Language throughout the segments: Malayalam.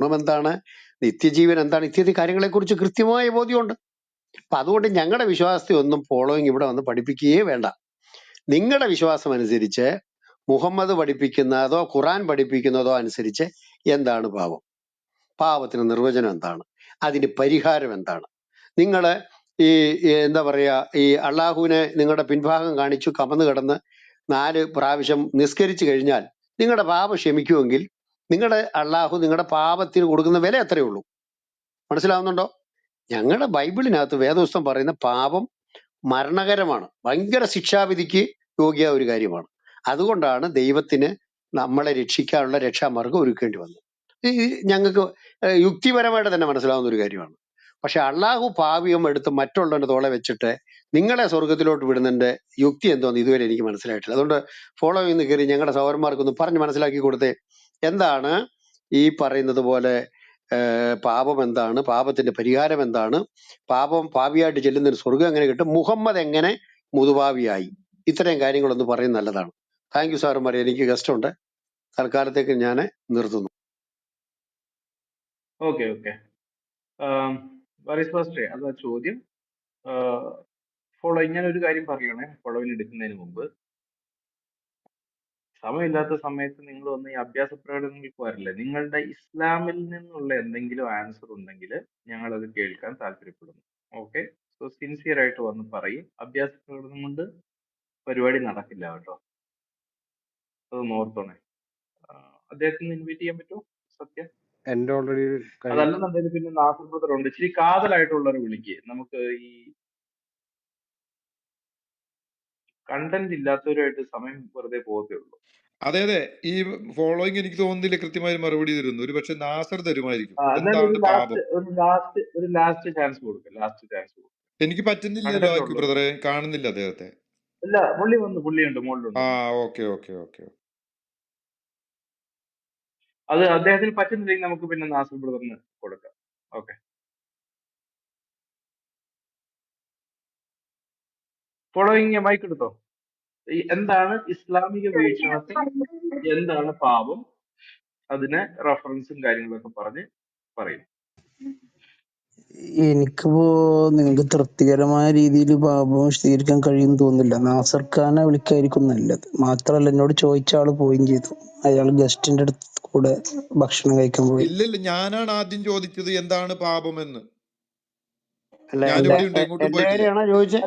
മരണം എന്താണ്, നിത്യജീവൻ എന്താണ്, ഇത്യാദി കാര്യങ്ങളെക്കുറിച്ച് കൃത്യമായ ബോധ്യമുണ്ട്. അപ്പൊ അതുകൊണ്ട് ഞങ്ങളുടെ വിശ്വാസത്തെ ഒന്നും ഫോളോയിങ് ഇവിടെ വന്ന് പഠിപ്പിക്കുകയേ വേണ്ട. നിങ്ങളുടെ വിശ്വാസം അനുസരിച്ച് മുഹമ്മദ് പഠിപ്പിക്കുന്നതോ ഖുറാൻ പഠിപ്പിക്കുന്നതോ അനുസരിച്ച് എന്താണ് പാപം, പാപത്തിന് നിർവചനം എന്താണ്, അതിന് പരിഹാരം എന്താണ്? നിങ്ങള് എന്താ പറയാ, ഈ അള്ളാഹുവിനെ നിങ്ങളുടെ പിൻഭാഗം കാണിച്ചു കമന്ന് കിടന്ന് 4 പ്രാവശ്യം നിസ്കരിച്ചു കഴിഞ്ഞാൽ നിങ്ങളുടെ പാപം ക്ഷമിക്കുമെങ്കിൽ നിങ്ങളുടെ അള്ളാഹു നിങ്ങളുടെ പാപത്തിന് കൊടുക്കുന്ന വില എത്രയേ ഉള്ളൂ. മനസ്സിലാവുന്നുണ്ടോ? ഞങ്ങളുടെ ബൈബിളിനകത്ത് വേദപുസ്തകം പറയുന്ന പാപം മരണകരമാണ്, ഭയങ്കര ശിക്ഷാവിധിക്ക് യോഗ്യ ഒരു കാര്യമാണ്. അതുകൊണ്ടാണ് ദൈവത്തിന് നമ്മളെ രക്ഷിക്കാനുള്ള രക്ഷാമാർഗം ഒരുക്കേണ്ടി വന്നത്. ഈ ഞങ്ങൾക്ക് യുക്തിപരമായിട്ട് തന്നെ മനസ്സിലാവുന്ന ഒരു കാര്യമാണ്. പക്ഷെ അള്ളാഹു പാവിയം എടുത്ത് മറ്റുള്ളവന്റെ തോളെ വെച്ചിട്ട് നിങ്ങളെ സ്വർഗത്തിലോട്ട് വിടുന്നതിന്റെ യുക്തി എന്തോന്ന് ഇതുവരെ എനിക്ക് മനസ്സിലായിട്ടില്ല. അതുകൊണ്ട് ഫോളോ ചെയ്യുന്ന കയറി ഞങ്ങളുടെ സഹോദരന്മാർക്കൊന്ന് പറഞ്ഞ് മനസ്സിലാക്കി കൊടുത്തേ. എന്താണ് ഈ പറയുന്നത് പോലെ പാപം എന്താണ്, പാപത്തിന്റെ പരിഹാരം എന്താണ്, പാപിയായിട്ട് ചെല്ലുന്നതിന് സ്വർഗം എങ്ങനെ കിട്ടും, മുഹമ്മദ് എങ്ങനെ മുതുപാവിയായി, ഇത്രയും കാര്യങ്ങളൊന്ന് പറയുന്നത് നല്ലതാണ്. താങ്ക് യു സാറുമാരെ, എനിക്ക് ഗസ്റ്റ് ഉണ്ട്, തൽക്കാലത്തേക്ക് ഞാൻ നിർത്തുന്നു. ഓക്കെ ഓക്കെ ഫസ്റ്റ് അതാ ചോദ്യം. ഫോളോ ഇങ്ങനെ ഒരു കാര്യം പറയണേ, ഫോളോവിന് എടുക്കുന്നതിന് മുമ്പ്, സമയമില്ലാത്ത സമയത്ത് നിങ്ങൾ വന്ന് ഈ അഭ്യാസ പ്രകടനങ്ങൾക്ക് വരില്ല. നിങ്ങളുടെ ഇസ്ലാമിൽ നിന്നുള്ള എന്തെങ്കിലും ആൻസർ ഉണ്ടെങ്കിൽ ഞങ്ങൾ അത് കേൾക്കാൻ താല്പര്യപ്പെടുന്നു. ഓക്കെ, സോ സിൻസിയർ ആയിട്ട് വന്ന് പറയും. അഭ്യാസ പ്രകടനം കൊണ്ട് പരിപാടി നടക്കില്ല കേട്ടോ, അത് ഓർത്തോണേ. അദ്ദേഹത്തിന് ഇൻവൈറ്റ് ചെയ്യാൻ പറ്റുമോ സത്യം? എന്റെ ഓൾറെഡി അതല്ലെന്നുണ്ടെങ്കിൽ പിന്നെ നാസർ ബ്രദർ ഉണ്ട്, ഇച്ചിരി കാതലായിട്ടുള്ളവരെ വിളിക്കുക. നമുക്ക് ഈ കണ്ടന്റ് ഇല്ലാത്തവരുമായിട്ട് സമയം വെറുതെ പോകത്തേ ഉള്ളൂ. അതെ അതെ, ഈ ഫോളോയിങ് എനിക്ക് തോന്നുന്നില്ല കൃത്യമായി മറുപടി തരുന്നു. ഒരു പക്ഷെ നാസർ തരുമായിരിക്കും. എന്നാലും എന്താണ് പാപം? ഒരു ലാസ്റ്റ് ചാൻസ് കൊടുക്കുക, ലാസ്റ്റ് ചാൻസ് കൊടുക്കുക. എനിക്ക് പറ്റുന്നില്ലല്ലോ ബ്രദറെ, കാണുന്നില്ല അദ്ദേഹത്തെ. ഇല്ല, പുള്ളിയുണ്ട് മുകളിലുണ്ട്. ആ ഓക്കെ ഓക്കെ ഓക്കെ, അത് അദ്ദേഹത്തിന് പറ്റുന്നില്ലെങ്കിൽ നമുക്ക് പിന്നെ നാസർ ബ്രദറിന് കൊടുക്കാം. ഓക്കെ, ഫോളോയിങ് മൈക്ക് എടുത്തോ. എന്താണ് ഇസ്ലാമിക വീക്ഷണത്തിൽ എന്താണ് പാപം, അതിന് റെഫറൻസും കാര്യങ്ങളൊക്കെ പറഞ്ഞ് പറയും. എനിക്കിപ്പോ നിങ്ങൾക്ക് തൃപ്തികരമായ രീതിയിൽ പാപം വിശദീകരിക്കാൻ കഴിയും തോന്നുന്നില്ല. നാസർ ഖാനെ വിളിക്കായിരിക്കും നല്ലത്. മാത്രമല്ല, എന്നോട് ചോദിച്ച ആള് പോവുകയും ചെയ്തു. അയാൾ ഗസ്റ്റിന്റെ അടുത്ത് കൂടെ ഭക്ഷണം കഴിക്കാൻ പോയി. ഇല്ലില്ല, ഞാനാണ് ആദ്യം ചോദിച്ചത് എന്താണ് പാപമെന്ന്. അല്ല, ഞാനിവിടെ ഉണ്ട്, ഇങ്ങോട്ടും എന്റെ പോയിട്ടില്ല. കാര്യമാണോ ചോദിച്ചേ?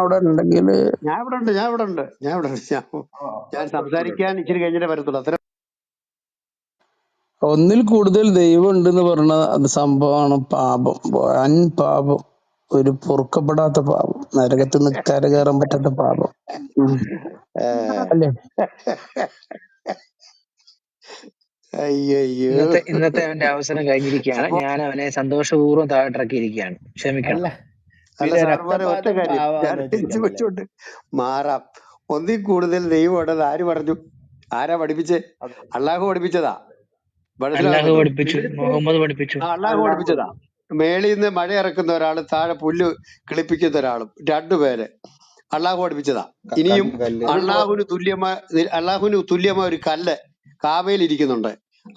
അവിടെ ഉണ്ടെങ്കിൽ ഞാൻ ഇവിടെ ഉണ്ട്. ഞാൻ സംസാരിക്കാൻ ഇച്ചിരി കഴിഞ്ഞിട്ടേ വരത്തുള്ളൂ. അത്ര ഒന്നിൽ കൂടുതൽ ദൈവം ഉണ്ടെന്ന് പറഞ്ഞ അത് സംഭവമാണ് പാപം, വൻ പാപം, ഒരു പൊറുക്കപ്പെടാത്ത പാപം, നരകത്തിൽ നിന്ന് കരകയറാൻ പറ്റാത്ത പാപം. അല്ലേ? അയ്യോ, ഇന്നത്തെ അവന്റെ അവസരം കഴിഞ്ഞിരിക്കുകയാണ്. ഞാൻ അവനെ സന്തോഷപൂർവ്വം താഴെട്ടിറക്കിയിരിക്കുകയാണ്. ക്ഷമിക്കണം. അല്ല സാറുമാരെ, ഒറ്റ കാര്യം ഞാൻ വെച്ചോണ്ട് മാറാം. ഒന്നിൽ കൂടുതൽ ദൈവം ഉണ്ടെന്ന് ആര് പറഞ്ഞു? ആരാ പഠിപ്പിച്ചേ? അള്ളാഹു പഠിപ്പിച്ചതാ. അല്ലാഹു പഠിപ്പിച്ചു, മുഹമ്മദ് പഠിപ്പിച്ചു. അള്ളാഹു പഠിപ്പിച്ചതാ. മേളിൽ നിന്ന് മഴ ഇറക്കുന്ന ഒരാളും താഴെ പുല്ല് കിളിപ്പിക്കുന്ന ഒരാളും, രണ്ടുപേര് അള്ളാഹു പഠിപ്പിച്ചതാ. ഇനിയും അള്ളാഹുവിന് തുല്യമായ ഒരു കല്ല് കാബയിൽ ഇരിക്കുന്നുണ്ട്.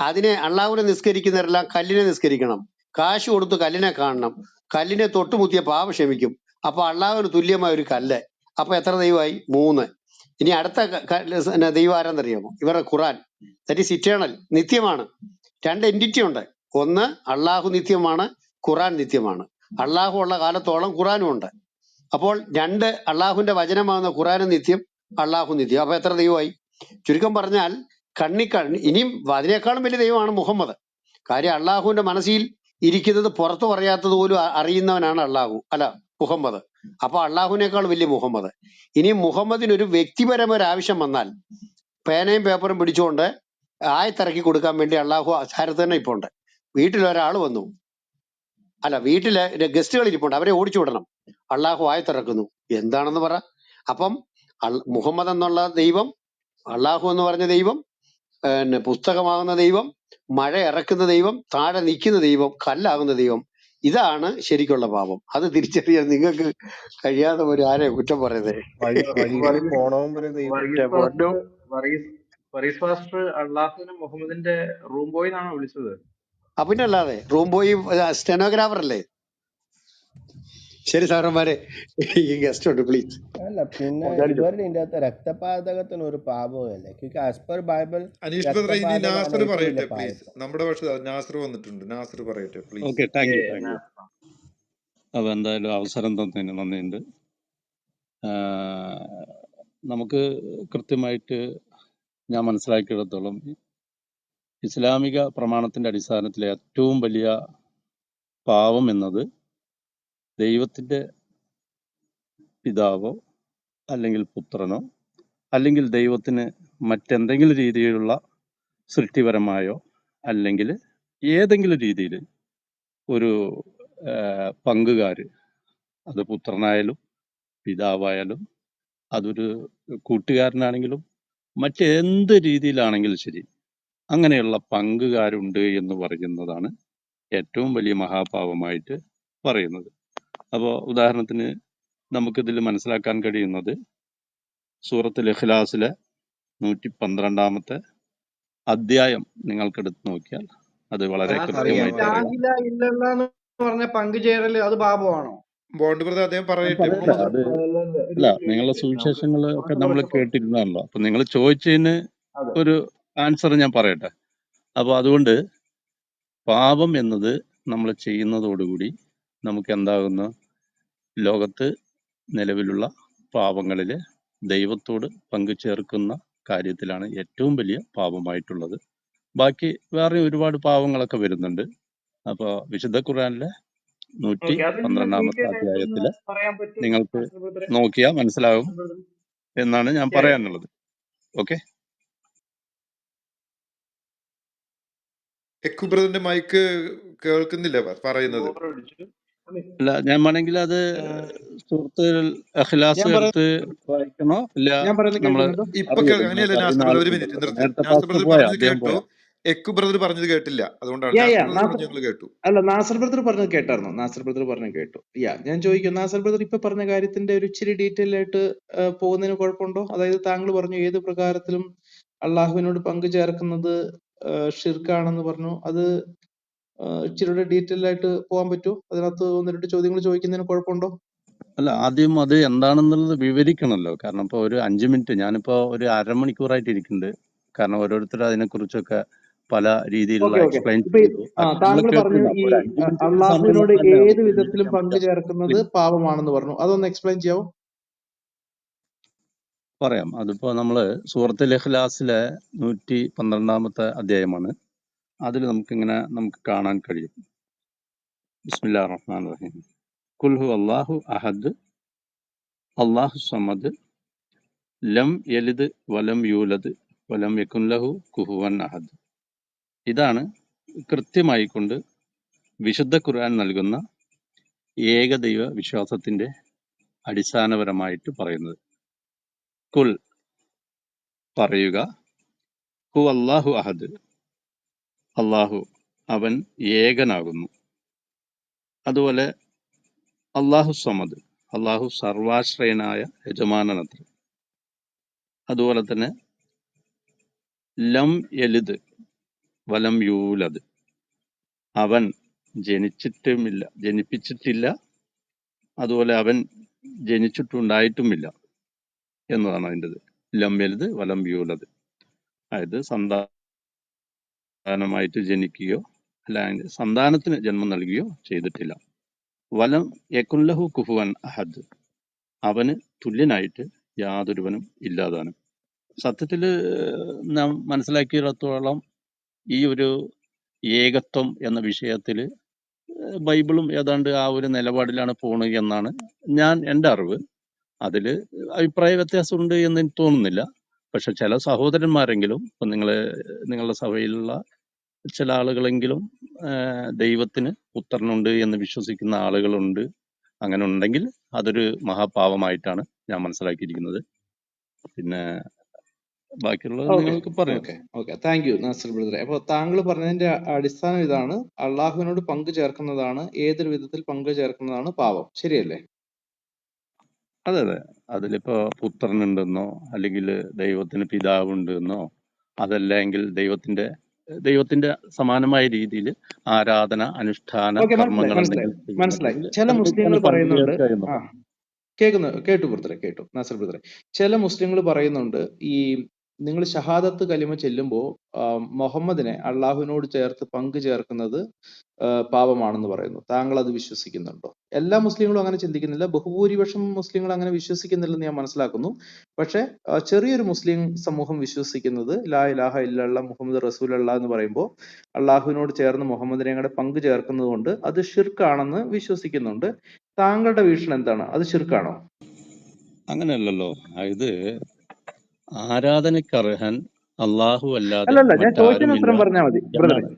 അതിനെ അള്ളാഹുവിനെ നിസ്കരിക്കുന്നവരെല്ലാം കല്ലിനെ നിസ്കരിക്കണം, കാശ് കൊടുത്ത് കല്ലിനെ കാണണം, കല്ലിനെ തൊട്ടുമുത്തിയ പാപം ക്ഷമിക്കും. അപ്പൊ അള്ളാഹുവിന് തുല്യമായ ഒരു കല്ല്. അപ്പൊ എത്ര ദൈവമായി? 3. ഇനി അടുത്ത ദൈവം ആരാന്നറിയാമോ? ഇവരുടെ ഖുറാൻ. ദാറ്റ് ഈസ് ഇറ്റേണൽ, നിത്യമാണ്. 2 എൻറ്റിറ്റി ഉണ്ട്. ഒന്ന് അള്ളാഹു നിത്യമാണ്, ഖുറാൻ നിത്യമാണ്. അള്ളാഹു ഉള്ള കാലത്തോളം ഖുറാനും ഉണ്ട്. അപ്പോൾ 2 അള്ളാഹുവിന്റെ വചനമാകുന്ന ഖുറാനും നിത്യം, അള്ളാഹു നിത്യം. അപ്പൊ എത്ര ദൈവമായി? ചുരുക്കം പറഞ്ഞാൽ ഇനിയും അതിനേക്കാളും വലിയ ദൈവമാണ് മുഹമ്മദ്. കാര്യം അള്ളാഹുവിന്റെ മനസ്സിൽ ഇരിക്കുന്നത് പുറത്തു പറയാത്തത് പോലും അറിയുന്നവനാണ് മുഹമ്മദ്. അപ്പൊ അള്ളാഹുവിനേക്കാൾ വലിയ മുഹമ്മദ്. ഇനി മുഹമ്മദിനൊരു വ്യക്തിപരമായ ആവശ്യം വന്നാൽ പേനയും പേപ്പറും പിടിച്ചുകൊണ്ട് ആയത്തിറക്കി കൊടുക്കാൻ വേണ്ടി അള്ളാഹു അസാരത്ത് തന്നെ ഇപ്പൊ ഉണ്ട്. വീട്ടിലൊരാൾ വന്നു, വീട്ടിലെ ഗസ്റ്റുകൾ ഇരിപ്പുണ്ട്, അവരെ ഓടിച്ചു വിടണം, അള്ളാഹു ആയത്തിറക്കുന്നു. എന്താണെന്ന് പറ. അപ്പം മുഹമ്മദ് എന്നുള്ള ദൈവം, അള്ളാഹു എന്ന് പറഞ്ഞ ദൈവം, പുസ്തകമാകുന്ന ദൈവം, മഴ ഇറക്കുന്ന ദൈവം, താഴെ നിൽക്കുന്ന ദൈവം, കല്ലാകുന്ന ദൈവം, ഇതാണ് ശരിക്കുള്ള പാപം. അത് തിരിച്ചറിയാൻ നിങ്ങൾക്ക് കഴിയാതെ ഒരു ആരെ കുറ്റം പറയുന്നേ. ഫറീസ് മാസ്റ്റർ അള്ളാഹുവിനെ മുഹമ്മദിന്റെ റൂം ബോയ് എന്നാണോ വിളിച്ചത്? പിന്നെ അല്ലാതെ റൂം പോയി സ്റ്റെനോഗ്രാഫർ അല്ലേ? ശരി സാറന്മാരെ, ഈ ഗസ്റ്റ് ഉണ്ട്, പ്ലീസ്. അല്ല പിന്നെ ഇവരുടെ ഇതിന്റെ അകത്ത് രക്തപാതകത്തിന് ഒരു പാപവുമല്ലേ? ആസ് പെർ ബൈബിൾ അനീഷ് ബ്രദറെ, ഇനി രക്തപാതകമാണ് നാസർ ഏറ്റവും പറയട്ടെ വലിയ പ്ലീസ്. പാപം. നമ്മുടെ പക്ഷേ നാസർ വന്നിട്ടുണ്ട്. നാസർ പറയട്ടെ please. Okay, thank you. Nasar. അപ്പോൾ എന്തായാലും അവസരം തന്നതിന് നന്ദിയുണ്ട്. നമുക്ക് കൃത്യമായിട്ട് ഞാൻ മനസ്സിലാക്കിയിടത്തോളം ഇസ്ലാമിക പ്രമാണത്തിന്റെ അടിസ്ഥാനത്തിൽ ഏറ്റവും വലിയ പാവം എന്നത് ദൈവത്തിന്റെ പിതാവോ അല്ലെങ്കിൽ പുത്രനോ അല്ലെങ്കിൽ ദൈവത്തിന് മറ്റെന്തെങ്കിലും രീതിയിലുള്ള സൃഷ്ടിപരമായോ അല്ലെങ്കിൽ ഏതെങ്കിലും രീതിയിൽ ഒരു പങ്കുകാർ, അത് പുത്രനായാലും പിതാവായാലും അതൊരു കൂട്ടുകാരനാണെങ്കിലും മറ്റെന്ത് രീതിയിലാണെങ്കിലും ശരി, അങ്ങനെയുള്ള പങ്കുകാരുണ്ട് എന്ന് പറയുന്നതാണ് ഏറ്റവും വലിയ മഹാപാപമായിട്ട് പറയുന്നത്. അപ്പോൾ ഉദാഹരണത്തിന് നമുക്കിതിൽ മനസ്സിലാക്കാൻ കഴിയുന്നത് സൂറത്തുൽ ഇഖ്ലാസിലെ 112 അധ്യായം നിങ്ങൾക്കെടുത്ത് നോക്കിയാൽ അത് വളരെ കൃത്യമായിട്ട് അറിയാം. പറഞ്ഞ പങ്കുചേരല് അത് പാപമാണോ? ബോണ്ട് ബ്രദർ അദ്ദേഹം പറയട്ടെ. പറയട്ടെ, അത് അല്ല, നിങ്ങളുടെ സുവിശേഷങ്ങൾ ഒക്കെ നമ്മൾ കേട്ടിരുന്നതാണല്ലോ. അപ്പൊ നിങ്ങൾ ചോദിച്ചതിന് ഒരു ആൻസർ ഞാൻ പറയട്ടെ. അപ്പൊ അതുകൊണ്ട് പാപം എന്നത് നമ്മൾ ചെയ്യുന്നതോടുകൂടി നമുക്ക് എന്താകുന്നു? ലോകത്ത് നിലവിലുള്ള പാപങ്ങളിൽ ദൈവത്തോട് പങ്കുചേർക്കുന്ന കാര്യത്തിലാണ് ഏറ്റവും വലിയ പാപമായിട്ടുള്ളത്. ബാക്കി വേറെ ഒരുപാട് പാവങ്ങളൊക്കെ വരുന്നുണ്ട്. അപ്പോൾ വിശുദ്ധ ഖുർആനിലെ 112 അധ്യായത്തില് നിങ്ങൾക്ക് നോക്കിയാൽ മനസ്സിലാകും എന്നാണ് ഞാൻ പറയാനുള്ളത്. ഓക്കെ, എക്കു ബ്രദറിന്റെ മൈക്ക് കേൾക്കുന്നില്ല പറയുന്നത്. അല്ല, ഞാൻ വേണമെങ്കിൽ അത് സുഹൃത്ത് അഖിലാസ് എടുത്ത് വായിക്കണോ? ഇല്ല, നമ്മള് ഇപ്പൊ അങ്ങനെയല്ല നാസർ ബ്രദർ, ഒരു മിനിറ്റ് നിർത്ത്. നേരത്തെ നാസർ പാസ്റ്റർ ബ്രദർ പോയാ, പറഞ്ഞത് അദ്ദേഹം കേട്ടു, പോയാ? എക്കു ബ്രദർ പറഞ്ഞത് കേട്ടില്ല. അതുകൊണ്ടാണ് നാസർ ബ്രദർ പറഞ്ഞത് ഞങ്ങൾ കേട്ടു. അല്ല, നാസർ ബ്രദർ പറഞ്ഞത് കേട്ടായിരുന്നു. നാസർ ബ്രദർ പറഞ്ഞത് കേട്ടു. ഞാൻ ചോദിക്കും, നാസർ ബ്രദർ ഇപ്പൊ പറഞ്ഞ കാര്യത്തിന്റെ ഒരു ഇച്ചിരി ഡീറ്റെയിൽ ആയിട്ട് പോകുന്നതിന് കുഴപ്പമുണ്ടോ? അതായത് താങ്കൾ പറഞ്ഞു ഏത് പ്രകാരത്തിലും അള്ളാഹുവിനോട് പങ്കു ചേർക്കുന്നത് ഷിർക്കാണെന്ന് പറഞ്ഞു. അത് ഇച്ചിരി ഡീറ്റെയിൽ ആയിട്ട് പോകാൻ പറ്റുമോ? അതിനകത്ത് ഒന്ന് രണ്ട് ചോദ്യങ്ങൾ ചോദിക്കുന്നതിന് കുഴപ്പമുണ്ടോ? അല്ല, ആദ്യം അത് എന്താണെന്നുള്ളത് വിവരിക്കണമല്ലോ. കാരണം ഇപ്പൊ ഒരു 5 മിനിറ്റ്, ഞാനിപ്പോ ഒരു അരമണിക്കൂറായിട്ട് ഇരിക്കുന്നുണ്ട്. കാരണം ഓരോരുത്തർ അതിനെക്കുറിച്ചൊക്കെ പല രീതിയിലുള്ള എക്സ്പ്ലെയിൻ ചെയ്തു. അത് നമ്മൾ താങ്കൾ പറഞ്ഞു കേട്ടിരുന്നു. ഈ അപ്പൊ ഒരു 5 മിനിറ്റ് സമയം അള്ളാഹുവിനോട് തന്നാലേ ഏത് നമുക്ക് വിധത്തിലും വിവരിക്കാൻ പങ്കു പറ്റാം. ചേർക്കുന്നത് പാപമാണെന്ന് പറഞ്ഞു. അതൊന്ന് എക്സ്പ്ലെയിൻ ചെയ്യാവോ? പറയാം. അതിപ്പോ നമ്മള് സൂറത്തുൽ ഇഖ്ലാസിലെ 112 അധ്യായമാണ്. അതിൽ നമുക്ക് കാണാൻ കഴിയും. ബിസ്മില്ലാഹിർ റഹ്മാനിർ റഹീം. ഖുൽ ഹുവല്ലാഹു അഹദ് അല്ലാഹു സമദ് ലം യലിദ് വലം യൂലദ് വലം യകുൻ ലഹു കുഫുവൻ അഹദ്. ഇതാണ് കൃത്യമായിക്കൊണ്ട് വിശുദ്ധ ഖുർആൻ നൽകുന്ന ഏകദൈവ വിശ്വാസത്തിന്റെ അടിസ്ഥാനപരമായിട്ട് പറയുന്നത്. കുൽ, പറയുക, ഹു അല്ലാഹു അഹദ്, അള്ളാഹു അവൻ ഏകനാകുന്നു. അതുപോലെ അള്ളാഹു സമദ്, അള്ളാഹു സർവാശ്രയനായ യജമാനനത്ര. അതുപോലെ തന്നെ ലം യലിദ് വലം യൂലദ്, അവൻ ജനിപ്പിച്ചിട്ടില്ല, അതുപോലെ അവൻ ജനിച്ചിട്ടുണ്ടായിട്ടുമില്ല എന്നതാണ് അതിൻ്റെത്. ലം യലിദ് വലം യൂലദ്, അതായത് സന്താനമായിട്ട് ജനിക്കുകയോ അല്ലെങ്കിൽ സന്താനത്തിന് ജന്മം നൽകുകയോ ചെയ്തിട്ടില്ല. വലം യകുൻ ലഹു കുഫുവൻ അഹദ്, അവന് തുല്യനായിട്ട് യാതൊരുവനും ഇല്ലാതാനും. സത്യത്തില് നാം മനസ്സിലാക്കിയിടത്തോളം ഈ ഒരു ഏകത്വം എന്ന വിഷയത്തിൽ ബൈബിളും ഏതാണ്ട് ആ ഒരു നിലപാടിലാണ് പോണത് എന്നാണ് എൻ്റെ അറിവ്. അതിൽ അഭിപ്രായ വ്യത്യാസമുണ്ട് എന്ന് എനിക്ക് തോന്നുന്നില്ല. പക്ഷെ ചില സഹോദരന്മാരെങ്കിലും, ഇപ്പം നിങ്ങളുടെ സഭയിലുള്ള ചില ആളുകളെങ്കിലും ദൈവത്തിന് പുത്രനുണ്ട് എന്ന് വിശ്വസിക്കുന്ന ആളുകളുണ്ട്. അങ്ങനെ ഉണ്ടെങ്കിൽ അതൊരു മഹാപാപമായിട്ടാണ് ഞാൻ മനസ്സിലാക്കിയിരിക്കുന്നത്. പിന്നെ ബാക്കിയുള്ളത് നിങ്ങൾക്ക് പറയാം. ഓക്കെ, താങ്ക് യു നാസർ ബ്രദറെ. അപ്പൊ താങ്കൾ പറഞ്ഞതിന്റെ അടിസ്ഥാനം ഇതാണ്: അള്ളാഹുവിനോട് പങ്കു ചേർക്കുന്നതാണ്, ഏതൊരു വിധത്തിൽ പങ്കു ചേർക്കുന്നതാണ് പാപം. ശരിയല്ലേ? അതെ, അതിലിപ്പോ പുത്രനുണ്ടെന്നോ അല്ലെങ്കിൽ ദൈവത്തിന് പിതാവുണ്ടെന്നോ അതല്ലെങ്കിൽ ദൈവത്തിന്റെ സമാനമായ രീതിയിൽ ആരാധന, അനുഷ്ഠാന ഓക്കെ, മനസ്സിലായി കർമ്മങ്ങൾ മനസ്സിലായി എന്തെങ്കിലും മനസ്സിലായി. ചെയ്യുന്നുണ്ടെങ്കിൽ ചില മുസ്ലിങ്ങൾ അതിലേക്കാണ് പറയുന്നുണ്ട്, പങ്കുചേർക്കുക ആ എന്നുള്ളത്. കേട്ടു ബ്രദറെ, കേട്ടു നാസർ ബ്രദറെ. ചില മുസ്ലിങ്ങൾ പറയുന്നുണ്ട്, ഈ നിങ്ങൾ ഷഹാദത്ത് കലിമ ചെല്ലുമ്പോൾ മുഹമ്മദിനെ അള്ളാഹുവിനോട് ചേർത്ത് പങ്കു ചേർക്കുന്നത് പാപമാണെന്ന് പറയുന്നു. താങ്കൾ അത് വിശ്വസിക്കുന്നുണ്ടോ? എല്ലാ മുസ്ലിങ്ങളും അങ്ങനെ ചിന്തിക്കുന്നില്ല, ബഹുഭൂരിപക്ഷം മുസ്ലിങ്ങൾ അങ്ങനെ വിശ്വസിക്കുന്നില്ലെന്ന് ഞാൻ മനസ്സിലാക്കുന്നു. പക്ഷെ ചെറിയൊരു മുസ്ലിം സമൂഹം വിശ്വസിക്കുന്നത് ലാ ഇലാഹ ഇല്ലല്ലാ മുഹമ്മദ് റസൂലുള്ളാ എന്ന് പറയുമ്പോൾ അള്ളാഹുവിനോട് ചേർന്ന് മുഹമ്മദിനെ കൂടെ പങ്കു ചേർക്കുന്നത് കൊണ്ട് അത് ഷിർക്കാണെന്ന് വിശ്വസിക്കുന്നുണ്ട്. താങ്കളുടെ വീക്ഷണം എന്താണ്? അത് ഷിർക്കാണോ? അങ്ങനെയല്ലല്ലോ. ഇത് ആരാധനക്കർഹൻ അല്ലാഹു അല്ലാതെ അല്ലല്ല, ഞാൻ ചോദിച്ചതിന് മറ്റാരുമില്ല ഉത്തരം പറഞ്ഞാൽ മതി ബ്രദറെ. എന്നാണ്.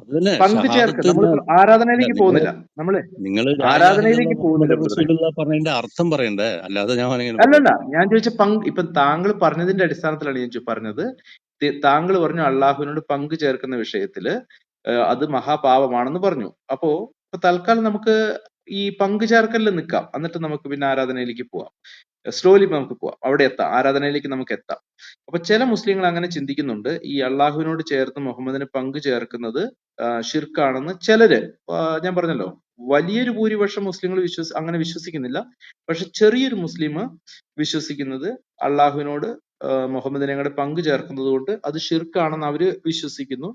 അത് തന്നെ പങ്കു ചേർക്ക, ഷഹാദത്ത് നമ്മളിപ്പോൾ അല്ല. ആരാധനയിലേക്ക് നിങ്ങൾ പോകുന്നില്ല, നമ്മള് ലാ ഇലാഹ ഇല്ലല്ലാഹ് ആരാധനയിലേക്ക് പോകുന്നില്ല മുഹമ്മദ് ബ്രദറെ. റസൂലുള്ളാഹ് പറഞ്ഞതിന്റെ അർത്ഥം പറയണ്ടേ? അല്ലാതെ ഞാൻ എങ്ങനെ അല്ലല്ല, പറയും? ഞാൻ ചോദിച്ച ഇപ്പൊ താങ്കൾ പറഞ്ഞതിന്റെ അടിസ്ഥാനത്തിലാണ് ഞാൻ പറഞ്ഞത്. താങ്കൾ പറഞ്ഞു അള്ളാഹുവിനോട് പങ്കു ചേർക്കുന്ന വിഷയത്തില് അത് മഹാപാപമാണെന്ന് പറഞ്ഞു. അപ്പോ ഇപ്പൊ തൽക്കാലം നമുക്ക് ഈ പങ്കു ചേർക്കലിൽ നിൽക്കാം, എന്നിട്ട് നമുക്ക് പിന്നെ ആരാധനയിലേക്ക് പോവാം. സ്ലോലി നമുക്ക് പോവാം, അവിടെ എത്താം, ആരാധനയിലേക്ക് നമുക്ക് എത്താം. അപ്പൊ ചില മുസ്ലിങ്ങൾ അങ്ങനെ ചിന്തിക്കുന്നുണ്ട്, ഈ അള്ളാഹുവിനോട് ചേർത്ത് മുഹമ്മദിന് പങ്കു ചേർക്കുന്നത് ഷിർക്കാണെന്ന് ചിലര്. ഞാൻ പറഞ്ഞല്ലോ, വലിയൊരു ഭൂരിപക്ഷം മുസ്ലിങ്ങൾ അങ്ങനെ വിശ്വസിക്കുന്നില്ല. പക്ഷെ ചെറിയൊരു മുസ്ലിം വിശ്വസിക്കുന്നത് അള്ളാഹുവിനോട് മുഹമ്മദിനെ കൂടെ പങ്കു ചേർക്കുന്നത് കൊണ്ട് അത് ഷിർക്കാണെന്ന് അവര് വിശ്വസിക്കുന്നു.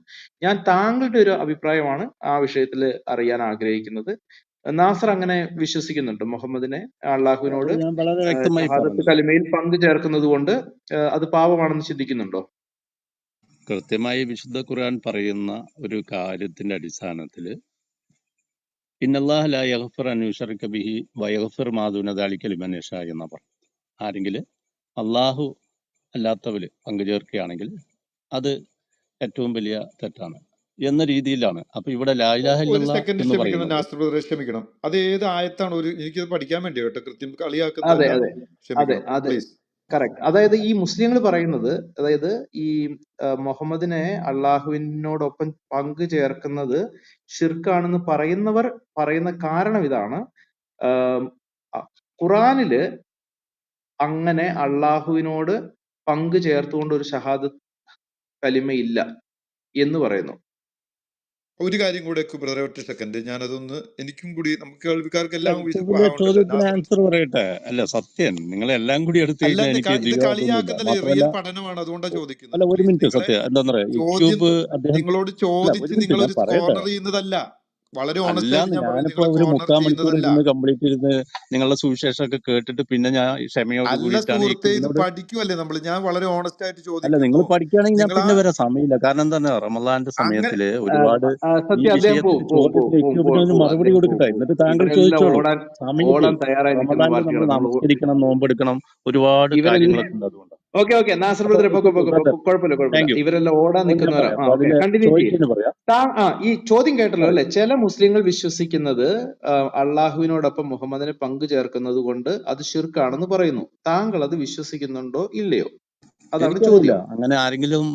ഞാൻ താങ്കളുടെ ഒരു അഭിപ്രായമാണ് ആ വിഷയത്തിൽ അറിയാൻ ആഗ്രഹിക്കുന്നത്. നാസർ അങ്ങനെ വിശ്വസിക്കുന്നുണ്ട്, മുഹമ്മദിനെ അള്ളാഹുവിനോട് അത് ഞാൻ വളരെ വ്യക്തമായി ഷഹാദത്ത് പറഞ്ഞല്ലോ. കലിമയിൽ പങ്കു ചേർക്കുന്നത് കൊണ്ട് അത് പാപമാണെന്ന് ചിന്തിക്കുന്നുണ്ടോ? കൃത്യമായി വിശുദ്ധ ഖുർആൻ പറയുന്ന ഒരു കാര്യത്തിന്റെ അടിസ്ഥാനത്തിൽ ഇന്നല്ലാഹ ലാ യഗ്ഫിറു അൻ യുശ്റക ബിഹി വയഗ്ഫിറു മാ ദൂന ദാലിക ലിമൻ യശാ എന്നാ പറഞ്ഞു. ആരെങ്കിലും അള്ളാഹു അല്ലാത്തവര് പങ്കുചേർക്കുകയാണെങ്കിൽ അത് ഏറ്റവും വലിയ തെറ്റാണ് എന്ന രീതിയിലാണ്. അപ്പൊ ഇവിടെ ലാ ഇലാഹ ഒരു ഇല്ലല്ലാഹ് സെക്കൻഡ് എന്ന് ക്ഷമിക്കണം പറയുന്നത് നാസർ ബ്രദറെ, ക്ഷമിക്കണം. അത് ഏത് ആയത്താണ്? എനിക്കത് പഠിക്കാൻ വേണ്ടി കേട്ടോ, കൃത്യം അതെ കളിയാക്കുന്നതല്ല. അതെ അതെ ക്ഷമിക്കണം അതെ, പ്ലീസ്. കറക്റ്റ്. അതായത് ഈ മുസ്ലിങ്ങൾ പറയുന്നത്, അതായത് ഈ മുഹമ്മദിനെ അള്ളാഹുവിനോടൊപ്പം പങ്കു ചേർക്കുന്നത് ഷിർക്കാണെന്ന് പറയുന്നവർ പറയുന്ന കാരണം ഇതാണ്, ഖുറാനില് അങ്ങനെ അള്ളാഹുവിനോട് പങ്കു ചേർത്തുകൊണ്ട് ഒരു ഷഹാദത്ത് കലിമയില്ല എന്ന് പറയുന്നു. ഒരു കാര്യം കൂടെ ബ്രദറെ, ഒറ്റ സെക്കൻഡ്, ഞാനതൊന്ന് എനിക്കും കൂടി നമുക്ക് കേൾവിക്കാർക്ക് അല്ല, എല്ലാം ഇപ്പൊ ചോദ്യത്തിന് ആൻസർ പറയട്ടെ. അല്ല, സത്യം നിങ്ങളെല്ലാം കൂടി എടുത്തു കഴിഞ്ഞാൽ അല്ലെന്ന് എനിക്ക് ഇത് ദ്വികാതൊന്നുമില്ല. കളിയാക്കുന്നല്ലേ, മാത്രമല്ല, റിയൽ പഠനമാണ്, അതുകൊണ്ടാണ് അല്ല ചോദിക്കുന്നത്. ഒരു പ്ലീസ്, മിനിറ്റ്, നിങ്ങളെ സത്യം എന്താ പറയാ, ചോദ്യം യൂട്യൂബ് അദ്ദേഹം നിങ്ങളോട് അല്ല ഒരു ചോദിച്ച് മിനിറ്റ് ഞാൻ നിങ്ങളൊരു പറയട്ടെ. കോർണർ ചെയ്യുന്നതല്ല. വളരെ ഓണസ്റ്റ് ആയിട്ട് അല്ലാന്ന് ഞാൻ പറയുന്നത്, ഞാനിപ്പോ നിങ്ങളെ ഒരു കോർണർ 3/4 മണിക്കൂർ ചെയ്യുന്നതല്ല. ഇരുന്ന് കംപ്ലീറ്റ് ഇരുന്ന് നിങ്ങളുടെ സുവിശേഷമൊക്കെ കേട്ടിട്ട് പിന്നെ ഞാൻ ക്ഷമയോട് അല്ല കൂടിയിട്ടാണ് ഈ സുഹൃത്തെ, ഇത് ഇതിനോട്. പഠിക്കുമല്ലേ നമ്മൾ. ഞാൻ വളരെ ഓണസ്റ്റ് ആയിട്ട് അല്ല, നിങ്ങൾ ചോദിക്കുന്നു. പഠിക്കുകയാണെങ്കിൽ ഞാൻ നിങ്ങൾ പിന്നെ വരാൻ സമയമില്ല. കാരണം എന്താ, റമദാന്റെ അങ്ങനെ സമയത്തില് ഒരുപാട് ഈ സത്യം, അദ്ദേഹം വിഷയത്തിൽ ചോദ്യത്തിന് എക്യൂബിന് മറുപടി കൊടുക്കട്ടെ, എന്നിട്ട് താങ്കൾ ഇവരെല്ലാം ചോദിച്ചോളൂ. ഓടാൻ സമയം തയ്യാറായി നിൽക്കുന്ന റമദാനിൽ നമ്മൾ പാർട്ടികളാണ്. നമസ്കരിക്കണം, നോമ്പെടുക്കണം, ഒരുപാട് ഇവരെല്ലാം കാര്യങ്ങളൊക്കെ ഉണ്ട്. അതുകൊണ്ട് ഓക്കെ നാസർ അപ്പൊ ബ്രദറെ, ബ്രദർ, കുഴപ്പമില്ല. Thank you. ഇവരെല്ലാം ഓടാൻ ചോദ്യം നിൽക്കുന്നവരാ. പറയാം. അപ്പൊ ഓക്കെ, അതില് കണ്ടിന്യൂ ചെയ്യും. ചോദിച്ചതിന് പറയാം. ഈ ചോദ്യം കേട്ടല്ലോ പറയൂ. അല്ലെ? ചില മുസ്ലിങ്ങൾ വിശ്വസിക്കുന്നത് അള്ളാഹുവിനോടൊപ്പം മുഹമ്മദിനെ പങ്കു ചേർക്കുന്നത് കൊണ്ട് അത് ഷിർക്കാണെന്ന് പറയുന്നു. താങ്കൾ അത് വിശ്വസിക്കുന്നുണ്ടോ ഇല്ലയോ? അതാണ് എനിക്കറിയില്ല, ചോദ്യം. അങ്ങനെ ആരെങ്കിലും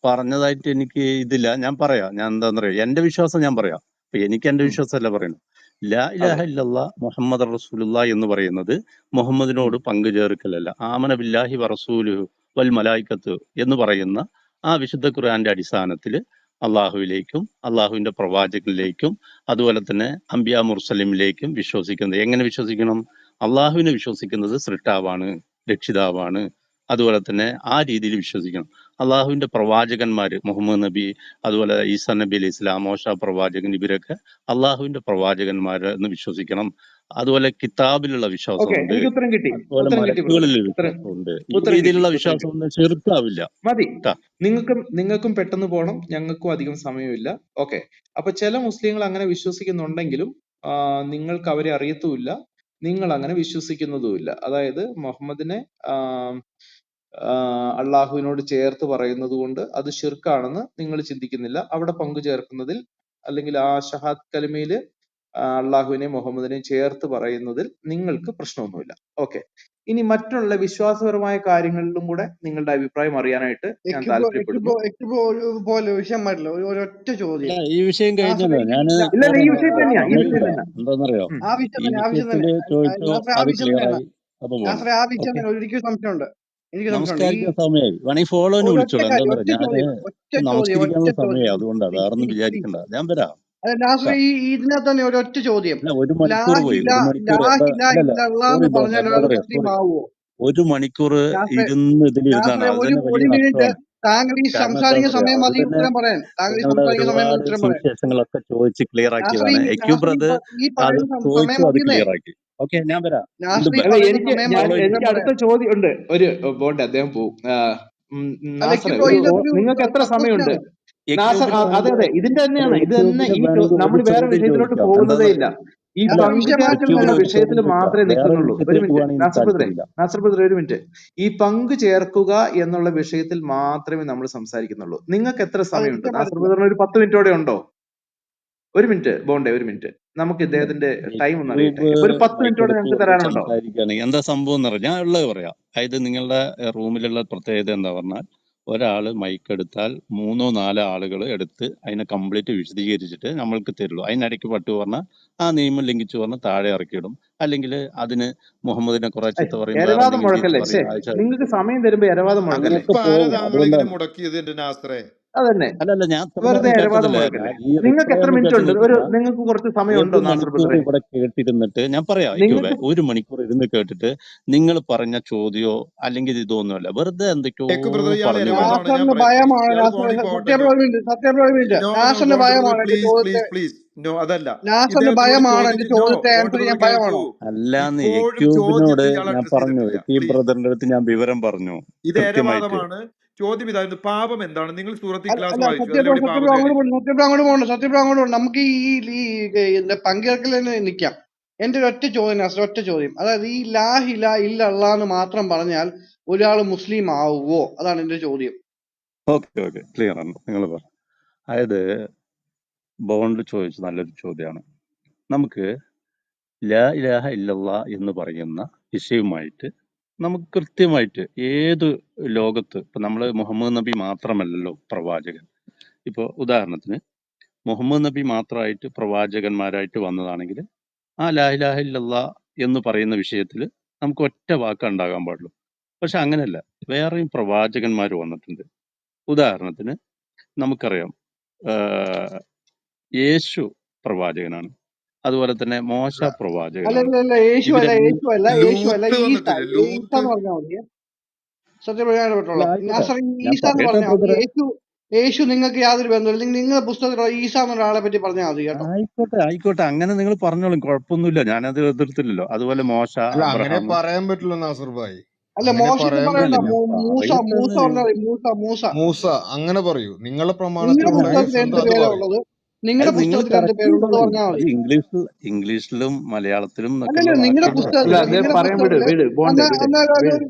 പറഞ്ഞതായിട്ട് എനിക്ക് ഇതില്ല. ഞാൻ പറയാം, ഞാൻ എന്താന്ന് പറയാം, എന്റെ വിശ്വാസം ഞാൻ പറയാം. അപ്പൊ എനിക്ക് എന്റെ വിശ്വാസമല്ല പറയുന്നത്. ലാ ഇലാഹ അതെ, ഇല്ലല്ലാ മുഹമ്മദ് റസൂലുള്ളാഹ് എന്ന് പറയുന്നത് മുഹമ്മദിനോട് പങ്കു ചേർക്കലല്ല. ആമന ബില്ലാഹി വറസൂലുഹു വൽ മലായിക്കത്ത് എന്ന് പറയുന്ന ആ വിശുദ്ധ ഖുർആന്റെ അടിസ്ഥാനത്തിൽ അള്ളാഹുവിലേക്കും അള്ളാഹുവിന്റെ പ്രവാചകനിലേക്കും അതുപോലെ തന്നെ അംബിയാ മുർസലിമിലേക്കും വിശ്വസിക്കുന്നത്. എങ്ങനെ വിശ്വസിക്കണം? അള്ളാഹുവിനെ വിശ്വസിക്കുന്നത് സൃഷ്ടാവാണ്, രക്ഷിതാവാണ്. അതുപോലെ തന്നെ ആ രീതിയിൽ വിശ്വസിക്കണം. അള്ളാഹുവിന്റെ പ്രവാചകന്മാര് മുഹമ്മദ് നബി, അതുപോലെ ഈസാ നബി അലൈഹി ഇസ്ലാം, മോശ പ്രവാചകൻ, ഇവരൊക്കെ അള്ളാഹുവിന്റെ പ്രവാചകന്മാരെന്ന് വിശ്വസിക്കണം. അതുപോലെ കിതാബിലുള്ള വിശ്വാസമുണ്ട്, എനിക്ക് ഉത്തരം കിട്ടി അതുപോലെ ബ്രദറെ. മലക്കുകളിൽ ഉത്തരം വിശ്വാസമുണ്ട്. ഈ ഉത്തരം കിട്ടി രീതിയിലുള്ള ഉത്തരം കിട്ടി. വിശ്വാസമൊന്നും ചെറുക്കാവില്ല മതി. ട്ടാ. നിങ്ങൾക്കും പെട്ടെന്ന് പോകണം, ഞങ്ങൾക്കും അധികം സമയമില്ല. ഓക്കെ, അപ്പൊ ചില മുസ്ലിങ്ങൾ അങ്ങനെ വിശ്വസിക്കുന്നുണ്ടെങ്കിലും നിങ്ങൾക്ക് അവരെ അറിയത്തുമില്ല, നിങ്ങൾ അങ്ങനെ വിശ്വസിക്കുന്നതുമില്ല. അതായത് മുഹമ്മദിനെ അള്ളാഹുവിനോട് ചേർത്ത് പറയുന്നത് കൊണ്ട് അത് ഷിർക്കാണെന്ന് നിങ്ങൾ ചിന്തിക്കുന്നില്ല. അവിടെ പങ്കു ചേർക്കുന്നതിൽ അല്ലെങ്കിൽ ആ ഷഹാദ് കലിമയില് അള്ളാഹുവിനെ മുഹമ്മദിനെയും ചേർത്ത് പറയുന്നതിൽ നിങ്ങൾക്ക് പ്രശ്നമൊന്നുമില്ല. ഓക്കെ, ഇനി മറ്റുള്ള വിശ്വാസപരമായ കാര്യങ്ങളിലും കൂടെ നിങ്ങളുടെ അഭിപ്രായം അറിയാനായിട്ട് ഞാൻ താല്പര്യപ്പെടുന്നു. പോലെ വിഷയം പറ്റില്ല. ഒരൊറ്റ അല്ല, ചോദ്യം. ഈ വിഷയം കഴിഞ്ഞല്ലോ. ഞാന് ഇല്ല, ഈ വിഷയം തന്നെയാ, ഈ വിഷയം സമയമില്ല. തന്നെ. എന്താന്നറിയോ, ആ വിഷയം ഈ തന്നെ, വിഷയത്തില് ചോദിച്ചോ, നാസറെ, ആ അത് വിഷയം ക്ലിയർ തന്നെയാണ്. ആയി. അപ്പൊ പോണം. നാസറെ, ആ വിഷയം ഓക്കെ. തന്നെ. ഒരിക്കലും സംശയമുണ്ട്. എനിക്ക് സംശയമുണ്ട്. ഈ നമസ്കാരിക്കാൻ സമയമായി. വേണമെങ്കിൽ ഫോളോന് ഒരൊറ്റ വിളിച്ചോളൂ. കാര്യം, എന്താന്ന് ഒറ്റ പറയാ, ഞാന് ചോദ്യം, ഒറ്റ ചോദ്യം, ഒറ്റ നമസ്കരിക്കാനുള്ള സമയമായി. ചോദ്യം. അതുകൊണ്ടാ, വേറൊന്നും വിചാരിക്കണ്ട. ഞാൻ വരാം അല്ല നാസർ, ട്ടാ. ഇതിനകത്ത് തന്നെ ഒരൊറ്റ ചോദ്യം. അല്ല, ഒരു ലാ മണിക്കൂർ പോയി. ഇല ഒരു ലാ മണിക്കൂർ എന്താ? ഇല അല്ലല്ല, ഇല്ലല്ലാ സോറി എന്ന് ബോണ്ട, പറഞ്ഞാൽ എന്താ ഒരാൾ പറയാ, മുസ്ലിം സോറി. ആവുമോ? ഒരു മണിക്കൂർ നാസറെ, ഇരുന്ന് ഇതിലിരുന്നാണ്. നാസറെ അത് തന്നെ വലിയ ഒരു മിനിറ്റ് നഷ്ടമാണ്. താങ്കൾ ഈ കാരണം എന്താ സംസാരിക്കുന്ന പറയാ, സമയം അത് മതി തന്നെ ഉത്തരം പറയാൻ. താങ്കൾ ഈ നിങ്ങളുടെ സംസാരിക്കുന്ന സമയം മതി ഒരുപാട് ഉത്തരം പറയാൻ. സുവിശേഷങ്ങളൊക്കെ ചോദിച്ച് ക്ലിയർ നാസർ ആക്കിയതാണ്. എക്യൂ ബ്രദർ. ഈ അത് പറയുന്ന സമയം ചോദിച്ചു, അത് മതിയെന്നേ. ക്ലിയർ ആക്കി. ഓക്കെ, ഞാൻ വരാം. നാസർ വീണ്ടും ഈ വരാം. അല്ല, പറയുന്ന എനിക്ക് സമയം മതി ഉത്തരം എനിക്ക് പറയാൻ. അടുത്ത ചോദ്യം ഉണ്ട്. ഒരു ബോണ്ടെ അദ്ദേഹം പോവും. അല്ല നാസറെ, ബ്രോ, ഒരു ഇതിനകത്തൊരു നിങ്ങൾക്ക് എത്ര സമയമുണ്ട്? ക്വസ്റ്റ്യൻ ആണ്. നാസർ, എക്യൂബിന് അതെ വേണമെങ്കിൽ അതെ, ഇതിന്റെ അല്ല, തന്നെയാണ്, ഇത് തന്നെ. എക്യൂബിന് വേണമെങ്കിൽ നമ്മൾ ഒരു വേറെ ചോദ്യം വിഷയത്തിലോട്ട് ചോദിക്കാം. പോകുന്നതേ ഇല്ല. എന്താണെന്നറിയോ? ഈ ഞാൻ അല്ല, പങ്കു ചേർക്കൽ വിഷയമായിട്ടൊന്നും എന്നുള്ള എക്യൂബിന് ഒരു വിഷയത്തിൽ ചോദ്യം ചോദിക്കാം. മാത്രമേ വേറെ നിൽക്കുന്നുള്ളൂ. ഒരു വിഷയത്തിലേക്ക് മിനിറ്റ്, പോകാൻ എനിക്ക് താല്പര്യമില്ല. നാസർ ബ്രദർ ഒരു മിനിറ്റ്. ഈ പങ്കു ചേർക്കുക എന്നുള്ള വിഷയത്തിൽ മാത്രമേ നമ്മൾ സംസാരിക്കുന്നുള്ളൂ. നിങ്ങൾക്ക് എത്ര അത് സമയമുണ്ട്? എടുക്കാൻ നാസർ പറ്റില്ല. ബ്രദറിന് ഒരു 10 മിനിറ്റോടെ ഉണ്ടോ? ഒരു മിനിറ്റ് ബോണ്ടെ, ഒരു മിനിറ്റ്. നമുക്ക് ഇല്ല, ഇദ്ദേഹത്തിന്റെ ടൈം ഒന്ന് അറിയട്ടെ. എക്യൂബ് ഒരു 10 മിനിറ്റോടെ മൈക്കെടുത്ത് ഞങ്ങൾക്ക് വന്ന് തരാനുണ്ടോ? സംസാരിക്കുകയാണെങ്കിൽ എന്താ സംഭവം എന്ന് പറഞ്ഞാൽ, ഞാൻ ഉള്ളത് പറയാം. അതായത് നിങ്ങളുടെ റൂമിലുള്ള പ്രത്യേകത എന്താ പറഞ്ഞാൽ, ഒരാൾ മൈക്കെടുത്താൽ 3-4 ആളുകൾ എടുത്ത് അതിനെ കംപ്ലീറ്റ് വിശദീകരിച്ചിട്ട് നമ്മൾക്ക് തരുള്ളൂ. അതിനിടയ്ക്ക് പട്ടു പറഞ്ഞാൽ ആ നിയമം ലംഘിച്ചു പറഞ്ഞാൽ താഴെ ഇറക്കിയിടും. അല്ലെങ്കിൽ അതിന് മുഹമ്മദിനെ കുറെ ചീത്ത പറയും, വേറെ എരവാദം എന്തെങ്കിലും ചീത്ത മുഴക്കല്ലേ? പറയും, ആയിഷ നിങ്ങൾക്ക് സമയം തരുമ്പോ എരവാദം മുഴക്കല്ലേ? അങ്ങനെയൊക്കെ ഇപ്പൊ ആരാ പോകും. താങ്കൾ ഇങ്ങനെ അതുകൊണ്ടാണ്. മുടക്കിയത് എന്റെ നാസറെ? അതന്നെ, അല്ലല്ല, ഞാൻ ഇത്ര വെറുതെ നേരം എരവാദം കേട്ടതല്ലേ. മുഴക്കല്ലേ? ഞാൻ ഈ നിങ്ങൾക്ക് റിപ്ലൈ എത്ര ഒന്നും മിനിറ്റ് കേട്ട് ഉണ്ട്? നിൽക്കില്ല. നിങ്ങൾക്ക് കുറച്ച് സമയമുണ്ടോ ഒരു നാസർ മണിക്കൂർ ബ്രദറെ? ഇവിടെ കേട്ടിരുന്നിട്ട് ഞാൻ പറയാം എക്യൂബെ, നിങ്ങൾക്ക് ഒരു മണിക്കൂർ ഇരുന്ന് കേട്ടിട്ട് നിങ്ങൾ പറഞ്ഞ ചോദ്യമോ അല്ലെങ്കിൽ ഇതൊന്നുമല്ല, വെറുതെ എന്തൊക്കെയോ എക്കു ബ്രദർ, ഇയാൾ പറഞ്ഞു പോയി. എരവാദമാണ്. ഞാൻ നാസറിന് പറയാം, പ്ലീസ്. ഭയമാണ്. ഇയാൾ ഫോണിൽ പോകട്ടെ. നോ സത്യം ഒരു മിനിറ്റ്. നോ നോ നാസറിന് ബോണ്ട് ബ്രദർ, ഭയമാണ് എന്റെ പ്ലീസ് ചോദ്യത്തെ. Please please. നോ, അതല്ല. നാസറിന് ഇദ്ദേഹത്തിനോട് ഭയമാണ് എന്റെ ചോദിച്ചിട്ട് നോ. ചോദ്യത്തെ ബോണ്ട് ആൻസർ ബ്രദർ ചെയ്യാൻ കേൾക്കൂ. ഭയമാണോ? അല്ലാന്ന് ഇപ്പോഴും എക്യൂബിനോട് ചോദ്യത്തെ ഇയാൾ ഞാൻ അഡ്രസ് പറഞ്ഞു, ചെയ്തിട്ടില്ല. എക്യൂബ് പ്ലീസ്. ബ്രദറിന്റെ അടുത്ത് ഞാൻ വിവരം പറഞ്ഞു ഇത് കൃത്യമായിട്ട്. എരവാദമാണ്. ചോദ്യം ഇതായിരുന്നു, പാപം എന്താണ്? നിങ്ങൾ സൂറത്ത് അല്ല ഇഖ്ലാസ് അല്ല, വായിച്ചു, അതിലെവിടെ പാപം അങ്ങോട്ട് രേഖയില്ല? പോകണം. സത്യപ്രോ അങ്ങോട്ട് പോകണം. നമുക്ക് പങ്കുചേർക്കൽ തന്നെ നിൽക്കാം. എന്റെ ഒരു ഒറ്റ ചോദ്യം നാസർ, ഒറ്റ ചോദ്യം. അതായത് ഈ ലാഹില ഇല്ല എന്ന് മാത്രം പറഞ്ഞാൽ ഒരാൾ മുസ്ലിം ആവുമോ? അതാണ് എന്റെ ചോദ്യം. ഓക്കെ ഓക്കെ, ക്ലിയർ ആണ്. നിങ്ങൾ പറ. അതായത് ബോണ്ട് ചോദിച്ച നല്ലൊരു ചോദ്യമാണ്. നമുക്ക് ലാ ഇലാഹ ഇല്ലല്ലാ എന്ന് പറയുന്ന വിഷയവുമായിട്ട് നമുക്ക് കൃത്യമായിട്ട് ഏത് ലോകത്ത്, ഇപ്പൊ നമ്മള് മുഹമ്മദ് നബി മാത്രമല്ലല്ലോ പ്രവാചകൻ. ഇപ്പൊ ഉദാഹരണത്തിന് മുഹമ്മദ് നബി മാത്രമായിട്ട് പ്രവാചകന്മാരായിട്ട് വന്നതാണെങ്കിൽ ആ ലാ ഇലാഹ ഇല്ലല്ലാ എന്ന് പറയുന്ന വിഷയത്തിൽ നമുക്ക് ഒറ്റ വാക്ക് ഉണ്ടാകാൻ പാടുള്ളൂ. പക്ഷെ അങ്ങനെയല്ല, വേറെയും പ്രവാചകന്മാർ വന്നിട്ടുണ്ട്. ഉദാഹരണത്തിന് നമുക്കറിയാം, ആഹ് യേശു പ്രവാചകനാണ്. അതുപോലെ തന്നെ മോശ അല്ല പ്രവാചകനാണ്. അല്ല, യേശു അല്ല, ലൂത്ത് ഈസ. വന്നിട്ടില്ല. ഈസ ലൂത്ത്. എന്ന് പറഞ്ഞാൽ മതി. സത്യപ്രകാരപ്പെട്ടുള്ള അല്ല, ആയിക്കോട്ടെ, നാസർ ഞാൻ ഈസ എന്ന് പറയട്ടെ പറഞ്ഞാൽ മതി. ബ്രദറെ. യേശു നിങ്ങൾക്ക് യാതൊരു ബന്ധമില്ല. നിങ്ങളുടെ പുസ്തകത്തിലുള്ള ഈസ എന്നുള്ള ആളെ പറ്റി പറഞ്ഞാൽ മതി കേട്ടോ. ആയിക്കോട്ടെ ആയിക്കോട്ടെ, അങ്ങനെ നിങ്ങൾ പറഞ്ഞോളും, കുഴപ്പമൊന്നുമില്ല. ഞാനത് എതിർത്തില്ലല്ലോ. അതുപോലെ മോശ, അല്ല, അങ്ങനെ അബ്രഹാം. പറയാൻ പറ്റില്ല നാസർ ഭായി. അല്ല, അങ്ങനെ മോശത്തെ പറയാൻ പറയണ്ട. അല്ല, പറ്റില്ല. ഞാൻ മൂസ പറയട്ടെ. പറഞ്ഞാൽ മതി. മൂസ. മൂസ അങ്ങനെ പറയൂ. നിങ്ങളെ നിങ്ങളുടെ പ്രമാണത്തിലുള്ള ഞാൻ പുസ്തകത്തിൽ യേശു എന്ത് എന്താ അത് പേരാ പറയൂ. ഉള്ളത്? അത് നിങ്ങളുടെ നിങ്ങൾ പുസ്തകത്തിൽ എന്ത് കറക്റ്റ് പേരുള്ളത് ചെയ്തോളി. പറഞ്ഞാൽ അത് മതി. ഇംഗ്ലീഷിലും മലയാളത്തിലും അല്ലല്ല, ഒക്കെയുള്ള നിങ്ങളുടെ വാക്കുകളൊക്കെ അല്ല, പുസ്തകത്തില് അദ്ദേഹം പറയാൻ വിട് ബോണ്ടെ, വിട്.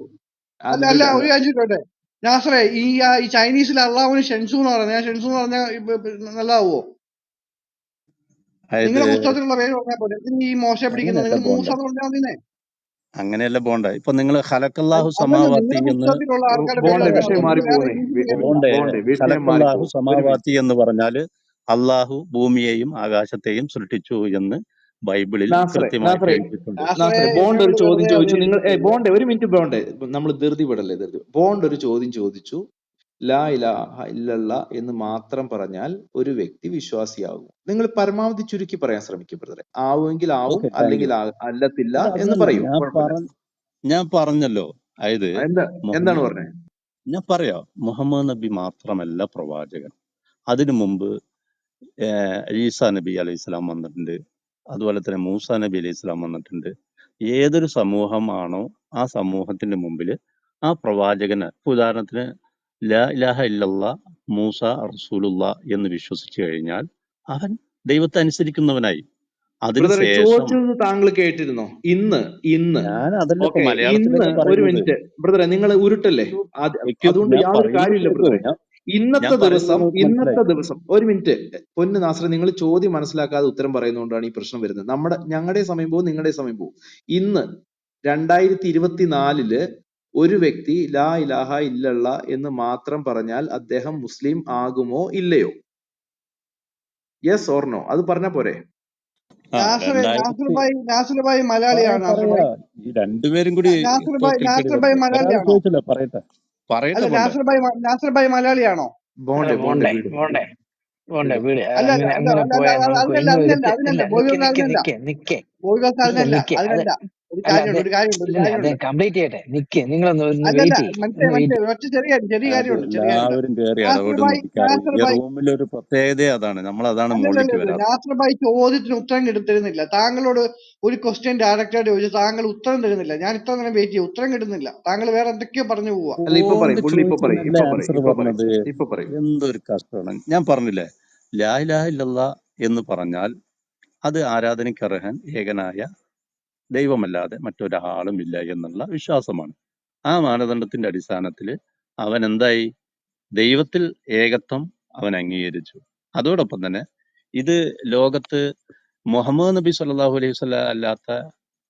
അല്ല അതിന്റെ അല്ല, ഒരു കാര്യം ചോദിക്കട്ടെ നാസറേ, ഈ ചൈനീസിൽ അള്ളാഹുവിന് ഷെൻസു എന്ന് പറഞ്ഞാൽ നല്ലതാവോ? അതായത് നിങ്ങളുടെ പുസ്തകത്തിലുള്ള പേര് പറഞ്ഞാൽ പോലെ ഈ മോശം പിടിക്കുന്നത് അങ്ങനെയല്ല നിങ്ങൾ മൂസ ബോണ്ട, എന്ന് പറഞ്ഞാൽ മതിനെ. അങ്ങനെയല്ല ബോണ്ട. ഇപ്പൊ നിങ്ങൾ ഖലഖല്ലാഹു അതല്ല, സമാവാത്തി നിങ്ങളുടെ എന്ന് പുസ്തകത്തിലുള്ള ആൾക്കാരുടെ പേര് ബോണ്ടെ, പറഞ്ഞാൽ വിഷയം മതി. നിങ്ങൾ വേറെ മാറിപ്പോകുന്നേ. രീതിയിൽ പേരിടണ്ട. ബോണ്ടെ, ബോണ്ടെ, വിഷയം ഖലഖല്ലാഹു മാറിപ്പോകും. ഒരു മിനിറ്റ്. സമാവാത്തി എന്ന് പറഞ്ഞാല് അള്ളാഹു ഭൂമിയെയും ആകാശത്തെയും സൃഷ്ടിച്ചു എന്ന് ബൈബിളിൽ കൃത്യമായിട്ട് നാസറെ, എഴുതിയിട്ടുണ്ട്. നാസറേ, ബോണ്ട് എന്നെ ഒരു കൊണ്ട് ചോദ്യം വെറുതെ ചോദിച്ചു. നിങ്ങൾ അധികരിപ്പിക്കരുത്. ബോണ്ടെ ഒരു മിനിറ്റ്. ബോണ്ടെ, നമ്മൾ ധൃതി വിടല്ലേ, ധൃതി. ബോണ്ട് ഒരു ചോദ്യം ചോദിച്ചു. ലാ ഇലാഹ ഇല്ലല്ലാ എന്ന് മാത്രം പറഞ്ഞാൽ ഒരു വ്യക്തി വിശ്വാസിയാകും. നിങ്ങൾ പരമാവധി ചുരുക്കി പറയാൻ ശ്രമിക്കും ബ്രദറെ. ആവുമെങ്കിൽ ആവും, ഓക്കെ, താങ്ക് അല്ലെങ്കിൽ യു. അല്ലത്തില്ല അല്ല, എന്ന് അതല്ല പറയൂ, കുഴപ്പമില്ല. ഞാൻ പറഞ്ഞല്ലോ. അതായത് എന്താണ് പറഞ്ഞത്? ഞാൻ പറയാം, മുഹമ്മദ് നബി മാത്രമല്ല പ്രവാചകൻ. അതിനു മുമ്പ് ഈസാ നബി അലൈഹി സ്വലാം വന്നിട്ടുണ്ട്. അതുപോലെ തന്നെ മൂസ നബി അലൈഹി സ്വലാം വന്നിട്ടുണ്ട്. ഏതൊരു സമൂഹമാണോ ആ സമൂഹത്തിന്റെ മുമ്പിൽ ആ പ്രവാചകന്, ഉദാഹരണത്തിന് ലാ ഇലാഹ ഇല്ലല്ലാ മൂസ റസൂലുള്ള എന്ന് വിശ്വസിച്ചു കഴിഞ്ഞാൽ അവൻ ദൈവത്തെ അനുസരിക്കുന്നവനായി. ബ്രദറെ, അതിനുശേഷം ചോദിച്ചത് താങ്കൾ കേട്ടിരുന്നോ? ഇന്ന് ഞാൻ അതല്ല ഇപ്പൊ ഓക്കെ, ഇന്ന് മലയാളത്തിലല്ലേ ഒരു പറയുന്നത്. മിനിറ്റ് ബ്രദറെ, നിങ്ങൾ ഉരുട്ടല്ലേ. അതുകൊണ്ട് ഞാൻ യാതൊരു പറയുന്നത് കാര്യമില്ല കേൾക്കൂ. ബ്രദറെ. ഞാൻ പറയുന്നത് നിങ്ങൾക്ക് മനസ്സിലായി. ഒരു മിനിറ്റ് പൊന്ന് നാസറെ, നിങ്ങൾ ചോദ്യം മനസ്സിലാക്കാതെ ഉത്തരം പറയുന്നതുകൊണ്ടാണ് ഈ പ്രശ്നം വരുന്നത്. ഞങ്ങളുടെ സമയം പോകും, നിങ്ങളുടെ സമയം പോകും. ഇന്ന് 2024 ഒരു വ്യക്തി ലാ ഇലാഹ ഇല്ലല്ല എന്ന് മാത്രം പറഞ്ഞാൽ അദ്ദേഹം മുസ്ലിം ആകുമോ ഇല്ലയോ? Yes or no? അത് പറഞ്ഞാ പോരെ? നാസർ നാസർ ഭായി മലയാളിയാണ് നാസർ പറയാ ഭായി. ഈ രണ്ടുപേരും കൂടി നാസർ ഭായി തോൽക്കൽ ഭായി ഒരാൾ മലയാളിയാണോ? ചോദിച്ചല്ലോ, പറയട്ടെ പറയട്ടെ അല്ല പോണ്ടേ. നാസർ ഭായി മലയാളിയാണോ? ബോണ്ടെ ബോണ്ടെ പോണ്ടേ വീട് പോണ്ടേ പോണ്ടേ വീട് വീട് അല്ല അല്ല അങ്ങനെ അല്ല അങ്ങനെ അല്ല പോയാൽ അല്ല നമുക്ക് അതിനല്ല ഒന്നും അതിനല്ല ഇല്ല. അതിനല്ല ബോയ് പറഞ്ഞ അതിനല്ല ബോയ് പറഞ്ഞ അതിനല്ല അത് അതിനല്ല. ഒരു അല്ല കാര്യമുണ്ട് ഒരു കാര്യമുണ്ട് ഒരു ഇല്ല അദ്ദേഹം കാര്യമുണ്ട്. കംപ്ലീറ്റ് ചെയ്യട്ടെ. നിങ്ങളൊന്ന് അല്ലല്ല വെയിറ്റ് ചെയ്യും, മനസ്സിലായി ഒന്ന് വെയിറ്റ് മനസ്സിലായി. ഒറ്റ ചെറിയ അത് കാര്യമുണ്ട് ചെറിയ കാര്യമുണ്ട്. എല്ലാവരും കയറി നാസർ ഭായി ഇടപെടുന്നത് ഈ റൂമിലൊരു പ്രത്യേകത അതാണ്, നമ്മൾ അതാണ് മുകളിലേക്ക് അല്ലല്ല വരാറ്. നാസർ ഭായി ചോദ്യത്തിന് ഉത്തരം തരുന്നില്ല. താങ്കളോട് ഒരു ക്വസ്റ്റ്യൻ ഡയറക്റ്റ് ആയിട്ട് ചോദിച്ചു, താങ്കൾ ഉത്തരം തരുന്നില്ല. ഞാൻ ഇത്ര നേരം വെയിറ്റ് ചെയ്യും, ഉത്തരം കിട്ടുന്നില്ല. താങ്കൾ വേറെ എന്തൊക്കെയോ പറഞ്ഞു പോവാ. അല്ല ഇപ്പൊ പറയും ഓണ്ട് പുള്ളി ഇപ്പൊ പറയും ചോദിച്ചതിനല്ലേ ഇപ്പൊ പറയും ആൻസർ ഇപ്പൊ പറയും പറഞ്ഞത്. ഇപ്പൊ പറയും. എന്തൊരു കഷ്ടമാണ്. ഞാൻ പറഞ്ഞില്ലേ, ലാ ഇലാഹ ഇല്ലല്ലാ എന്ന് പറഞ്ഞാൽ അത് ആരാധനയ്ക്കർഹൻ ഏകനായ ദൈവമല്ലാതെ മറ്റൊരാളും ഇല്ല എന്നുള്ള വിശ്വാസമാണ്. ആ മാനദണ്ഡത്തിന്റെ അടിസ്ഥാനത്തിൽ അവൻ എന്തായി? ദൈവത്തിൽ ഏകത്വം അവൻ അംഗീകരിച്ചു. അതോടൊപ്പം തന്നെ ഇത് ലോകത്ത് മുഹമ്മദ് നബി സല്ലല്ലാഹു അലൈഹി വസല്ലം അല്ലാത്ത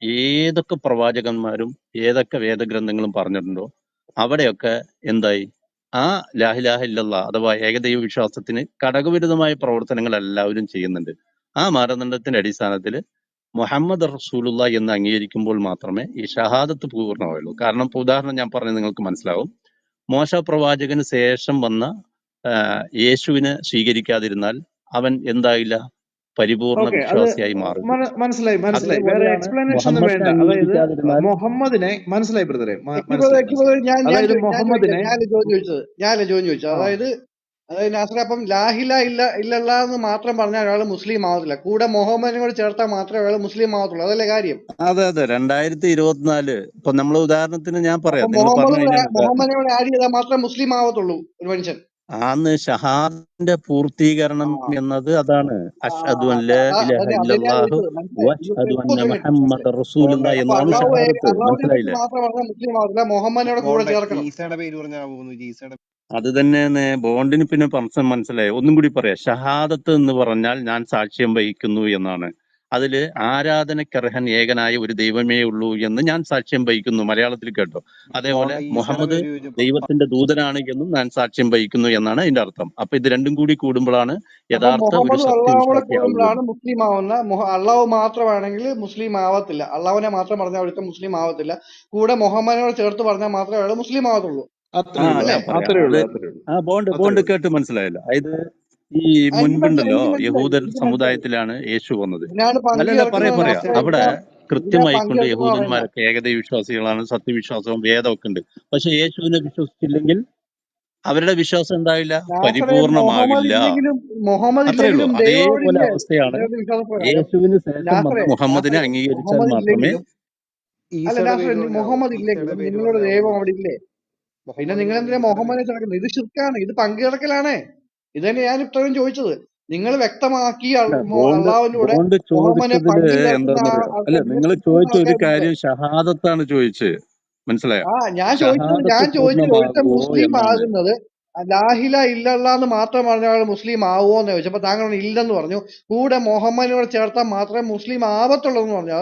ഏതൊക്കെ പ്രവാചകന്മാരും ഏതൊക്കെ വേദഗ്രന്ഥങ്ങളും പറഞ്ഞിട്ടുണ്ടോ അവിടെയൊക്കെ എന്തായി? ആ ലാഹിലാഹ ഇല്ലല്ലാ അഥവാ ഏകദൈവ വിശ്വാസത്തിന് ഘടകവിരുദ്ധമായ പ്രവർത്തനങ്ങൾ എല്ലാവരും ചെയ്യുന്നുണ്ട്. ആ മാനദണ്ഡത്തിന്റെ അടിസ്ഥാനത്തിൽ മുഹമ്മദ് റസൂലുള്ള എന്ന് അംഗീകരിക്കുമ്പോൾ മാത്രമേ ഈ ഷഹാദത്ത് പൂർണ്ണമായുള്ളൂ. കാരണം ഇപ്പൊ ഉദാഹരണം ഞാൻ പറഞ്ഞത് നിങ്ങൾക്ക് മനസ്സിലാവും. മോശ പ്രവാചകന് ശേഷം വന്ന യേശുവിനെ സ്വീകരിക്കാതിരുന്നാൽ അവൻ എന്തായില്ല? പരിപൂർണ ഓക്കെ, അത് വിശ്വാസിയായി മാറില്ല. മനസ്സിലായി മനസ്സിലായി. വേറെ അതേപോലെയാണ് എക്സ്പ്ലനേഷൻ ഒന്നും മുഹമ്മദിനെ വേണ്ട. അതായത് അംഗീകരിക്കാതിരുന്നാൽ മുഹമ്മദിനെ മനസ്സിലായി ബ്രദറെ, മനസ്സിലായി മനസ്സിലായി. അതായത് മുഹമ്മദിനെ ഞാനല്ല ചോദ്യം ചോദിച്ചത്. ആ അതായത് നാസർ അപ്പം ലാഹില ഇല്ലല്ലാ എന്ന് മാത്രം പറഞ്ഞാൽ ഒരാൾ മുസ്ലിം ആവത്തില്ല. കൂടെ മുഹമ്മദിനെ കൂടെ ചേർത്താൽ മാത്രമേ ഒരാൾ മുസ്ലിം ആവത്തുള്ളൂ. അതല്ലേ കാര്യം? അതെ 2024 ഇപ്പൊ നമ്മൾ ഉദാഹരണത്തിന് ഞാൻ അപ്പൊ പറയാം, നിങ്ങൾ പറഞ്ഞു കഴിഞ്ഞാൽ ഉദാഹരണം. മുഹമ്മദിനെ കൂടെ ആഡ് ചെയ്താൽ മാത്രമേ മുസ്ലിം ആവത്തുള്ളൂ ഒരു മനുഷ്യൻ. ആന്ന് ഷഹാദിന്റെ പൂർത്തീകരണം ആ എന്നത് അതാണ്. ആ, അഷ്ഹദു അൻ അപ്പൊ ലാ ഇലാഹ അതന്നെ ഞാൻ ഇല്ലല്ലാഹു ചോദിച്ചത്. മനസ്സിലായി. വഅഷ്ഹദു ഇപ്പൊ അന്ന ഉത്തരം കിട്ടി. മുഹമ്മദ ഓക്കെ റസൂലുള്ളാഹി അപ്പൊ എന്നാണ് ഷഹാദത്ത്. അള്ളാഹുവിനെ പറ്റി മനസ്സിലായില്ലേ? മാത്രം പറഞ്ഞാൽ മുസ്ലിം ആവത്തില്ല, മുഹമ്മദിനെ കൂടെ ചേർക്കണം. അത് തന്നെയാണ് ബോണ്ടിന് പിന്നെ മനസ്സിലായി. ഒന്നും കൂടി പറയാം. ഷഹാദത്ത് എന്ന് പറഞ്ഞാൽ ഞാൻ സാക്ഷ്യം വഹിക്കുന്നു എന്നാണ്. അതില് ആരാധനക്കർഹൻ ഏകനായ ഒരു ദൈവമേ ഉള്ളൂ എന്ന് ഞാൻ സാക്ഷ്യം വഹിക്കുന്നു. മലയാളത്തിൽ കേട്ടോ. അതേപോലെ മുഹമ്മദ് ദൈവത്തിന്റെ ദൂതനാണ് എന്നും ഞാൻ സാക്ഷ്യം വഹിക്കുന്നു എന്നാണ് അതിന്റെ അർത്ഥം. അപ്പൊ ഇത് രണ്ടും കൂടി കൂടുമ്പോഴാണ് അപ്പൊ യഥാർത്ഥ ഒരു മുഹമ്മദും അള്ളാഹും കൂടെ സത്യവിശ്വാസിയാവുന്നത്. കൂടുമ്പോഴാണ് മുസ്ലിം ആവുന്ന. അള്ളാഹു മാത്രമാണെങ്കിൽ മുസ്ലിം ആവത്തില്ല. അള്ളാഹുവിനെ മാത്രം പറഞ്ഞാൽ അവിടുത്തെ മുസ്ലിം ആവത്തില്ല. കൂടെ മുഹമ്മദിനോട് ചേർത്ത് പറഞ്ഞാൽ മാത്രമേ അയാൾ മുസ്ലിം ആവത്തുള്ളൂ. അത്രേ ഉള്ളൂ, അല്ലേ? ഞാൻ പറയാം. അത്രേ ഉള്ളൂ, അത് അത്രേ ഉള്ളൂ, ബോണ്ട് അത്രേ ഉള്ളൂ. കേട്ട് മനസ്സിലായല്ലോ. ഇത് ഈ എനിക്ക് മനസ്സിലായി, മുൻപുണ്ടല്ലോ എനിക്ക് മനസ്സിലായി, യഹൂദർ എനിക്ക് മനസ്സിലായി. സമുദായത്തിലാണ് യേശു വന്നത്. ഇതിനാണ് പങ്ക് അല്ലല്ല പറയാ ചേർക്കുന്നതെന്ന് അവിടെ ആശ്രയിക്കാം. ഇതിനാ കൃത്യമായിക്കൊണ്ട് പങ്ക് ചേർക്കുന്ന പറയുന്നത്. യഹൂദന്മാരൊക്കെ ഏകദൈവ വിശ്വാസികളാണ്, സത്യവിശ്വാസവും വേദമൊക്കെ ഉണ്ട്. പക്ഷെ യേശുവിനെ വിശ്വസിച്ചില്ലെങ്കിൽ അവരുടെ വിശ്വാസം എന്താവില്ല? നാസറെ മുഹമ്മദ് പരിപൂർണമാകില്ല. അത്രേ ഉള്ളൂ. ഇല്ലെങ്കിലും ദൈവം അവിടെ അതേപോലെ ഇല്ലേ? അവസ്ഥയാണ് നിങ്ങളുടെ വിശ്വാസപ്രകാരം യേശുവിന് ശേഷം വന്ന നാസറെ മുഹമ്മദിനെ അംഗീകരിച്ചാൽ മുഹമ്മദ് മാത്രമേ. ഇല്ലെങ്കിലും അല്ല നാസറെ മുഹമ്മദ് ഇല്ലെങ്കിലും നിങ്ങളുടെ ദൈവം അവിടെ ഇല്ലേ? പിന്നെ നിങ്ങൾ എന്തിനാ മുഹമ്മദിനെ ചേർക്കുന്നത്? ഇത് ശിർക്കാണ്, ഇത് പങ്കുചേർക്കലാണ്. ഇതന്നെ ഞാൻ ഇത്രയും ചോദിച്ചത്. നിങ്ങൾ വ്യക്തമാക്കി അള്ളാഹുവിന്റെ കൂടെ ബോണ്ട് മുഹമ്മദിനെ ചോദിച്ചതില് പങ്കു ചേർക്കുന്ന എന്താണെന്നറിയോ? അല്ല, ആൾക്കാർ നിങ്ങൾ ചോദിച്ച ഒരു കാര്യം ഷഹാദത്താണ് ചോദിച്ചത്. മനസ്സിലായോ? ഞാൻ ഷഹാദത്ത് ചോദിച്ചത് ഒരുത്തൻ പൂർണ്ണമാകുമോ മുസ്ലിം എന്നാണ്. ആകുന്നത് ലാഹില ഇല്ലല്ലാന്ന് മാത്രം പറഞ്ഞ മുസ്ലിം ആവുമോ എന്ന് ചോദിച്ചപ്പോ താങ്കൾ ഇല്ലെന്ന് പറഞ്ഞു. കൂടെ മുഹമ്മദിനോട് ചേർത്താൽ മാത്രമേ മുസ്ലിം ആവത്തുള്ളൂ എന്ന് പറഞ്ഞു.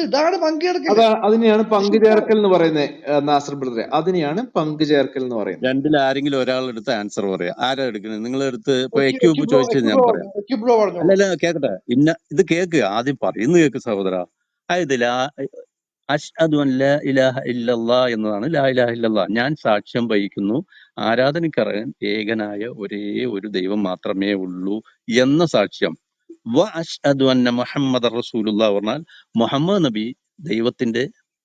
ഇതാണ് പങ്കുചേർക്കല്. അതിനെയാണ് പങ്കുചേർക്കൽ എന്ന് പറയുന്നത് നാസർ ബ്രദറെ. അതിനെയാണ് പങ്കുചേർക്കൽ എന്ന് പറയുന്നത്. രണ്ടിൽ ആരെങ്കിലും ഒരാളെടുത്ത് ആൻസർ പറയാ. ആരാ എടുക്കുന്നത്? നിങ്ങളെടുത്ത് ഇപ്പൊ എക്യൂബ് ചോദിച്ചത് ഞാൻ പറയാം. അല്ലല്ല, കേക്കട്ടെ. ഇത് കേക്ക്, ആദ്യം പറയുന്നത് കേക്ക് സഹോദര. അതായത് അഷ്ഹദു അൻ ലാ ഇലാഹ ഇല്ലല്ലാ എന്നതാണ് ലാ ഇലാഹ ഇല്ലല്ലാ. ഞാൻ സാക്ഷ്യം വഹിക്കുന്നു ആരാധനക്കർഹൻ ഏകനായ ഒരേ ഒരു ദൈവം മാത്രമേ ഉള്ളൂ എന്ന സാക്ഷ്യം. വ അഷ്ഹദു അന്ന മുഹമ്മദ് റസൂലുള്ളാഹി പറഞ്ഞാൽ മുഹമ്മദ് നബി ദൈവത്തിന്റെ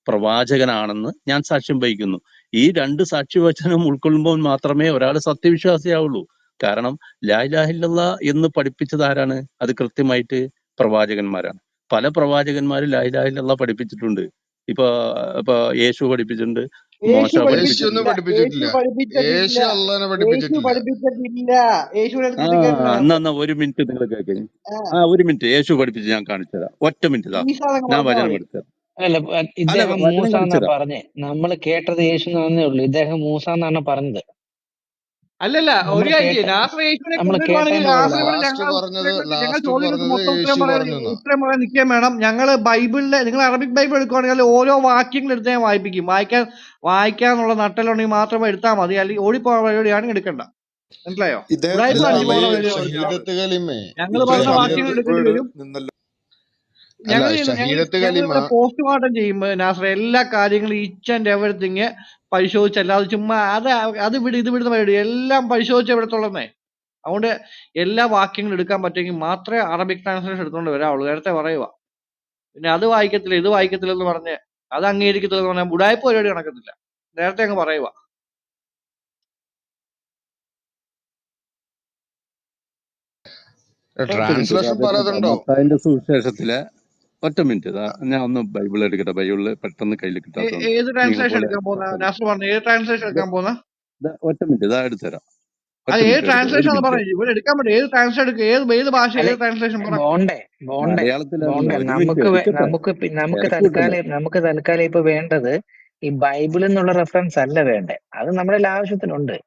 പ്രവാചകനാണെന്ന് ഞാൻ സാക്ഷ്യം വഹിക്കുന്നു. ഈ രണ്ട് സാക്ഷ്യവചനം ഉൾക്കൊള്ളുമ്പോൾ മാത്രമേ ഒരാൾ സത്യവിശ്വാസിയാവുള്ളൂ. കാരണം ലാ ഇലാഹ ഇല്ലല്ലാ എന്ന് പഠിപ്പിച്ചത് ആരാണ്? അത് കൃത്യമായിട്ട് പ്രവാചകന്മാരാണ്. പല പ്രവാചകന്മാരും ലാ ഇലാഹ ഇല്ലല്ലാ പഠിപ്പിച്ചിട്ടുണ്ട്. ഇപ്പൊ യേശു പഠിപ്പിച്ചിട്ടുണ്ട്, മോശ യേശു ഒന്നും പഠിപ്പിച്ചിട്ടുണ്ട്. പഠിപ്പിച്ചിട്ടില്ല. യേശു അള്ളാനെ പഠിപ്പിച്ചിട്ടില്ല. യേശുവിന്റെ ആ അടുത്ത് കേൾക്കണം. എന്നാ ഒരു മിനിറ്റ് നിങ്ങൾ കേൾക്കേ. ഒരു മിനിറ്റ് യേശു പഠിപ്പിച്ച് ഞാൻ കാണിച്ചു തരാം. ഒറ്റ മിനിറ്റ് താ, ഞാൻ വചനം എടുത്തു തരാം. അല്ല ഇദ്ദേഹം വചനം മൂസ കാണിച്ചു എന്നാ തരാം. പറഞ്ഞേ. നമ്മൾ കേട്ടത് യേശു എന്നേ ഉള്ളൂ. ഇദ്ദേഹം മൂസ എന്നാണ് പറഞ്ഞത്. അല്ലല്ല, ഒരു കാര്യം ചെയ്യും. നാസർ യേശുവിനെ കൊണ്ടുവരുവാണെങ്കിൽ നാസർ ഇവിടെ ലാസ്റ്റ് ഞങ്ങൾ ചോദ്യങ്ങൾക്ക് മൊത്തം യേശു പറഞ്ഞു. ഉത്തരം പറയാൻ നിൽക്കാൻ വേണം. ഞങ്ങൾ ബൈബിളിലെ നിങ്ങൾ അറബിക് ബൈബിൾ എടുക്കുകയാണെങ്കിൽ ഓരോ വാക്യങ്ങൾ എടുത്ത് ഞാൻ വായിപ്പിക്കും. വായിക്കാന്നുള്ള നട്ടലുണ്ടെങ്കിൽ മാത്രമേ എടുത്താൽ മതി. അല്ലെങ്കിൽ ഓടിപ്പോകാൻ പരിപാടിയാണെങ്കിൽ എടുക്കണ്ട. മനസ്സിലായോ? ഞങ്ങൾ പറഞ്ഞ വാക്യങ്ങൾ എടുക്കേണ്ടി വരും. ഞങ്ങൾ അല്ല ഷഹീദത്ത് കലിമ ഇവിടെ പോസ്റ്റ്മോർട്ടം ചെയ്യുമ്പോൾ നാസർ എല്ലാ കാര്യങ്ങളും ഈച്ച് ആൻഡ് എവറിത്തിങ് പരിശോധിച്ചല്ലാതെ ചുമ്മാ അത് വിട് ഇത് വിടുന്ന പരിപാടി എല്ലാം പരിശോധിച്ച് ഇവിടെ തുറന്നേ. അതുകൊണ്ട് എല്ലാ വാക്യങ്ങളും എടുക്കാൻ പറ്റുമെങ്കിൽ മാത്രമേ അറബിക് ട്രാൻസ്ലേഷൻ എടുത്തുകൊണ്ട് വരാവുള്ളൂ. നേരത്തെ പറയുക. പിന്നെ അത് വായിക്കത്തില്ല ഇത് വായിക്കത്തില്ല എന്ന് പറഞ്ഞ് അത് അംഗീകരിക്കത്തില്ല എന്ന് പറഞ്ഞാൽ ഉടായ്പ പരിപാടി നടക്കത്തില്ല. നേരത്തെ അങ്ങ് പറയുക. ഒറ്റ മിനിറ്റ് ട്രാൻസ്ലേഷൻ പലതുണ്ടോ? മത്തായിന്റെ സുവിശേഷത്തിലെ ഒറ്റ മിനിറ്റ് ഞാൻ ഒന്ന് ബൈബിൾ എടുക്കട്ടെ. ബൈബിളിൽ പെട്ടെന്ന് കയ്യിൽ കിട്ടാത്തതുകൊണ്ട് ഏത് നിങ്ങളെ ട്രാൻസ്ലേഷൻ പോലെ എടുക്കാൻ പോകുന്ന പെട്ടെന്ന് നാസർ പറഞ്ഞു? ഏത് ട്രാൻസ്ലേഷൻ എടുക്കാൻ പോകുന്ന? ഒറ്റ മിനിറ്റ് എടുത്തുതരാം. അത് ഒറ്റ ഏത് മിനിറ്റ് ഒരു ട്രാൻസ്ലേഷൻ എന്ന് മിനിറ്റ്. പറഞ്ഞു? ഇവിടെ എടുക്കാൻ പറ്റും. ഏത് ട്രാൻസ്ലേഷൻ എടുക്കുക? ഏത് ഭാഷ? അല്ലെ ഏത് ട്രാൻസ്ലേഷൻ പറ? ബോണ്ടേ മലയാളത്തിലാണ്. ബോണ്ടേ ഒരു മിനിറ്റ് എടുക്കട്ടെ. നമുക്ക് തൽക്കാലം ഇപ്പൊ വേണ്ടത് ഈ ബൈബിൾ എന്നുള്ള റെഫറൻസ് അല്ല വേണ്ടേ. അത് നമ്മുടെ എല്ലാ ആവശ്യത്തിനുണ്ട്.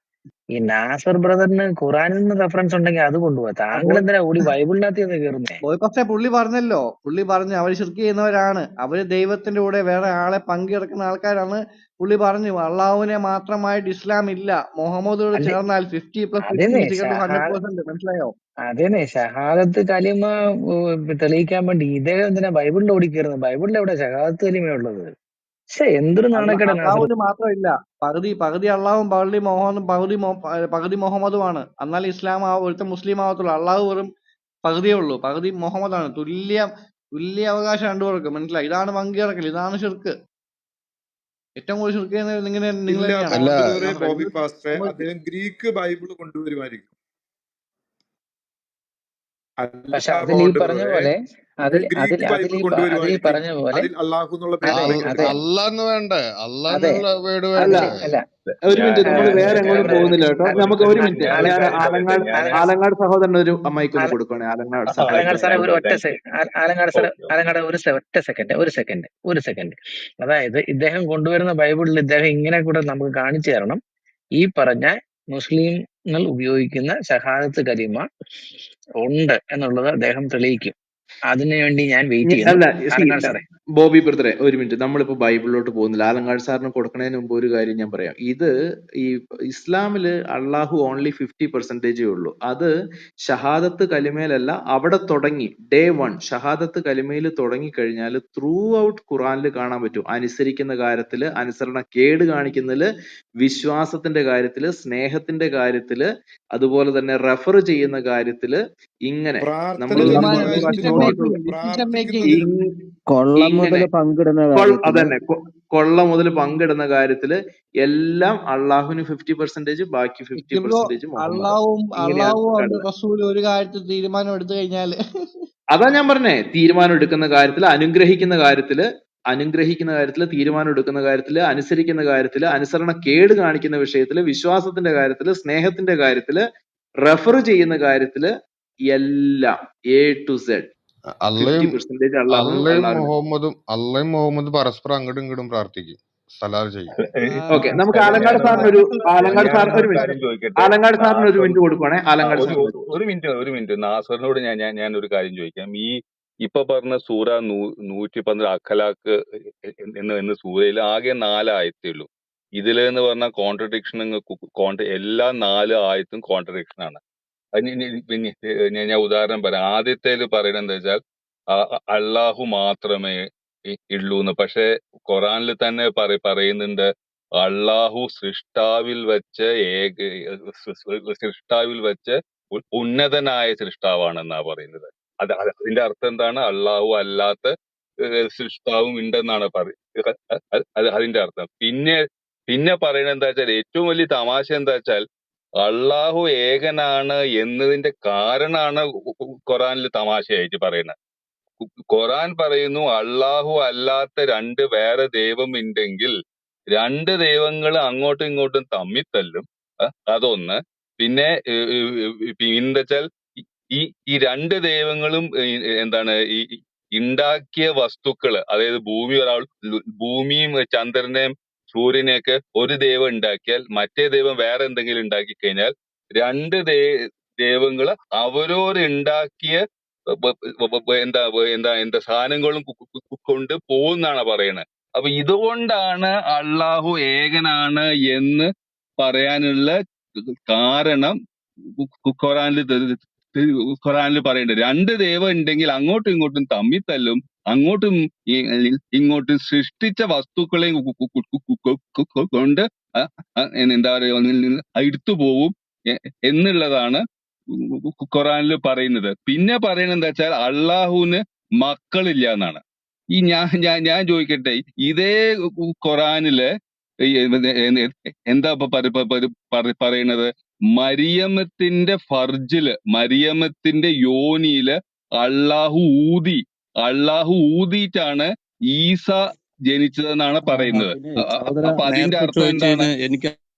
ഈ നാസർ ബ്രദറിന് ഖുറാനിൽ നിന്ന് റെഫറൻസ് ഉണ്ടെങ്കിൽ അത് കൊണ്ടുപോകാം. താങ്കൾ എന്തിനാ കൂടി ബൈബിളിനകത്ത് കയറുന്നേ? പക്ഷേ പുള്ളി പറഞ്ഞല്ലോ, പുള്ളി പറഞ്ഞു അവർ ശിർക്ക് ചെയ്യുന്നവരാണ്, അവര് ദൈവത്തിന്റെ കൂടെ വേറെ ആളെ പങ്കിടക്കുന്ന ആൾക്കാരാണ്. പുള്ളി പറഞ്ഞു അള്ളാഹുവിനെ മാത്രമായിട്ട് ഇസ്ലാം ഇല്ല, മുഹമ്മദോട് ചേർന്നാൽ 50+50=100%. മനസ്സിലായോ? അതേനെ ഷഹാദത്ത് കലിമ തെളിയിക്കാൻ വേണ്ടി ഇദ്ദേഹം എന്തിനാ ബൈബിളിൽ ഓടിക്കയറുന്നത്? ബൈബിളിൽ എവിടെ ഷഹാദത്ത് കലിമ ഉള്ളത്? എന്തൊരു നാണക്കേടാ നാസർ. അള്ളാഹുവിന് മാത്രമില്ല, പകുതി അള്ളാഹും പകുതി മുഹമ്മദുമാണ്. എന്നാൽ ഇസ്ലാം ഒരുത്ത മുസ്ലിം ആവത്തുള്ളൂ. അള്ളാഹു വെറും പകുതിയേ ഉള്ളൂ, പകുതി മുഹമ്മദാണ്. തുല്യ അവകാശം രണ്ടുപേർക്കും. മനസ്സിലായി? ഇതാണ് പങ്കിറക്കൽ, ഇതാണ് ഷിർക്ക്. ഏറ്റവും കൂടുതൽ ഷിർക്ക് ചെയ്യുന്നത് നിങ്ങൾ ഇല്ല തന്നെയാണ്. മോഹൻ ബോബി പാസ്റ്ററെ, അദ്ദേഹം ഗ്രീക്ക് ബൈബിൾ കൊണ്ടുവരുമായിരിക്കും. പക്ഷെ അല്ല അതിൽ ഈ പറഞ്ഞ പോലെ ഗ്രീക്ക് ബൈബിൾ കൊണ്ടുവരുമായിരിക്കും. പറഞ്ഞ പോലെ അതിൽ അള്ളാഹു എന്നുള്ള പേര് അല്ലാന്ന് വേണ്ടേ? അതെ അല്ലാന്നുള്ള വേർഡ് അല്ല വേണ്ടേ? അല്ല ഒരു മിനിറ്റ്, നമ്മൾ വേറെ ഞാൻ എങ്ങോട്ടും പറയട്ടെ. പോകുന്നില്ല കേട്ടോ. നമുക്ക് ഒരു മിനിറ്റ്, ആലങ്ങാട് ഞാൻ ആലങ്ങാട് ആലങ്ങാട് സഹോദരൻ ഒരു മൈക്ക് ഒന്ന് കൊടുക്കണേ. ആലങ്ങാട് ആലങ്ങാട് സാറേ സഹോദരൻ ഒരു ഒറ്റ ആലങ്ങാട് സാറേ ആലങ്ങാട് ഒരു സെക്കൻഡ്. അതായത് ഇദ്ദേഹം കൊണ്ടുവരുന്ന ബൈബിളിൽ ഇദ്ദേഹം ഇങ്ങനെ കൂടെ നമുക്ക് കാണിച്ചു തരണം. ഈ പറഞ്ഞ മുസ്ലിങ്ങൾ ഉപയോഗിക്കുന്ന ഷഹാദത്ത് കലിമ ഉണ്ട് എന്നുള്ളത് അദ്ദേഹം തെളിയിക്കും. അതിനുവേണ്ടി ഞാൻ വെയിറ്റ് ചെയ്യുന്നു. അല്ല, ആലങ്ങാട് സാറേ. ബോബി ബ്രദറെ ഒരു മിനിറ്റ്, നമ്മളിപ്പോ ബൈബിളിലോട്ട് പോകുന്നില്ല. ആലങ്ങാട് സാറിന് കൊടുക്കുന്നതിന് മുമ്പ് ഒരു കാര്യം ഞാൻ പറയാം. ഇത് ഈ ഇസ്ലാമില് അള്ളാഹു ഓൺലി 50% ഉള്ളൂ. അത് ഷഹാദത്ത് കലിമയിലല്ല, അവിടെ തുടങ്ങി ഡേ 1 ഷഹാദത്ത് കലിമയിൽ തുടങ്ങി കഴിഞ്ഞാൽ ത്രൂ ഔട്ട് ഖുറാനിൽ കാണാൻ പറ്റും. അനുസരിക്കുന്ന കാര്യത്തില്, അനുസരണക്കേട് കാണിക്കുന്നതില്, വിശ്വാസത്തിന്റെ കാര്യത്തില്, സ്നേഹത്തിന്റെ കാര്യത്തില്, അതുപോലെ തന്നെ റെഫർ ചെയ്യുന്ന കാര്യത്തില്, ഇങ്ങനെ നമ്മൾ കൊള്ള മുതൽ പങ്കിടുന്ന അതന്നെ കൊള്ള മുതൽ പങ്കിടുന്ന കാര്യത്തില് എല്ലാം അള്ളാഹുവിന് 50%, ബാക്കി 50% അള്ളാഹുവും റസൂലും ഒരു കാര്യത്തിൽ തീരുമാനം എടുത്തു കഴിഞ്ഞാല് അതാ ഞാൻ പറഞ്ഞേ, തീരുമാനം എടുക്കുന്ന കാര്യത്തില്, അനുഗ്രഹിക്കുന്ന കാര്യത്തില് തീരുമാനം എടുക്കുന്ന കാര്യത്തില്, അനുസരിക്കുന്ന കാര്യത്തില്, അനുസരണക്കേട് കാണിക്കുന്ന വിഷയത്തില്, വിശ്വാസത്തിന്റെ കാര്യത്തില്, സ്നേഹത്തിന്റെ കാര്യത്തില്, റെഫർ ചെയ്യുന്ന കാര്യത്തില്, എല്ലാം A to Z അള്ളയും 50% അള്ളയും മുഹമ്മദും പരസ്പരം അങ്ങോട്ടും ഇങ്ങോട്ടും പ്രാർത്ഥിക്കും, സലാം ചെയ്യും. ഓക്കെ, നമുക്ക് ആലങ്ങാട് സാറിന് ഒരു മിനിറ്റ് കൊടുക്കുവാണേ. ആലങ്ങാട് സാർ ഒരു മിനിറ്റ് നാസറിനോട് ഞാൻ ഒരു കാര്യം ചോദിക്കാം. ഇപ്പൊ പറഞ്ഞ സൂറ 110 അഖലാക്ക് എന്ന സൂറയിൽ ആകെ 4 ആയത്തേ ഉള്ളൂ. ഇതിലെന്ന് പറഞ്ഞ കോൺട്രഡിക്ഷൻ എല്ലാ 4 ആയത്തും കോൺട്രഡിക്ഷൻ ആണ്. ഞാൻ ഉദാഹരണം പറയാം. ആദ്യത്തേല് പറയുന്നത് എന്താ വെച്ചാൽ അള്ളാഹു മാത്രമേ ഉള്ളൂ എന്ന്. പക്ഷെ ഖുറാനിൽ തന്നെ പറയുന്നുണ്ട് അള്ളാഹു സൃഷ്ടാവിൽ വെച്ച് ഉന്നതനായ സൃഷ്ടാവാണെന്നാ പറയുന്നത്. അതിന്റെ അർത്ഥം എന്താണ്? അള്ളാഹു അല്ലാത്ത സൃഷ്ടാവും ഉണ്ടെന്നാണ് അതിന്റെ അർത്ഥം. പിന്നെ പറയുന്നത് എന്താ വെച്ചാൽ, ഏറ്റവും വലിയ തമാശ എന്താ വെച്ചാൽ, അള്ളാഹു ഏകനാണ് എന്നതിന്റെ കാരണമാണ് ഖുറാനിൽ തമാശയായിട്ട് പറയുന്നത്. ഖുറാൻ പറയുന്നു അള്ളാഹു അല്ലാത്ത 2 വേറെ ദൈവം ഉണ്ടെങ്കിൽ 2 ദൈവങ്ങൾ അങ്ങോട്ടും ഇങ്ങോട്ടും തമ്മിൽ തല്ലും. അതൊന്ന്. പിന്നെ എന്താ വെച്ചാൽ ഈ 2 ദൈവങ്ങളും എന്താണ് ഈ ഉണ്ടാക്കിയ വസ്തുക്കള്, അതായത് ഭൂമിയും ചന്ദ്രനെയും സൂര്യനെയൊക്കെ ഒരു ദൈവം ഉണ്ടാക്കിയാൽ മറ്റേ ദൈവം വേറെ എന്തെങ്കിലും ഉണ്ടാക്കി കഴിഞ്ഞാൽ 2 ദൈവങ്ങള് അവരോരുണ്ടാക്കിയ എന്താ സാധനങ്ങളും കൊണ്ട് പോകുന്നാണ് പറയുന്നത്. അപ്പൊ ഇതുകൊണ്ടാണ് അള്ളാഹു ഏകനാണ് എന്ന് പറയാനുള്ള കാരണം ഖുറാനിൽ ഖുറാനിൽ പറയുന്നുണ്ട്. രണ്ട് ദൈവം ഉണ്ടെങ്കിൽ അങ്ങോട്ടും ഇങ്ങോട്ടും തമ്മിൽ തല്ലും, അങ്ങോട്ടും ഇങ്ങോട്ടും സൃഷ്ടിച്ച വസ്തുക്കളെയും കൊണ്ട് എന്താ പറയുക എടുത്തു പോവും എന്നുള്ളതാണ് ഖുറാനിൽ പറയുന്നത്. പിന്നെ പറയുന്നത് എന്താ വെച്ചാൽ അള്ളാഹുവിന് മക്കളില്ല എന്നാണ്. ഈ ഞാൻ ചോദിക്കട്ടെ, ഇതേ ഖുറാനില് എന്താ പറയുന്നത്? മരിയമ്മത്തിന്റെ ഫർജില്, മരിയമ്മത്തിന്റെ യോനിയില് അള്ളാഹു ഊതിയിട്ടാണ് ഈസ ജനിച്ചതെന്നാണ് പറയുന്നത്. പിന്നെ സഹോദര, അപ്പൊ അതിന്റെ നേരത്തെ അർത്ഥം എന്താണ്? ചോദിച്ചതിന് എനിക്ക്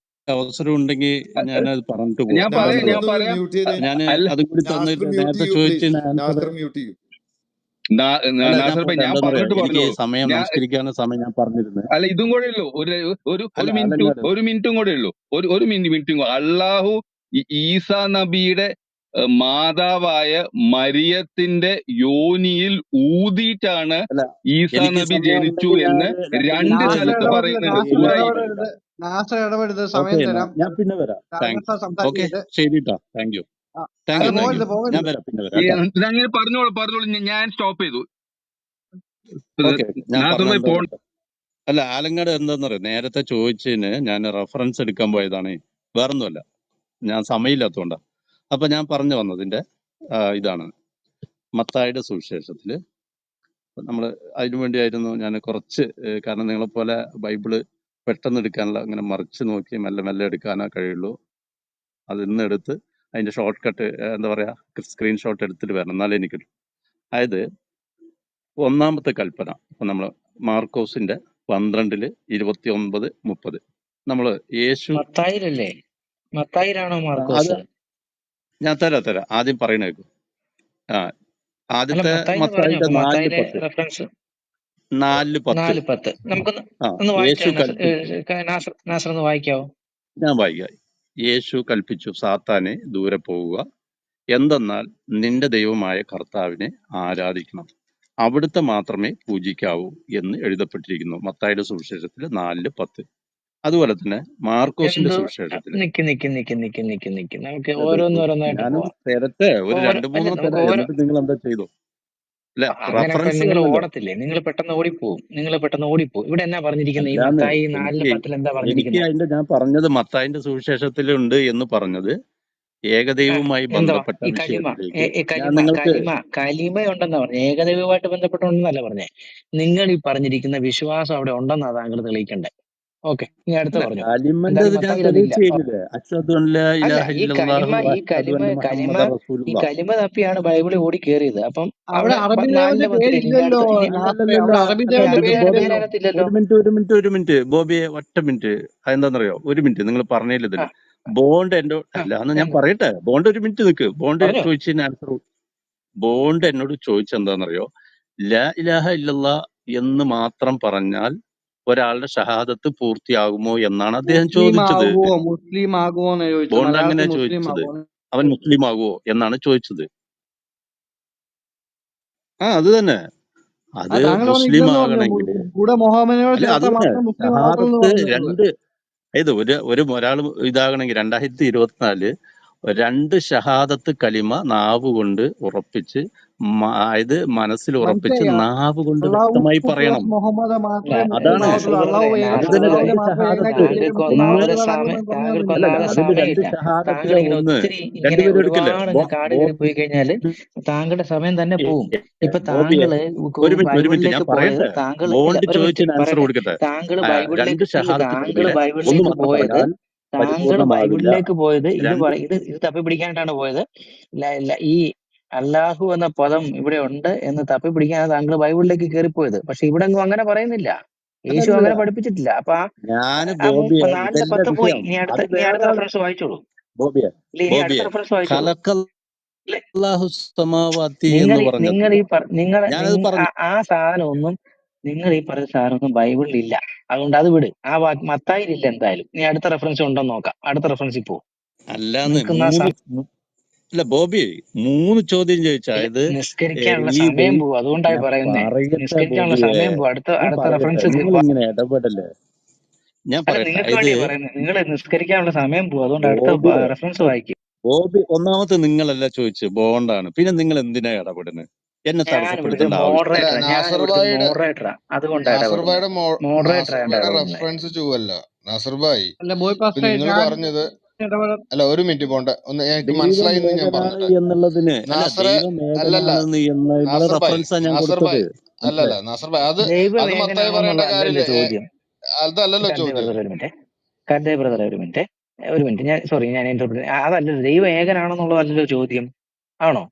അവസരം ഉണ്ടെങ്കിൽ ഞാനത് പറഞ്ഞിട്ട് പോവാം. ഞാൻ നാസർ എന്താണെന്നറിയോ, ബ്രദർ പറയാം. മ്യൂട്ട് ചെയ്തേ. ഞാൻ അല്ല അതും കൂടി നാസർ തന്നിട്ട് മ്യൂട്ട് നേരത്തെ ചെയ്യൂ പ്ലീസ്. ചോദിച്ചതിന് ആൻസർ. നാസർ മ്യൂട്ട് ചെയ്യൂ. അല്ല, ഞാൻ നാസർ ഭായി, പോട്ടെ. ഞാൻ എന്താണെന്നറിയോ, പറഞ്ഞിട്ട് എനിക്ക് പറഞ്ഞോളൂ. സമയം ഞാൻ നമസ്കരിക്കാനുള്ള സമയം ഞാൻ പറഞ്ഞിരുന്നു. അല്ല ഇതും കൂടെ ഉള്ളൂ, അല്ല, ഒരു മിനിറ്റും കൂടെ ഉള്ളൂ, ഒരു മിനിറ്റും കൂടെ. അള്ളാഹു ഈസാ നബിയുടെ മാതാവായ മരിയത്തിന്റെ യോനിയിൽ ഊതിയിട്ടാണ് അല്ല, ഈസാ എനിക്ക് നബി സമയം ജനിച്ചു ഉണ്ടെങ്കിൽ എന്ന് ഞാനൊരു 2 രണ്ട് മിനിറ്റ് നാസർ സ്ഥലത്ത് ചോദിക്കാം. ഇടപെടരുത്, പറയുന്നുണ്ട്. നാസർ ഏത് സൂറയിൽ. പറയില്ല. ഇടപെടരുത്, നാസർ ഇടപെടരുത്. ഓക്കെ, സമയം എന്നാ തരാം. ഞാൻ പിന്നെ വരാം. കാരണത്താൽ ഓക്കെ, സംസാരിക്കരുത്. ശരിട്ടാ. Thank you. ആ, താങ്ക് അത് യു. പോകരുത്, ഞാൻ പോകരുത്. വരാം, പിന്നെ വരാം കേട്ടോ. അങ്ങനെ പറഞ്ഞോളൂ, ഞാൻ സ്റ്റോപ്പ് ചെയ്തു. ഓക്കെ, ഞാൻ നാസർ പറഞ്ഞ ഭായി എന്താ കേട്ടോ. അല്ല, ആലങ്ങാട് എന്താന്നറിയോ, നേരത്തെ ചോദിച്ചതിന് ഞാൻ റെഫറൻസ് എടുക്കാൻ പോയതാണ്. വേറൊന്നുമല്ല, ഞാൻ സമയമില്ലാത്തതുകൊണ്ടാ. അപ്പൊ ഞാൻ പറഞ്ഞു വന്നതിന്റെ ഇതാണ് മത്തായിയുടെ സുവിശേഷത്തില് നമ്മൾ അതിനു വേണ്ടിയായിരുന്നു ഞാൻ കുറച്ച് കാരണം നിങ്ങളെപ്പോലെ ബൈബിള് പെട്ടെന്ന് എടുക്കാനുള്ള അങ്ങനെ മറിച്ച് നോക്കി മെല്ലെ മെല്ലെ എടുക്കാനേ കഴിയുള്ളൂ. അത് ഇന്ന് എടുത്ത് അതിന്റെ ഷോർട്ട് കട്ട് എന്താ പറയാ, സ്ക്രീൻഷോട്ട് എടുത്തിട്ട് വരണം, എന്നാലേ എനിക്ക് കിട്ടും. അതായത് ഒന്നാമത്തെ കൽപ്പന ഇപ്പൊ നമ്മള് മാർക്കോസിന്റെ 12:29-30 നമ്മള് യേശു മത്തായിലല്ലേ? മത്തായിലാണോ അത് മാർക്കോസ്? ഞാൻ തരാം ആദ്യം പറയണ കേൾക്കും. ആ അല്ല, ആദ്യത്തെ മത്തായി എന്ന് പറഞ്ഞു. മത്തായിയുടെ അപ്പൊ മത്തായിലെ 4:10 റെഫറൻസ് 4:10 4:10 നമുക്കൊന്ന് ആ ഒന്ന് യേശു വായിച്ചാൽ കൽപ്പിച്ചു. നാസർ ഒന്ന് വായിക്കാവോ? ഞാൻ വായിക്കാം. യേശു കൽപ്പിച്ചു, സാത്താനെ ദൂരെ പോവുക, എന്തെന്നാൽ നിന്റെ ദൈവമായ കർത്താവിനെ ആരാധിക്കണം, അവിടുത്തെ മാത്രമേ പൂജിക്കാവൂ എന്ന് എഴുതപ്പെട്ടിരിക്കുന്നു. മത്തായിയുടെ സുവിശേഷത്തിൽ 4:10. അതുപോലെ തന്നെ മാർക്കോസിന്റെ എന്തോ സുവിശേഷത്തില് നിക്ക് നമുക്ക് അത് ഓരോന്നോരോന്നായിട്ട് ഞാനൊന്ന് പോവാം. തരട്ടെ, ഒരു ഓരോ 2-3 അല്ല, നമുക്ക് തരാം, ഓരോ എന്നിട്ട് നിങ്ങൾ എന്താ ചെയ്തു. അല്ല, അങ്ങനെയൊക്കെ റഫറൻസ് നിങ്ങൾ തരണല്ലോ. ഓടത്തില്ലേ? നിങ്ങൾ പെട്ടെന്ന് ഓടിപ്പോവും. ഇവിടെ എന്നാ പറഞ്ഞിരിക്കുന്നത്? ഈ അല്ലാന്ന് മത്തായി എനിക്ക് 4:10 എന്താ എനിക്ക് പറഞ്ഞിരിക്കുന്നത്? അതിന്റെ ഞാൻ പറഞ്ഞത് മത്തായിന്റെ സുവിശേഷത്തിലുണ്ട് എന്ന് പറഞ്ഞത് ഏകദൈവവുമായി എന്തുവാ ബന്ധപ്പെട്ട ഈ വിഷയത്തിലേക്ക് ഞാൻ കലിമ നിങ്ങൾക്ക് കലിമ ഉണ്ടെന്നാ പറഞ്ഞേ? ഏകദൈവമായിട്ട് ബന്ധപ്പെട്ടുണ്ടെന്നല്ല പറഞ്ഞേ. നിങ്ങൾ ഈ പറഞ്ഞിരിക്കുന്ന വിശ്വാസം അവിടെ ഉണ്ടെന്നാ താങ്കൾ തെളിയിക്കണ്ടേ. ഓക്കെ, ഇനി അടുത്ത അല്ല, പറഞ്ഞു. കലിമന്റേത് എന്തായാലും ഞാൻ മത്തായിൽ അതില്ല. തെളിയിച്ചു കഴിഞ്ഞില്ലേ. അഷ്ഹദു അൻ ലാ അല്ല, ഇലാഹ ഈ ഇല്ലല്ലാഹു അഷ്ഹദു അന്ന മുഹമ്മദ ഈ റസൂലുള്ളാഹ്. കലിമ തപ്പിയാണ് ബൈബിളിൽ ഓടി കയറിയത്. അപ്പം അവിടെ അവിടെ അറബി 4-10 ദേവന്റെ ഇല്ല. ഇനി പേരില്ലല്ലോ അടുത്ത ഇനി നാസറെ, അല്ലല്ലല്ല, അവിടെ അറബി ഈ ദേവന്റെ ഇത് അറബി ദേവന്റെ ബോബി, പേര് പേരില്ലല്ലോ. അതിനകത്തില്ലല്ലോ. ഒരു മിനിറ്റ് ബോബിയെ, ഒറ്റ മിനിറ്റ്. അതെന്താണെന്നറിയോ, ഒരു മിനിറ്റ് നിങ്ങൾ പറഞ്ഞതിൽ ആ ഇതില് ബോണ്ട് എന്നോട് ആ അല്ല എന്ന് ഞാൻ എന്ത് പറയട്ടെ. ബോണ്ട് ഒരു മിനിറ്റ് നിൽക്ക്. ബോണ്ട് പറഞ്ഞോ? ചോദിച്ചതിന് ആൻസർ. ബോണ്ട് എന്നോട് ചോദിച്ചെന്താണെന്നറിയോ, ലാ ഇലാഹ ഇല്ലല്ലാ എന്ന് മാത്രം പറഞ്ഞാൽ ഒരാളുടെ ഷഹാദത്ത് പൂർത്തിയാകുമോ എന്നാണ് അദ്ദേഹം ചോദിച്ചത്. മുസ്ലിം ആകുമോ എന്ന് ചോദിച്ചത്. ബോണ്ട് അങ്ങനെ മലയാളത്തിൽ മുസ്ലിം ചോദിച്ചത്. ആകുമോ? അവൻ മുസ്ലിം ആകുമോ എന്നാണ് ചോദിച്ചത്. അത് തന്നെ. അത് താങ്കൾ പറഞ്ഞു മുസ്ലിം ഇല്ലെന്ന് പറഞ്ഞു. ആകണമെങ്കിൽ കൂടെ മുഹമ്മദിനോട് അല്ല, അത് ചേർത്താൽ തന്നെ മാത്രം മുസ്ലിം ആകത്തുള്ളൂ എന്ന് ഷഹാദത്ത് പറഞ്ഞിട്ടുള്ളത്. രണ്ട് ഒരാൾ ഇതാകണമെങ്കിൽ 2024 2 ഷഹാദത്ത് കലിമ നാവ് കൊണ്ട് ഉറപ്പിച്ച് ഇത് മനസ്സിൽ ഉറപ്പിച്ച് മനസ്സിലായി. നാവ് കൊണ്ട് അള്ളാഹു വ്യക്തമായി പറയണം. പ്ലസ് മുഹമ്മദ് അല്ല, മാത്രമേ മുസ്ലിം അതാണ് നാസർ ആകത്തുള്ളൂ. ബ്രദറെ, അത് നാസർ തന്നെ. ബ്രദറെ, 6 2 മാത്രമേ ഷഹാദത്ത് ഏകാഗ്രതയിലേക്ക് താങ്കൾക്ക് മുസ്ലിം ഒന്ന്. ആകത്തുള്ളൂ. താങ്കൾ പറഞ്ഞു അല്ലല്ല, തന്നില്ല. അതിൽ 2 സമയമില്ല. ഷഹാദത്തിലെ താങ്കൾ ഇങ്ങനെ ഒന്ന്. ഒത്തിരി ഇങ്ങനെ രണ്ടുപേരും എടുക്കില്ലേ. ഒരുപാട് അങ്ങ് കാട് കയറി പോയി കഴിഞ്ഞാൽ താങ്കളുടെ സമയം തന്നെ പോവും. ഇപ്പൊ ബോബിയെ, താങ്കള് ഒരു മിനിറ്റ് ഞാൻ ബൈബിളിലേക്ക് പോയത് പറയട്ടെ. ഇല്ല, ബോണ്ട് ഒരു മിനിറ്റ് ചോദിച്ചതിന് ആൻസർ പറയട്ടെ. കൊടുക്കട്ടെ. താങ്കൾ 2 ബൈബിളിലേക്ക് ഷഹാദത്ത് താങ്കൾ കലിമയിലെ ഒന്ന് ബൈബിളിലേക്ക് മാത്രം പോയത് പറഞ്ഞാൽ താങ്കൾ പരിപൂർണമാകില്ല. ബൈബിളിലേക്ക് പോയത് ഇത് 2 ഇത് തപ്പി പിടിക്കാനായിട്ടാണ് പോയത്. ഈ അല്ലാഹു എന്ന പദം ഇവിടെ ഉണ്ട് എന്ന് തപ്പി പിടിക്കാനാണ് താങ്കൾ ബൈബിളിലേക്ക് കയറിപ്പോയത്. പക്ഷെ ഇവിടെ ഒന്നും അങ്ങനെ പറയുന്നില്ല. യേശു അല്ലല്ല, അങ്ങനെ പഠിപ്പിച്ചിട്ടില്ല. അപ്പൊ ബോബിയെ, 4:10 ഇതല്ല പോയി. വിഷയം. ഇനി അത് അടുത്ത വേറെ റെഫറൻസ് വായിച്ചോളൂ. ബോബിയെ ഇനി അടുത്ത റെഫറൻസ് വായിച്ചോളൂ. ഇല്ലേ, ഖലഖല്ലാഹു സമാവാതി നിങ്ങൾ എന്ന് ഈ- പറഞ്ഞത് നിങ്ങൾ ഈ ഞാനത് പറഞ്ഞു. ആ സാധനം നിങ്ങൾ ഈ പറഞ്ഞ സാധനം ബൈബിളിൽ ഇല്ല. അതുകൊണ്ട് അത് വിട്. മത്തായിലില്ല എന്തായാലും. ഇനി അടുത്ത റെഫറൻസ് ഉണ്ടോ എന്ന് നോക്കാം. അടുത്ത റെഫറൻസിൽ പോകും. അല്ലാന്ന് നിങ്ങൾക്ക് അല്ല ബോബി, 3 ചോദ്യം ചോദിച്ചാ ഇത് നിസ്കരിക്കാനുള്ള ഈ സമയം പോകും. അതുകൊണ്ടായി ഞാൻ പറയുന്നേ. പറയട്ടെ നിസ്കരിക്കാനുള്ള ബോബിയെ, സമയം പോകും. ഞാൻ അടുത്ത പറയട്ടെ, റെഫറൻസ് നിങ്ങൾ ഇങ്ങനെ ഇടപെടല്ലേ. ഞാൻ അല്ല, പറയട്ടെ. നിങ്ങൾക്ക് ഇത് വേണ്ടിയാ പറയുന്നത്. നിങ്ങൾ നിസ്കരിക്കാനുള്ള സമയം പോകും. അതുകൊണ്ട് അടുത്ത ബോബിയെ റെഫറൻസ് വായിക്കും. ബോബി ഒന്നാമത്തെ നിങ്ങളല്ല ചോദിച്ചു ബോണ്ടാണ്, പിന്നെ നിങ്ങൾ എന്തിനാ ഇടപെടുന്നത്? എന്നെ ഞാൻ ഇവിടുത്തെ തടസ്സപ്പെടുത്തേണ്ട ആവശ്യം അല്ല മോഡറേറ്ററാ, ഞാൻ നാസർ ഇവിടുത്തെ ഭായിയുടെ മോഡറേറ്ററാ, അതുകൊണ്ടാ നാസർ ഇടപെടുന്നത്. ഭായിയുടെ മോഡറേറ്ററാ നാസർ ഭായിയുടെ ഇടപെടുന്നത്. റെഫറൻസ് ചുവല്ല നാസർ ഭായി. അല്ല ബോയ് ഇപ്പൊ പാസ്റ്റേ നിങ്ങൾ ഞാൻ പറഞ്ഞത് ഇടപെടാം. അല്ല ഒരു മിനിറ്റ് പോണ്ട, ഒന്ന് എനിക്ക് ദൈവം മനസ്സിലായി എന്ന് ഞാൻ ഏകനാണ് പറഞ്ഞിട്ടെ. എന്നുള്ളതിന് അല്ല, നാസറെ ദൈവം അല്ലല്ല ഏകനാണെന്ന് എന്നുള്ള നാസർ ഭായി, റെഫറൻസാ ഞാൻ നാസർ കൊടുത്തത്. ഭായി മനസ്സിലായോ? അല്ലല്ല നാസർ ഭായി, അത് ദൈവം അത് മത്തായി ഏകനാണോ പറയേണ്ട എന്നുള്ളതല്ലല്ലോ കാര്യമില്ല. ചോദ്യം. അതല്ലല്ലോ കണ്ടേ ചോദ്യം. ബ്രദർ ഒരു മിനിറ്റ്, കണ്ടേ ബ്രദർ ഒരു മിനിറ്റ്, ഒരു മിനിറ്റ്, ഞാൻ സോറി, ഞാൻ ഇന്റർപ്രറ്റ്, അതല്ലല്ലോ ദൈവം ഏകനാണെന്നുള്ളതല്ലല്ലോ ചോദ്യം, ആണോ?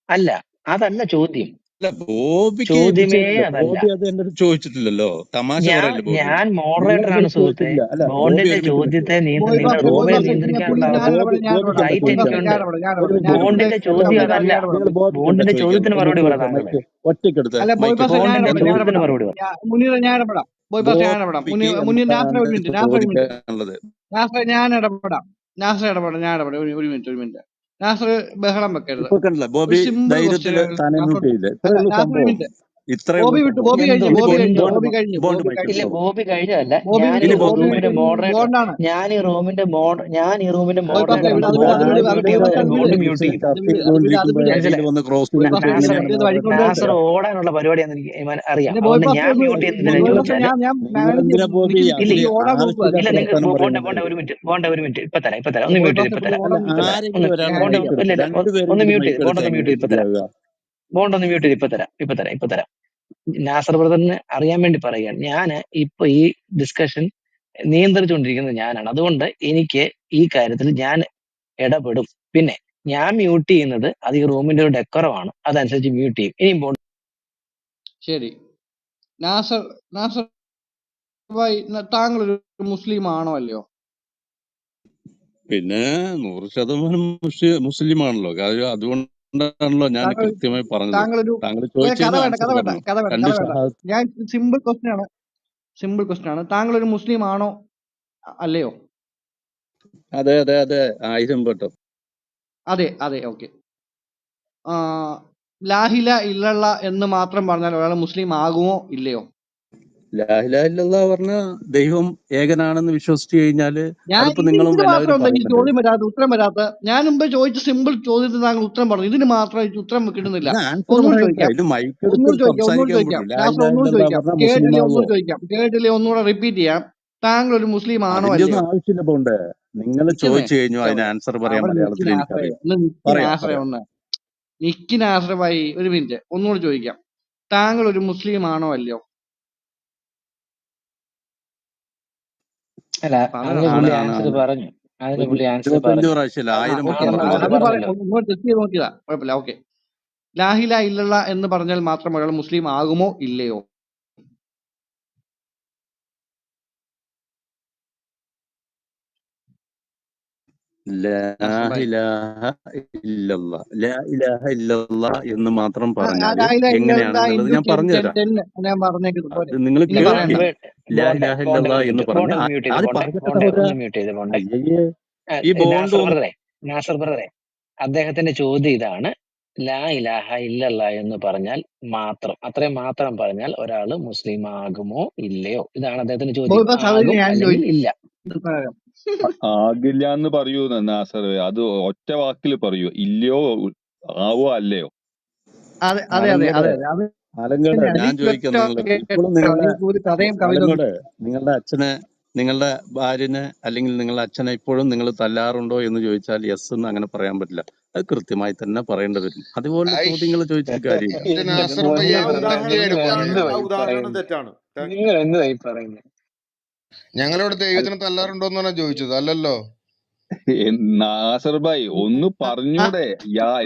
അല്ല, അതല്ല ചോദ്യം, അല്ല, ബോബിക്ക് ചോദ്യമേ വിഷയമില്ല. അതല്ല. ബോബി അത് എന്റെ അടുത്ത് ചോദിച്ചിട്ടില്ലല്ലോ. തമാശ പറയല്ലേ ബോബി? ഞാൻ നിങ്ങളുടെ മോഡറേറ്ററാണ് സുഹൃത്തെ. ചോദിച്ചിട്ടില്ല. അല്ല ബോബി ബോണ്ടിന്റെ ഒരു മിനിറ്റ് ചോദ്യത്തെ ബോയ് പാസ്റ്റേ റൂമിനെ ഞാൻ നിയന്ത്രിക്കാനുള്ള ഞാൻ അവകാശം ബോബി ഇടപെടാം ബോബിക്ക് എന്താ റൈറ്റ് ചോദിക്കാൻ? എനിക്കുണ്ട്. ഒരു മിനിറ്റ് ബോണ്ടിന്റെ ചോദ്യം കംപ്ലീറ്റ് അതല്ല. നിങ്ങൾ ബോബിക്ക് എന്താ ബോണ്ടിന്റെ ചോദിക്കാൻ? ചോദ്യത്തിന് ഒന്ന് മറുപടി പറ ചോദിക്കാം. താങ്കളെ. മൈക്ക് ഒറ്റയ്ക്കെടുത്ത് അല്ല ബോയ് മൈക്ക് പാസ്റ്റേ ഞാൻ ബോണ്ടിന്റെ ഇടപെടാം, ചോദ്യത്തിന് മറുപടി പറ. മുനീർ ഞാൻ ഇടപെടാം. ബോയ് പാസ്റ്റേ ഞാൻ ഇടപെടാം. ബോബിക്ക് മുനീർ നാസർ ഒരു എന്താണ് മിനിറ്റ്, നാസർ ഒരു മിനിറ്റ്, ചോദിക്കാനുള്ളത്? നാസർ ഞാൻ ഇടപെടാം, നാസർ ഇടപെടാം, ഞാൻ ഇടപെടാം. ഒരു മിനിറ്റ്, ഒരു മിനിറ്റ്. നാസർ ബഹളം വെക്കരുത്. ഇപ്പൊ കണ്ടില്ല, ഒരു ബോബി സിമ്പിൾ ധൈര്യത്തില് ക്വസ്റ്റ്യൻ താനെ നാസർ. മ്യൂട്ട് ചെയ്യില്ല. അല്ല ഇത്രേ ഉള്ളൂ നാസർ ഒരു സംഭവം. മിനിറ്റ്. ഇത്രേ ബോബി ഉള്ളൂ വിട്ടു, സംഭവം. ബോബി കഴിഞ്ഞു, എന്തോ ബോബി കഴിഞ്ഞു, എന്തോ ബോബി കഴിഞ്ഞു, ബോണ്ട് ബോബി മൈക്ക് ഇല്ല, കഴിഞ്ഞു, എടുത്തോളൂ. ബോബി കഴിഞ്ഞതല്ല. ബോബി ഞാൻ വിട്ടു, ഈ ഇനി ബോബി റൂമിന്റെ മോഡറേറ്റർ, ബോണ്ടാണ്. ഞാൻ ഈ റൂമിന്റെ ബോയ് പാസ്റ്റേ മോഡറേറ്റർ വിട്, ആണ്. അത് വിട്, അത് ബോണ്ട് വിട്, അത് മ്യൂട്ട് ബോയ് ചെയ്ത് പാസ്റ്റേ കഴിഞ്ഞാൽ അത് വിട്, ബോണ്ട് ഈ മ്യൂട്ട് വിഷയം ചെയ്യും. ചർച്ച അത് വിട്, അത് വിട്, അത് ചെയ്തുകൊണ്ടിരിക്കുമ്പോ വിട്. ഇടയിൽ മനസ്സിലായി? വന്ന് ക്രോസ് ബോയ് ചെയ്തിട്ട് പാസ്റ്റേ വിട്, നാസർ എങ്ങനെയാണ് ഇത് മോഡറേറ്റർ വഴിക്കൊണ്ടുവരട്ടെ. നാസർ ആവുക? ഓടാനുള്ള പരിപാടിയാന്ന് എനിക്ക് അറിയാം. എന്റെ ബോയ് അതുകൊണ്ട് പാസ്റ്റേ ഞാൻ ഒന്ന് മ്യൂട്ട് ചെയ്യുന്നതിനെ ബോയ് നിങ്ങൾ പാസ്റ്റേ ചോദിച്ചാല് നിങ്ങൾ മാനേജ് എന്തിനാ ബോബി നിക്ക് ഇല്ല അതില് ഈ ഓടാൻ നോക്കുക. ഇല്ല, ആവശ്യമില്ലാത്ത നിങ്ങൾക്ക് വർത്താനം പോണ്ട പറയുന്നത്? പോണ്ട ഒരു മിനിറ്റ്, പോണ്ട ഒരു മിനിറ്റ്, ഇപ്പൊ തരാം, ഇപ്പൊ തരാം, ഒന്ന് ബോയ് മ്യൂട്ട് ചെയ്ത്, പാസ്റ്റേ ഇപ്പൊ പുള്ളി തരാം. അല്ല, ഓടാൻ നിൽക്കട്ടെ. ആരെങ്കിലും ഒരാൾ ഞാൻ ബോണ്ട് മൈക്ക് ചെയ്യാം. എടുക്കും. ഇല്ല ഒന്ന് രണ്ടുപേരെങ്കിലും മ്യൂട്ട് ചെയ്ത്, മൈക്ക് ബോണ്ട് എടുത്താൽ ഒന്ന് എങ്ങനെ മ്യൂട്ട് ചെയ്ത്, ഇപ്പൊ തരാം. ശരിയാവുക? ബോണ്ട് ഒന്ന് മ്യൂട്ട് ചെയ്ത്, ഇപ്പൊ തരാം, ഇപ്പൊ തരാം, ഇപ്പൊ തരാം. നാസർ ബ്രദറിന് അറിയാൻ വേണ്ടി പറയുകയാണ്, ഞാൻ ഇപ്പൊ ഈ ഡിസ്കഷൻ നിയന്ത്രിച്ചുകൊണ്ടിരിക്കുന്നത് ഞാനാണ്. അതുകൊണ്ട് എനിക്ക് ഈ കാര്യത്തിൽ ഞാൻ ഇടപെടും. പിന്നെ ഞാൻ മ്യൂട്ട് ചെയ്യുന്നത് അത് ഈ റൂമിന്റെ ഒരു ഡെക്കറമാണ്, അതനുസരിച്ച് മ്യൂട്ട് ചെയ്യും. ഇനി ബോണ്ട് ശരി. നാസർ നാസർ ഭായ്, താങ്കൾ ഒരു മുസ്ലിം ആണോ അല്ലയോ? പിന്നെ 100% മുസ്ലിം ആണല്ലോ. കാര്യം അതുകൊണ്ടാണല്ലോ ഞാൻ താങ്കൾ കൃത്യമായി പറഞ്ഞത്. താങ്കളൊരു താങ്കൾ കഥ ചോദിച്ചതിന് വേണ്ട, ആൻസർ കഥ വേണ്ട, പറഞ്ഞു. കഥ വേണ്ട, രണ്ട് കഥ വേണ്ട. ഷഹാദത്ത്. ഞാൻ സിമ്പിൾ ക്വസ്റ്റ്യൻ ആണ്, സിമ്പിൾ ക്വസ്റ്റ്യൻ ആണ്. താങ്കൾ ഒരു മുസ്ലിം ആണോ അല്ലയോ? അതെ അതെ അതെ, 1000 വട്ടം. അതെ അതെ, ഓക്കെ. ലാഹില ഇല്ലല്ല എന്ന് മാത്രം പറഞ്ഞാൽ ഒരാൾ മുസ്ലിം ആകുമോ ഇല്ലയോ? ലാ ഇലാഹ ഇല്ലല്ലാഹ് പറഞ്ഞ ദൈവം ഏകനാണെന്ന് വിശ്വസിച്ചു കഴിഞ്ഞാല് ഞാൻ അതിപ്പോ ഇതിന് നിങ്ങളും ഇതിന് മാത്രം എല്ലാവരും എന്താ ഈ പറയുന്നുണ്ട്. ചോദ്യം വരാത്ത, ഉത്തരം വരാത്ത? ഞാൻ മുമ്പ് ചോദിച്ച സിമ്പിൾ ചോദ്യത്തിന് താങ്കൾ ഉത്തരം പറഞ്ഞു, ഇതിന് മാത്രം ഉത്തരം കിട്ടുന്നില്ല. ഞാൻ ആൻസർ ഒന്നുകൂടി പറയട്ടെ. ചോദിക്കാം, ഇത് മൈക്ക് എടുത്ത് ഒന്നുകൂടി ചോദിക്കാം, ഒന്നുകൂടി സംസാരിക്കാൻ ചോദിക്കാം. പറ്റൂ. ലാ നാസർ ഇലാഹ ഒന്നുകൂടി ഇല്ലല്ലാഹ് ചോദിക്കാം, പറഞ്ഞ മുസ്ലിം കേട്ടില്ലേ? ആവോ? ഒന്നുകൂടി ചോദിക്കാം, കേട്ടില്ലേ? ഒന്നുകൂടെ റിപ്പീറ്റ് ചെയ്യാം. താങ്കൾ ഒരു മുസ്ലിം ആണോ അതിന്റെ ഒന്നും അല്ലയോ? ആവശ്യമില്ല പോണ്ടേ. നിങ്ങൾ നിക്കുന്നേ ചോദിച്ചു കഴിഞ്ഞു, അതിന് എവിടെ ആൻസർ പറയാൻ അവിടെ മലയാളത്തിൽ നിക്കിന് ആശ്രയം, എനിക്കറിയാം. ഒന്ന് നിക്കിന് പറയാം ആശ്രയം, പറയാം. ഒന്ന് നിക്കിന് ആശ്രയമായി. ഒരു മിനിറ്റ്, ഒന്നുകൂടി ചോദിക്കാം. താങ്കൾ ഒരു മുസ്ലിം ആണോ അല്ലയോ? അല്ല, പറയണം. അതിന് ആണ് പുള്ളി ആണ് ആൻസർ ആണ്. പറഞ്ഞു. അതിന് പുള്ളി ആൻസർ 25 പറഞ്ഞു. പ്രാവശ്യമല്ല, 1000 വട്ടം ആണെന്ന് പറഞ്ഞു ആൻസർ അത് തരാം. പറഞ്ഞല്ലോ. ഒന്നുകൂടി ടെസ്റ്റ് ചെയ്ത് നോക്കിയതാ, കുഴപ്പമില്ല, ഓക്കെ. ലാഹില ഇല്ലല്ല എന്ന് പറഞ്ഞാൽ മാത്രം ഒരാൾ മുസ്ലിം ആകുമോ ഇല്ലയോ? ലാ നാസർ ഭായ്, ഇലാഹ ഇല്ലല്ലാഹ്. ലാ ഇലാഹ ഇല്ലല്ലാഹ് എന്ന് മാത്രം പറഞ്ഞാല് ലാഹില ഇല്ലല്ല എങ്ങനെയാണെന്നുള്ളത് ഇൻറ്റു ഞാൻ പറഞ്ഞുതരാം. ഞാൻ പറഞ്ഞേക്കുന്നത് പോലെ അത് നിങ്ങൾ ഇനി പറയണ്ട. കേൾക്കില്ല. ലാ ബോണ്ടെ ഇലാഹ ബോണ്ടെ ഇല്ലല്ലാഹ് ഒരു എന്ന് മിനിറ്റ്, പറഞ്ഞ ബോണ്ടെ ഒന്ന് മ്യൂട്ട് ചെയ്ത്, അത് ബോണ്ടെ പറയട്ടെ ബോണ്ടെ സഹോദര. ഒന്ന് മ്യൂട്ട് ചെയ്ത്, ബോണ്ടെ. അയ്യയ്യേ, ഈ ബോണ്ട് നാസർ ബ്രദറെ, അദ്ദേഹത്തിന്റെ ചോദ്യം ഇതാണ്: ലാ ഇലാഹ ഇല്ലല്ല എന്ന് പറഞ്ഞാൽ മാത്രം, അത്രയും മാത്രം പറഞ്ഞാൽ ഒരാള് മുസ്ലിം ആകുമോ ഇല്ലയോ? ഇതാണ് അദ്ദേഹത്തിന്റെ ചോദ്യം. ബോയ്ബസ് അത് ആകും ഞാൻ അല്ലെങ്കിൽ ഇല്ല. ആകില്ല എന്ന് പറയൂ നാസർ. അത് ഒറ്റ വാക്കിൽ പറയൂ, ഇല്ലയോ ആവോ അല്ലയോ? അതെ അതെ അതെ ആലങ്കോട് അതെ അതെ, അത് ആലങ്കോട് തന്നെയാണ്. ഞാൻ നീ ചോദിക്കാം നിങ്ങളുടെ ഇപ്പോഴും നിങ്ങളുടെ ഒരു കഥയും കവിത ആലങ്കോട് നിങ്ങളുടെ അച്ഛനെ, നിങ്ങളുടെ ഭാര്യനെ, അല്ലെങ്കിൽ നിങ്ങളുടെ അച്ഛനെ ഇപ്പോഴും നിങ്ങൾ തല്ലാറുണ്ടോ എന്ന് ചോദിച്ചാൽ യെസ് എന്ന് അങ്ങനെ പറയാൻ പറ്റില്ല. അത് കൃത്യമായി തന്നെ പറയേണ്ടി വരും. അതുപോലെ ചോദ്യങ്ങൾ ചോദിച്ചിട്ട് കാര്യമില്ല. ഇത് നാസർ ഭായി ആ ഉദാഹരണം വൃത്തിയായിട്ട് തെറ്റാണ്. പറഞ്ഞു. ആ ഉദാഹരണം തെറ്റാണ്. നിങ്ങൾ എന്തായി പറയുന്നത്? ഞങ്ങളിവിടെ ദൈവത്തിനെ തല്ലാറുണ്ടോന്നാണ് ചോദിച്ചത്, അല്ലല്ലോ. നാസർ ഭായ് ഒന്ന് പറഞ്ഞൂടെ?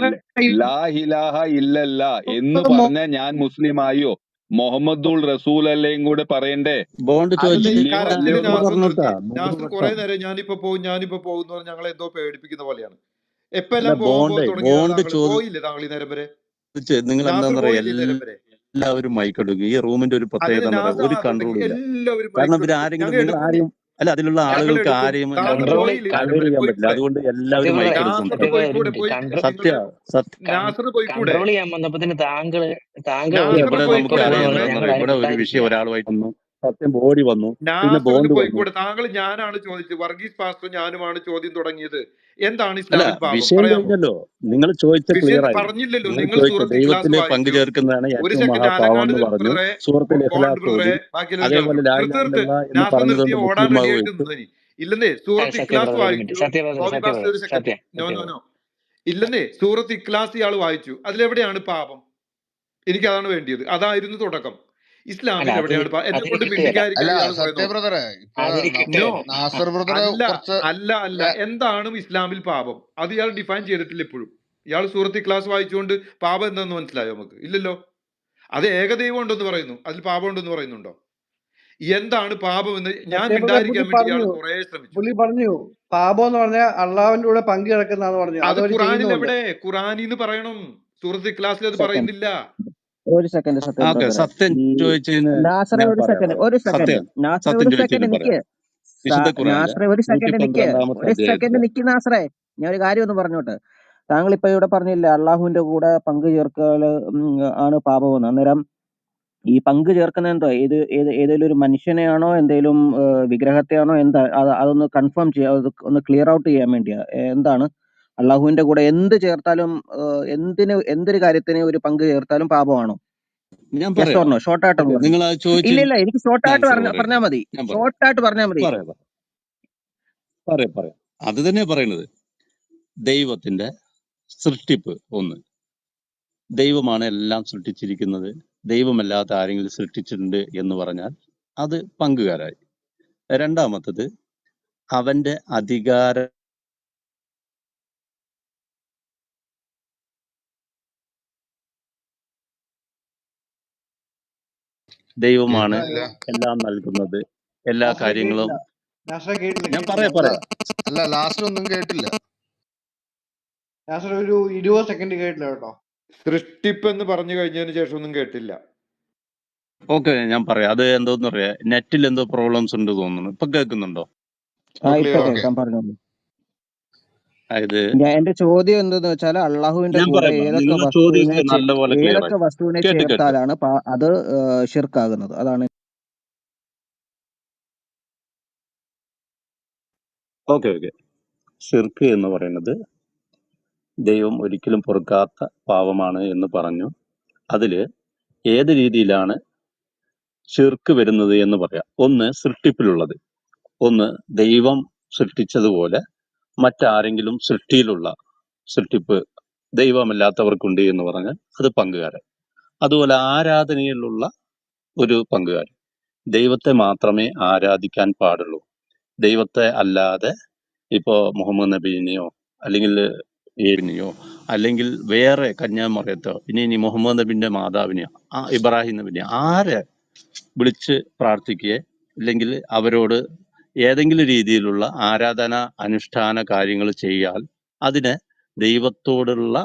ലാ ഇലാഹ ഇല്ലല്ല എന്ന് പറഞ്ഞ ഞാൻ മുസ്ലിം ആയോ? മുഹമ്മദുൾ റസൂൽ അല്ലേയും കൂടെ പറയണ്ടേ? ബോണ്ട് അതല്ല, ഈ ചോദിച്ചിട്ട് ഇല്ലയോ കരച്ചിൽ അല്ലയോ എന്ന് നാസർ പറഞ്ഞോട്ടാ നിർത്തി. 100 നാസർ കുറെ വട്ടം. നേരം ഞാനിപ്പോ പോകും എന്ന് പറഞ്ഞ് ഞങ്ങളെ എന്തോ പേടിപ്പിക്കുന്ന പോലെയാണ്. അല്ല, എപ്പെല്ലാം പോകാൻ തുടങ്ങിയതാണ് ബോണ്ട് താങ്കൾ? പോയില്ലേ താങ്കൾ ഈ നേരം വരെ? നിങ്ങൾ നാസർ എന്താണെന്ന് പറയാ, പോയില്ലേ ഈ നേരം വരെ? എല്ലാവരും മൈക്കെടുക്കും. ഈ റൂമിന്റെ ഒരു പ്രത്യേകത അതിന് എന്താ പറയാ, നാസർ ഒരു ആകട്ടെ, കൺട്രോൾ ഇല്ല. എല്ലാവരും കാരണം ഇവർ മൈക്കെടുക്കും, ആരെങ്കിലും, ഞങ്ങൾ നിങ്ങൾ എടുക്കും, ആരെയും അല്ല, അതിലുള്ള ഞങ്ങൾ ആളുകൾക്ക് എടുക്കും. ആരെയും താങ്കൾ പോയില്ലേ ഈ നേരം കൺട്രോൾ വരെ? ചെയ്യാൻ പറ്റില്ല. പോയിക്കൂടെ? അതുകൊണ്ട് എല്ലാവരും മൈക്കെടുത്ത് നാസറിന് സംസാരിക്കും. പോയിക്കൂടെ? സത്യ സത്യ നാസർ പോയിക്കൂടെ? കൺട്രോൾ ചെയ്യാൻ വന്നപ്പോ താങ്കൾ സത്യ നാസറിന് ഇവിടെ എപ്പോ നമുക്ക് പോയിക്കൂടെ പോകുന്ന അറിയാം പറഞ്ഞാൽ എന്താണെന്ന് ഞങ്ങൾ അറിയാം. അതിന് ഇവിടെ ഒരു വിഷയം മിണ്ടാതിരിക്കില്ല. ഒരാളുമായിട്ടൊന്നും സത്യം ബോഡി വന്നു, പിന്നെ നാസർ ബോണ്ട് വന്നു. പോയിക്കൂടെ? താങ്കൾ ഞാനാണ് ചോദിച്ചത്, വർഗീസ് പാസ്റ്റർ ഞാനുമാണ് ചോദ്യം തുടങ്ങിയത്. എന്താണ് അല്ല, ഇസ്ലാമിൽ പാപം വിഷയം പറയാമോ? കഴിഞ്ഞല്ലോ. നിങ്ങൾ ചോദിച്ച വിഷയം ക്ലിയർ ആയി. പറഞ്ഞില്ലല്ലോ. നിങ്ങൾ നിങ്ങൾ ചോദിച്ച സൂറത്ത് ഇഖ്ലാസ് ദൈവത്തില് വായിച്ചു. പങ്കുചേർക്കുന്നതാണ് ഒരു ഏറ്റവും സെക്കൻഡ് മഹാപാവം അലങ്ങാട് എന്ന് പറഞ്ഞു. ബ്രദറെ, സൂറത്തുൽ ബോണ്ട് ഇഖ്ലാസ് ബ്രദറെ, ഓതി. ബാക്കിയെല്ലാം അതേപോലെ കേൾക്കും. ലാ ഇലാഹ നിർത്ത് ഇല്ലല്ലാഹ് എന്ന് നാസർ പറഞ്ഞത് നിർത്തിയ കൊണ്ട് ഓടാൻ മുസ്ലിം റെഡി മാവ് ആയിട്ട് വെച്ചു. നിന്നേ. ഇല്ലെന്നേ സൂറത്ത് സത്യ ഇഖ്ലാസ് ബ്രദർ ഒരു വായിച്ചു. മിനിറ്റ്. സത്യ ബ്രദർ, ബോബി സത്യ പാസ്റ്റർ ബ്രദർ, ഒരു സെക്കൻഡ്. സത്യ ബ്രദർ. നോ. ഇല്ലെന്നേ സൂറത്ത് ഇഖ്ലാസ് ഇയാൾ വായിച്ചു. അതിലെവിടെയാണ് പാപം? എനിക്ക് അതാണ് വേണ്ടിയത്. അതായിരുന്നു തുടക്കം. അല്ല, ഇസ്ലാമിൽ എവിടെയാണ് എന്നെ അതിന് കൊണ്ട് കിട്ടുകയില്ല. മിണ്ടിക്കാതിരിക്കാൻ അല്ല ഇയാൾ സത്യ പറയുന്നത്. ബ്രദറെ, ഇപ്പൊ അതിന് നോ, കിട്ടുകയില്ല. നാസർ ബ്രദറെ കുറച്ച് അല്ല. എന്താണ് ഇസ്ലാമിൽ പാപം? അത് ഇയാൾ ഡിഫൈൻ ചെയ്തിട്ടില്ല ഇപ്പോഴും. ഇയാൾ സൂറത്ത് ക്ലാസ് വായിച്ചുകൊണ്ട് പാപം എന്താണെന്ന് മനസ്സിലായോ നമുക്ക്? ഇല്ലല്ലോ. അത് ഏകദൈവം ഉണ്ടെന്ന് പറയുന്നു, അതിൽ പാപം ഉണ്ടെന്ന് പറയുന്നുണ്ടോ? എന്താണ് പാപം എന്ന് ഞാൻ മിണ്ടാതിരിക്കാൻ വേണ്ടി ഇയാൾ കുറെ ശ്രമിച്ചു. പുള്ളി പറഞ്ഞു പാപം എന്ന് പറഞ്ഞാൽ അള്ളാഹുവിന്റെ കൂടെ പങ്കു കിടക്കുന്നതാന്ന് പറഞ്ഞു. അത് അതവര് ഖുറാനിൽ ചെയ്യുന്നുണ്ട്. എവിടെ? ഖുറാനിന്ന് പറയണം. സൂറത്ത് ക്ലാസ്സിൽ അത് സെക്കൻഡ്, പറയുന്നില്ല. ഒരു സെക്കൻഡ് സത്യ ഓക്കെ, ബ്രദറെ. സത്യം ഈ ചോദിച്ചതിന് നാസറെ ഞാൻ ഒരു പറയാം. സെക്കൻഡ്, ഒരു സെക്കൻഡ് സത്യം നാസറെ സത്യം ഒരു സെക്കൻഡ് ചോദിച്ചതിന് നിക്ക്. പറയാം. വിശുദ്ധ ഖുറാനിലെ നാസറെ ഒരു സെക്കൻഡ് നിക്ക്, 112 ഒരു സെക്കൻഡ് അധ്യായത്തില് നിക്ക് നാസറെ. ഞാൻ ഒരു കാര്യം ഒന്ന് പറഞ്ഞോട്ടെ. താങ്കൾ ഇപ്പൊ ഇവിടെ പറഞ്ഞില്ല അള്ളാഹുവിന്റെ കൂടെ പങ്കു ചേർക്കൽ ആണ് പാപമെന്ന്. അന്നേരം ഈ പങ്കു ചേർക്കുന്ന എന്തോ ഏതെങ്കിലും ഒരു മനുഷ്യനെയാണോ എന്തേലും വിഗ്രഹത്തെയാണോ എന്താ അതൊന്ന് കൺഫേം ചെയ്യാം, ഒന്ന് ക്ലിയർ ഔട്ട് ചെയ്യാൻ വേണ്ടിയാ. എന്താണ് അള്ളാഹുവിന്റെ കൂടെ എന്ത് ചേർത്താലും എന്തൊരു കാര്യത്തിന് ഒരു പങ്ക് ചേർത്താലും പാപമാണോ? ഞാൻ യെസ് ഓർ പറയാം. നോ? ഷോർട്ടായിട്ട് ഓക്കെ, പറഞ്ഞു. നിങ്ങൾ അത് ചോദിച്ചു. ഇല്ല എനിക്ക് ഷോർട്ടായിട്ട് ആൻസർ പറയട്ടെ. പറഞ്ഞാൽ മതി. ഞാൻ പറയാം ഷോർട്ടായിട്ട് പറഞ്ഞാൽ മതി. പറയാം. അത് തന്നെ പറയുന്നത്. ദൈവത്തിന്റെ സൃഷ്ടിപ്പ് ഒന്ന്. ദൈവമാണ് എല്ലാം സൃഷ്ടിച്ചിരിക്കുന്നത്. ദൈവമല്ലാത്ത ആരെങ്കിലും സൃഷ്ടിച്ചിട്ടുണ്ട് എന്ന് പറഞ്ഞാൽ അത് പങ്കുകാരായി. രണ്ടാമത്തത് അവന്റെ അധികാര ദൈവമാണ് കേൾക്കുന്നില്ല. എല്ലാം നൽകുന്നത്. എല്ലാ നാസറെ കാര്യങ്ങളും കേട്ടില്ല. നാസറെ കേട്ടില്ല ഞാൻ കേട്ടില്ല. പറയാം. അല്ല ലാസ്റ്റ് ഒന്നും കേട്ടില്ല. നാസർ ഒരു 20 സെക്കൻഡ് കേട്ടില്ല കേട്ടോ. സൃഷ്ടിപ്പ് എന്ന് പറഞ്ഞു കഴിഞ്ഞതിന് ശേഷം ഒന്നും കേട്ടില്ല. ഓക്കെ, ഞാൻ പറയാം. അത് എന്തോന്ന് പറയാ, നെറ്റിൽ എന്തോ പ്രോബ്ലംസ് ഉണ്ട് തോന്നുന്നു. ഇപ്പൊ കേൾക്കുന്നുണ്ടോ? ഇപ്പൊ ക്ലിയർ ആണ്. കേൾക്കാം, പറഞ്ഞോളൂ. അതായത് എന്റെ ചോദ്യം എന്തെന്ന് വെച്ചാൽ അള്ളാഹുവിന്റെ ഞാൻ കൂടെ പറയാം, ഏതൊക്കെ നിങ്ങളെ വസ്തുവിനെ ചോദ്യത്തിൽ നല്ലപോലെ ക്ലിയർ ആയി. കേട്ട് ചേർത്താലാണ് അത് ഷിർക്കാകുന്നത്? അതാണ്. ഓക്കെ. ഷിർക്ക് എന്ന് പറയുന്നത് ദൈവം ഒരിക്കലും പൊറുക്കാത്ത പാവമാണ് എന്ന് പറഞ്ഞു. അതില് ഏത് രീതിയിലാണ് ഷിർക്ക് വരുന്നത് എന്ന് പറയാം. ഒന്ന് സൃഷ്ടിപ്പിലുള്ളത്, ഒന്ന് ദൈവം സൃഷ്ടിച്ചതുപോലെ മറ്റാരെങ്കിലും സൃഷ്ടിപ്പ് ദൈവമല്ലാത്തവർക്കുണ്ട് എന്ന് പറഞ്ഞാൽ അത് പങ്കുകാരൻ. അതുപോലെ ആരാധനയിലുള്ള ഒരു പങ്കുകാരൻ. ദൈവത്തെ മാത്രമേ ആരാധിക്കാൻ പാടുള്ളൂ. ദൈവത്തെ അല്ലാതെ ഇപ്പോ മുഹമ്മദ് നബീനെയോ അല്ലെങ്കിൽ ഏബിനെയോ അല്ലെങ്കിൽ വേറെ കന്യാമറിയത്തോ ഇനി മുഹമ്മദ് നബിന്റെ മാതാവിനെയോ ഇബ്രാഹിം നബിനെയോ ആരെ വിളിച്ച് പ്രാർത്ഥിക്കുകയോ ഇല്ലെങ്കിൽ അവരോട് ഏതെങ്കിലും രീതിയിലുള്ള ആരാധന അനുഷ്ഠാന കാര്യങ്ങൾ ചെയ്യാൽ അതിനെ ദൈവത്തോടുള്ള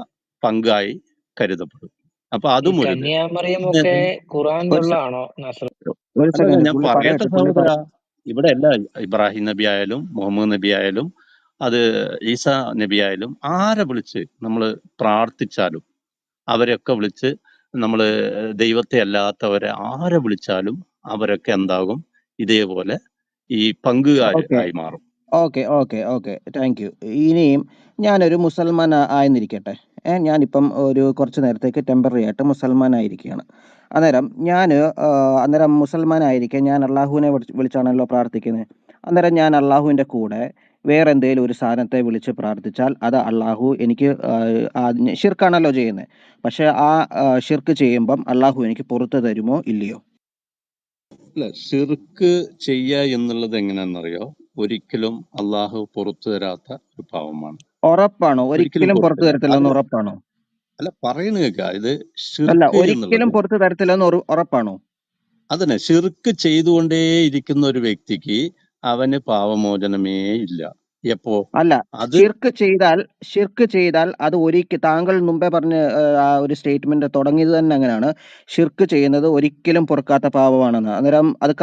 പങ്കായി കരുതപ്പെടും. അപ്പൊ ഈ അതും ഒരു കന്യാമറിയമൊക്കെ ഖുറാനിലുള്ളതാണോ നാസർ? ഒരു അല്ല, സെക്കൻഡ് ഞാൻ പുള്ളി പറയട്ടെ പറയട്ടെ. പുള്ളി സഹോദര. ഇവിടെ അല്ല, ഇബ്രാഹിം നബി ആയാലും മുഹമ്മദ് നബി ആയാലും അത് ഈസ നബി ആയാലും ആരെ വിളിച്ച് നമ്മൾ പ്രാർത്ഥിച്ചാലും അവരെയൊക്കെ വിളിച്ച് നമ്മൾ ദൈവത്തെ അല്ലാത്തവരെ ആരെ വിളിച്ചാലും അവരൊക്കെ എന്താകും? ഇതേപോലെ ഈ പങ്കുകാര് ഓക്കെ ആയി മാറും. Okay thank U. ഇനിയും ഞാനൊരു മുസൽമാൻ ആയെന്നിരിക്കട്ടെ. ഞാനിപ്പം ഒരു കുറച്ച് നേരത്തേക്ക് ടെമ്പററി ആയിട്ട് മുസൽമാൻ ആയിരിക്കുകയാണ്. അന്നേരം മുസൽമാൻ ആയിരിക്കെ ഞാൻ അള്ളാഹുവിനെ വിളിച്ചാണല്ലോ പ്രാർത്ഥിക്കുന്നത്. അന്നേരം ഞാൻ അള്ളാഹുവിൻ്റെ കൂടെ വേറെ എന്തെങ്കിലും ഒരു സാധനത്തെ വിളിച്ച് പ്രാർത്ഥിച്ചാൽ അത് അള്ളാഹു എനിക്ക് ഷിർക്കാണല്ലോ ചെയ്യുന്നത്. പക്ഷെ ആ ഷിർക്ക് ചെയ്യുമ്പം അള്ളാഹു എനിക്ക് പുറത്തു തരുമോ ഇല്ലയോ? അല്ല, ഷിർക്ക് ചെയ്യുക എന്നുള്ളത് എങ്ങനെയാണെന്നറിയോ? ഒരിക്കലും അള്ളാഹു പുറത്തു തരാത്ത ഒരു പാവമാണ്. ഉറപ്പാണോ? ഒരിക്കലും പുറത്തു തരത്തില്ലെന്ന് അല്ല ഉറപ്പാണോ? അല്ല പറയുന്ന കേൾക്കുക. ഇത് അല്ല, ഷിർക്ക് ഒരിക്കലും എന്നുള്ളത് പുറത്തു തരത്തില്ലെന്ന് ഉറപ്പാണോ? അതന്നെ, ഷിർക്ക് ചെയ്തുകൊണ്ടേയിരിക്കുന്ന ഒരു വ്യക്തിക്ക് അവന് പാവമോചനമേ ഇല്ല. എപ്പോ അല്ല, അത് ഷിർക്ക് ചെയ്താൽ അത് താങ്കൾ മുമ്പേ പറഞ്ഞ ആ ഒരു സ്റ്റേറ്റ്മെന്റ് തുടങ്ങിയത് തന്നെ അങ്ങനെയാണ്. ഷിർക്ക് ചെയ്യുന്നത് ഒരിക്കലും പൊറുക്കാത്ത പാപമാണെന്ന്. അന്നേരം അത്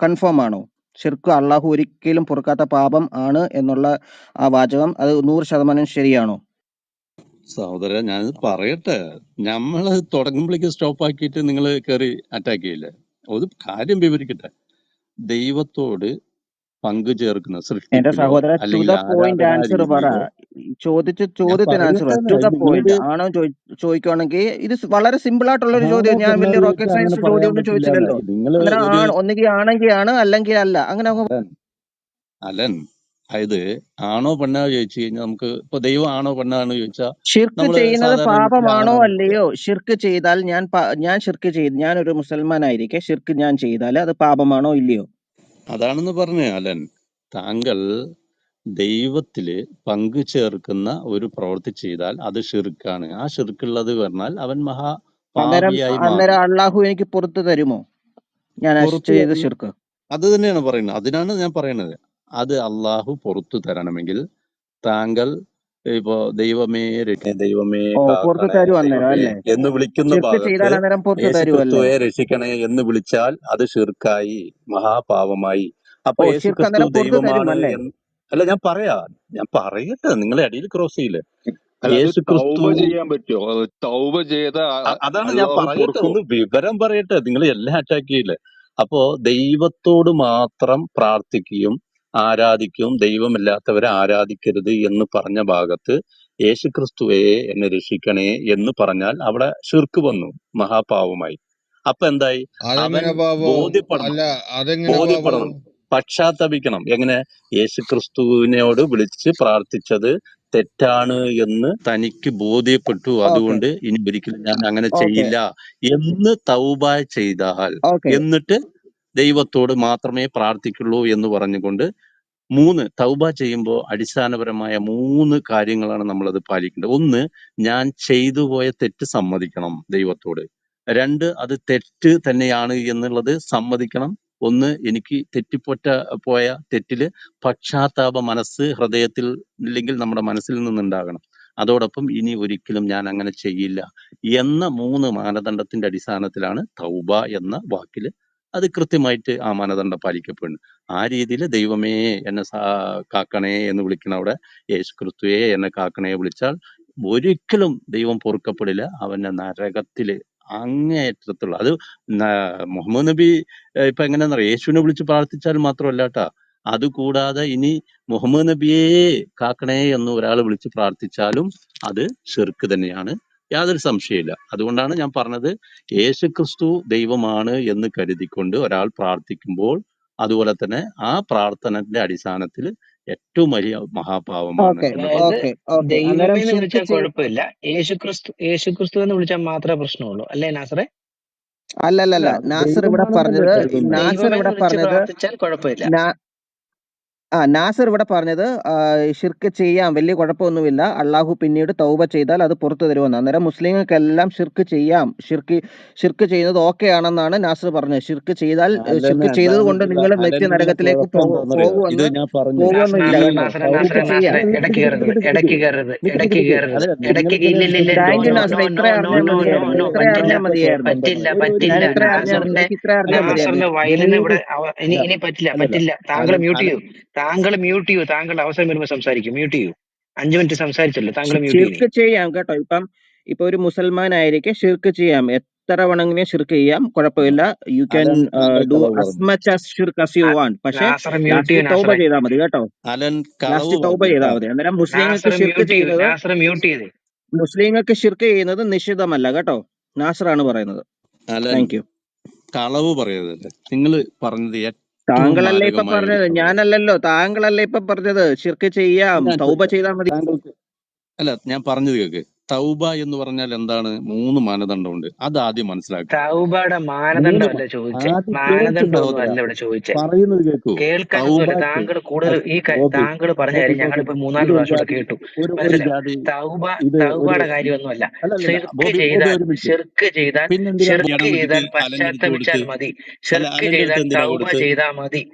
കൺഫേം ആണോ? ഷിർക്ക് അള്ളാഹു ഒരിക്കലും പൊറുക്കാത്ത പാപം ആണ് എന്നുള്ള ആ വാചകം അത് 100% ശരിയാണോ? സഹോദര, ഞാനിത് പറയട്ടെ. നമ്മള് തുടങ്ങുമ്പോഴേക്ക് സ്റ്റോപ്പ് ആക്കിയിട്ട് നിങ്ങൾ കയറി അറ്റാക്ക് ചെയ്യില്ലേ? ഒരു കാര്യം വിവരിക്കട്ടെ. ദൈവത്തോട് പങ്കു ചേർക്കുന്ന എന്റെ സൃഷ്ടിപ്പിലോ സഹോദര, ടു അല്ലെങ്കിൽ ദ പോയിന്റ് ആരാധനാ ആൻസർ പറ. രീതിയിലോ ചോദിച്ച ഞാൻ ചോദ്യത്തിന് ആൻസർ പറയട്ടെ. ടു ദ ഇത് പോയിന്റ് നിങ്ങളിത് ആണോ ചോദിക്കുവാണെങ്കിൽ ഇത് വളരെ സിമ്പിൾ ആയിട്ടുള്ള ഒരു ആണോ ചോദ്യം. ഞാൻ പെണ്ണോ വലിയ റോക്കറ്റ് ചോദിച്ചാൽ അങ്ങനെ സയൻസ് പറയാൻ ചോദ്യം ഒന്നും പറ്റില്ല. ചോദിച്ചില്ലല്ലോ. നിങ്ങൾ അന്നേരം ഒരു ഒന്നുകിൽ ആണെങ്കിൽ ആണ്, അല്ലെങ്കിൽ അല്ല. അങ്ങനെ അങ്ങ് അലൻ അലൻ ഇത് ആണോ പെണ്ണോ ചോദിച്ചു കഴിഞ്ഞാൽ നമുക്ക് ഇപ്പൊ ദൈവം ആണോ പെണ്ണാണോ ചോദിച്ചാൽ ഷിർക്ക് നമ്മള് ചെയ്യുന്നത് സാധാരണ രീതിയിൽ പാപമാണോ ആണാണ് പറയുക. അല്ലയോ? ഷിർക്ക് ചെയ്താൽ ഞാൻ ഷിർക്ക് ചെയ്ത്, ഞാനൊരു മുസൽമാനായിരിക്കെ ഷിർക്ക് ഞാൻ ചെയ്താൽ അത് പാപമാണോ ഇല്ലയോ? അതാണെന്ന് പറഞ്ഞു അലൻ. താങ്കൾ ദൈവത്തില് പങ്കു ചേർക്കുന്ന ഒരു പ്രവൃത്തി ചെയ്താൽ അത് ഷിർക്കാണ്. ആ ഷിർക്കുള്ളത് പറഞ്ഞാൽ അവൻ മഹാപാപിയായി മാറും. അന്നേരം അള്ളാഹു എനിക്ക് പുറത്തു തരുമോ ഞാൻ പുറത്തു ചെയ്ത തരണം. ഷിർക്ക്? അത് തന്നെയാണ് പറയുന്നത്. അതിനാണ് ഞാൻ പറയുന്നത്. അത് അള്ളാഹു പുറത്തു തരണമെങ്കിൽ താങ്കൾ ഇപ്പോ ദൈവമേ ദൈവമേ പുറത്തു കാക്കണേ തരും അന്നേരം ദൈവമേ അല്ലേ? എന്ന് വിളിക്കുന്ന ഷിർക്ക് ഭാഗത്ത് ചെയ്താൽ അന്നേരം പുറത്തു തരും അല്ലേ? യേശുക്രിസ്തുവെ രക്ഷിക്കണേ എന്ന് വിളിച്ചാൽ അത് ഷിർക്കായി, മഹാപാപമായി. അപ്പൊ ഷിർക്ക് യേശുക്രിസ്തു അന്നേരം പുറത്തു തരും ദൈവമാണ് അല്ലേ? എന്ന് അല്ല ഞാൻ പറയട്ടെ. നിങ്ങളെ അടിയിൽ ക്രോസ് ചെയ്യില്ലേ? അല്ല, അത് യേശുക്രിസ്തു തൗബ ചെയ്യാൻ പറ്റുമോ? തൗബ ചെയ്ത അതാണ് ഞാൻ അള്ളാഹു പറയട്ടെ. പൊറുക്കുവോ? ഒന്ന് വിവരം പറയട്ടെ. നിങ്ങൾ എല്ലാം അറ്റാക്ക് ചെയ്യില്ലേ? അപ്പോ ദൈവത്തോട് മാത്രം പ്രാർത്ഥിക്കുകയും ആരാധിക്കുകയും ദൈവമില്ലാത്തവരെ ആരാധിക്കരുത് എന്ന് പറഞ്ഞ ഭാഗത്ത് യേശുക്രിസ്തുവേ എന്നെ രക്ഷിക്കണേ എന്ന് പറഞ്ഞാൽ അവിടെ ഷിർക്ക് വന്നു, മഹാപാവമായി. അപ്പൊ എന്തായി? അവൻ അതെങ്ങനെ പാപം? ബോധ്യപ്പെടണം അല്ല, അതെങ്ങനെ പാപം? ബോധ്യപ്പെടണം പശ്ചാത്തപിക്കണം. എങ്ങനെ? യേശുക്രിസ്തുവിനോട് വിളിച്ച് പ്രാർത്ഥിച്ചത് തെറ്റാണ് എന്ന് തനിക്ക് ബോധ്യപ്പെട്ടു. ഓക്കെ അതുകൊണ്ട് ഇനി ഒരിക്കലും ഞാൻ അങ്ങനെ ഓക്കെ ചെയ്യില്ല എന്ന് തൗബ ചെയ്താൽ, ഓക്കെ എന്നിട്ട് ദൈവത്തോട് മാത്രമേ പ്രാർത്ഥിക്കുള്ളൂ എന്ന് പറഞ്ഞുകൊണ്ട് തൗബ ചെയ്യുമ്പോൾ അടിസ്ഥാനപരമായ 3 കാര്യങ്ങളാണ് നമ്മളത് പാലിക്കേണ്ടത്. 1, ഞാൻ ചെയ്തു പോയ തെറ്റ് സമ്മതിക്കണം ദൈവത്തോട്. 2, അത് തെറ്റ് തന്നെയാണ് എന്നുള്ളത് സമ്മതിക്കണം. 1, എനിക്ക് പോയ തെറ്റില് പശ്ചാത്താപ മനസ്സ് ഹൃദയത്തിൽ ഇല്ലെങ്കിൽ നമ്മുടെ മനസ്സിൽ നിന്നുണ്ടാകണം. അതോടൊപ്പം ഇനി ഒരിക്കലും ഞാൻ അങ്ങനെ ചെയ്യില്ല എന്ന 3 മാനദണ്ഡത്തിന്റെ അടിസ്ഥാനത്തിലാണ് തൗബ എന്ന വാക്കില് അത് കൃത്യമായിട്ട് ആ മാനദണ്ഡം പാലിക്കപ്പെടുന്നു. ആ രീതിയിൽ ദൈവമേ എന്നെ കാക്കണേ എന്ന് വിളിക്കണം. അവിടെ യേശുക്രിസ്തുവേ എന്നെ കാക്കണേ വിളിച്ചാൽ ഒരിക്കലും ദൈവം പൊറുക്കപ്പെടില്ല. അവന്റെ നരകത്തില് അങ്ങേയറ്റത്തുള്ള അത് മുഹമ്മദ് നബി ഇപ്പൊ എങ്ങനെയാണെന്നറിയാം, യേശുവിനെ വിളിച്ച് പ്രാർത്ഥിച്ചാൽ മാത്രമല്ല കേട്ടാ, അതുകൂടാതെ ഇനി മുഹമ്മദ് നബിയെ കാക്കണേ എന്ന് ഒരാൾ വിളിച്ച് പ്രാർത്ഥിച്ചാലും അത് ഷിർക്ക് തന്നെയാണ്, യാതൊരു സംശയമില്ല. അതുകൊണ്ടാണ് ഞാൻ പറഞ്ഞത്, യേശുക്രിസ്തു ദൈവമാണ് എന്ന് കരുതിക്കൊണ്ട് ഒരാൾ പ്രാർത്ഥിക്കുമ്പോൾ അതുപോലെ തന്നെ ആ പ്രാർത്ഥനയുടെ അടിസ്ഥാനത്തിൽ ഏറ്റവും വലിയ മഹാപാവമാണ് ഓക്കെ എന്ന് അതായത് പറഞ്ഞു. ഓക്കെ അന്നേരം ദൈവമേ എന്ന് ഷിർക്ക് വിളിച്ചാൽ കുഴപ്പമില്ല, യേശുക്രിസ്തു എന്ന് വിളിച്ചാൽ മാത്രമേ പ്രശ്നമുള്ളൂ അല്ലേ നാസറെ? അല്ലല്ലല്ല, നാസർ ഇവിടെ ദൈവമാണെന്നല്ലേ പറഞ്ഞത് കരുതുന്നത്. ദൈവമേ എന്ന് വിളിച്ച് പ്രാർത്ഥിച്ചാൽ കുഴപ്പമില്ല. നാസർ ഇവിടെ പറഞ്ഞത് ഷിർക്ക് ചെയ്യാം, വലിയ കുഴപ്പമൊന്നുമില്ല, അള്ളാഹു പിന്നീട് തൗബ ചെയ്താൽ അത് പുറത്തു തരുമെന്ന്. അന്നേരം മുസ്ലിങ്ങൾക്കെല്ലാം ഷിർക്ക് ചെയ്യാം, ഷിർക്ക് ചെയ്യുന്നത് ഓക്കെ ആണെന്നാണ് നാസർ പറഞ്ഞത്. ഷിർക്ക് ചെയ്തത് കൊണ്ട് നിങ്ങൾ നിത്യ നരകത്തിലേക്ക് കുഴപ്പമെന്താണെന്നറിയോ? ഇത് പോകുമെന്ന് ഞാൻ പറഞ്ഞു, പോകുമെന്നില്ല കേട്ടോ. നാസറെ ചെയ്യാം. ഇടയ്ക്ക് കയറരുത്. Thank you no Nasar, no ഇത്ര നോ നോ അറിഞ്ഞാൽ നോ നോ മതിയായിരുന്നു, നോ ഇത്ര പറ്റില്ല അറിഞ്ഞാൽ മതിയായിരുന്നു. പറ്റില്ല. ഞാൻ ഇത്ര അറിഞ്ഞാൽ എനിക്ക് ഇത്ര അറിഞ്ഞാൽ മതിയായിരുന്നു. നാസറിന്റെ വയലിന് ഇവിടെ ഇനി പറ്റില്ല. താങ്കൾ മ്യൂട്ട് ചെയ്യൂ, താങ്കളുടെ അവസരം വരുമ്പോൾ സംസാരിക്കും. മ്യൂട്ട് ചെയ്യൂ. 5 മിനിറ്റ് സംസാരിച്ചല്ലോ, താങ്കൾ മ്യൂട്ട് ചെയ്യൂ. ഷിർക്ക് ചെയ്യാം കേട്ടോ. ഇപ്പൊ ഒരു മുസൽമാനായിരിക്കെ ഷിർക്ക് ചെയ്യാം, എത്ര വേണമെങ്കിലും ഷിർക്ക് ചെയ്യാം, കുഴപ്പമില്ല. You can do as much as shirk as you want. പക്ഷെ നാസറെ മ്യൂട്ട് ലാസ്റ്റ് ചെയ്യൂ. തൗബ ചെയ്താൽ മതി കേട്ടോ. അലൻ കളവ് ലാസ്റ്റ് തൗബ പറഞ്ഞു ചെയ്താൽ കേട്ടാ. മതി. അന്നേരം നാസറെ മ്യൂട്ട് ചെയ്തേ. മുസ്ലിങ്ങൾക്ക് ഷിർക്ക് ചെയ്യുന്നത് നിഷിദ്ധമല്ല കേട്ടോ. നാസറാണ് പറയുന്നത്. Alan thank you. കളവ് പറയതല്ലേ. നിങ്ങൾ പറഞ്ഞത് ഏറ്റവും താങ്കളല്ലേ ഇപ്പൊ മാരകമായ ഒരു പറഞ്ഞത്, കളവ്. ഞാനല്ലല്ലോ. താങ്കളല്ലേ ഇപ്പൊ പറഞ്ഞത് ഷിർക്ക് ചെയ്യാം, ഞാൻ തൗബ ചെയ്താൽ മതി. താങ്കൾക്ക് ഞാൻ പറഞ്ഞത് കേക്ക്. തൗബ എന്ന് പറഞ്ഞാൽ എന്താണ്? 3 മാനദണ്ഡമുണ്ട്. അത് ആദ്യം മനസ്സിലാക്കുക. തൗബയുടെ 3 മാനദണ്ഡമല്ല ചോദിച്ചേ, ആദ്യം കേൾക്ക് മാനദണ്ഡമൊന്നും സഹോദര, അല്ല ഇവിടെ ചോദിച്ചേ. പറയുന്നത് കേൾക്കൂ. കേൾക്കാൻ തൗബ ഒന്നുമില്ല. താങ്കൾ കൂടുതൽ താങ്കൾ പറഞ്ഞ കാര്യം ഞങ്ങളിപ്പോ 4 പ്രാവശ്യം ഇവിടെ കേട്ടു. ഒരു മനസ്സിലായോ? ജാതി ഇത് ഒരു തൗബയുടെ കാര്യമൊന്നുമല്ല. ബോബി ഒരു മിനിറ്റ്. ഷിർക്ക് ചെയ്താൽ പിന്നെന്തിനാണ് ഇടപെട്ടിട്ട് അലന്റെ അടുത്ത് പശ്ചാത്തപിച്ചാൽ കൊടുത്ത്? മതി. അല്ല, ഷിർക്ക് അലന്റെ ചെയ്താൽ അടുത്ത് എന്തിനാ തൗബ കൊടുത്ത്? ചെയ്താൽ മതി.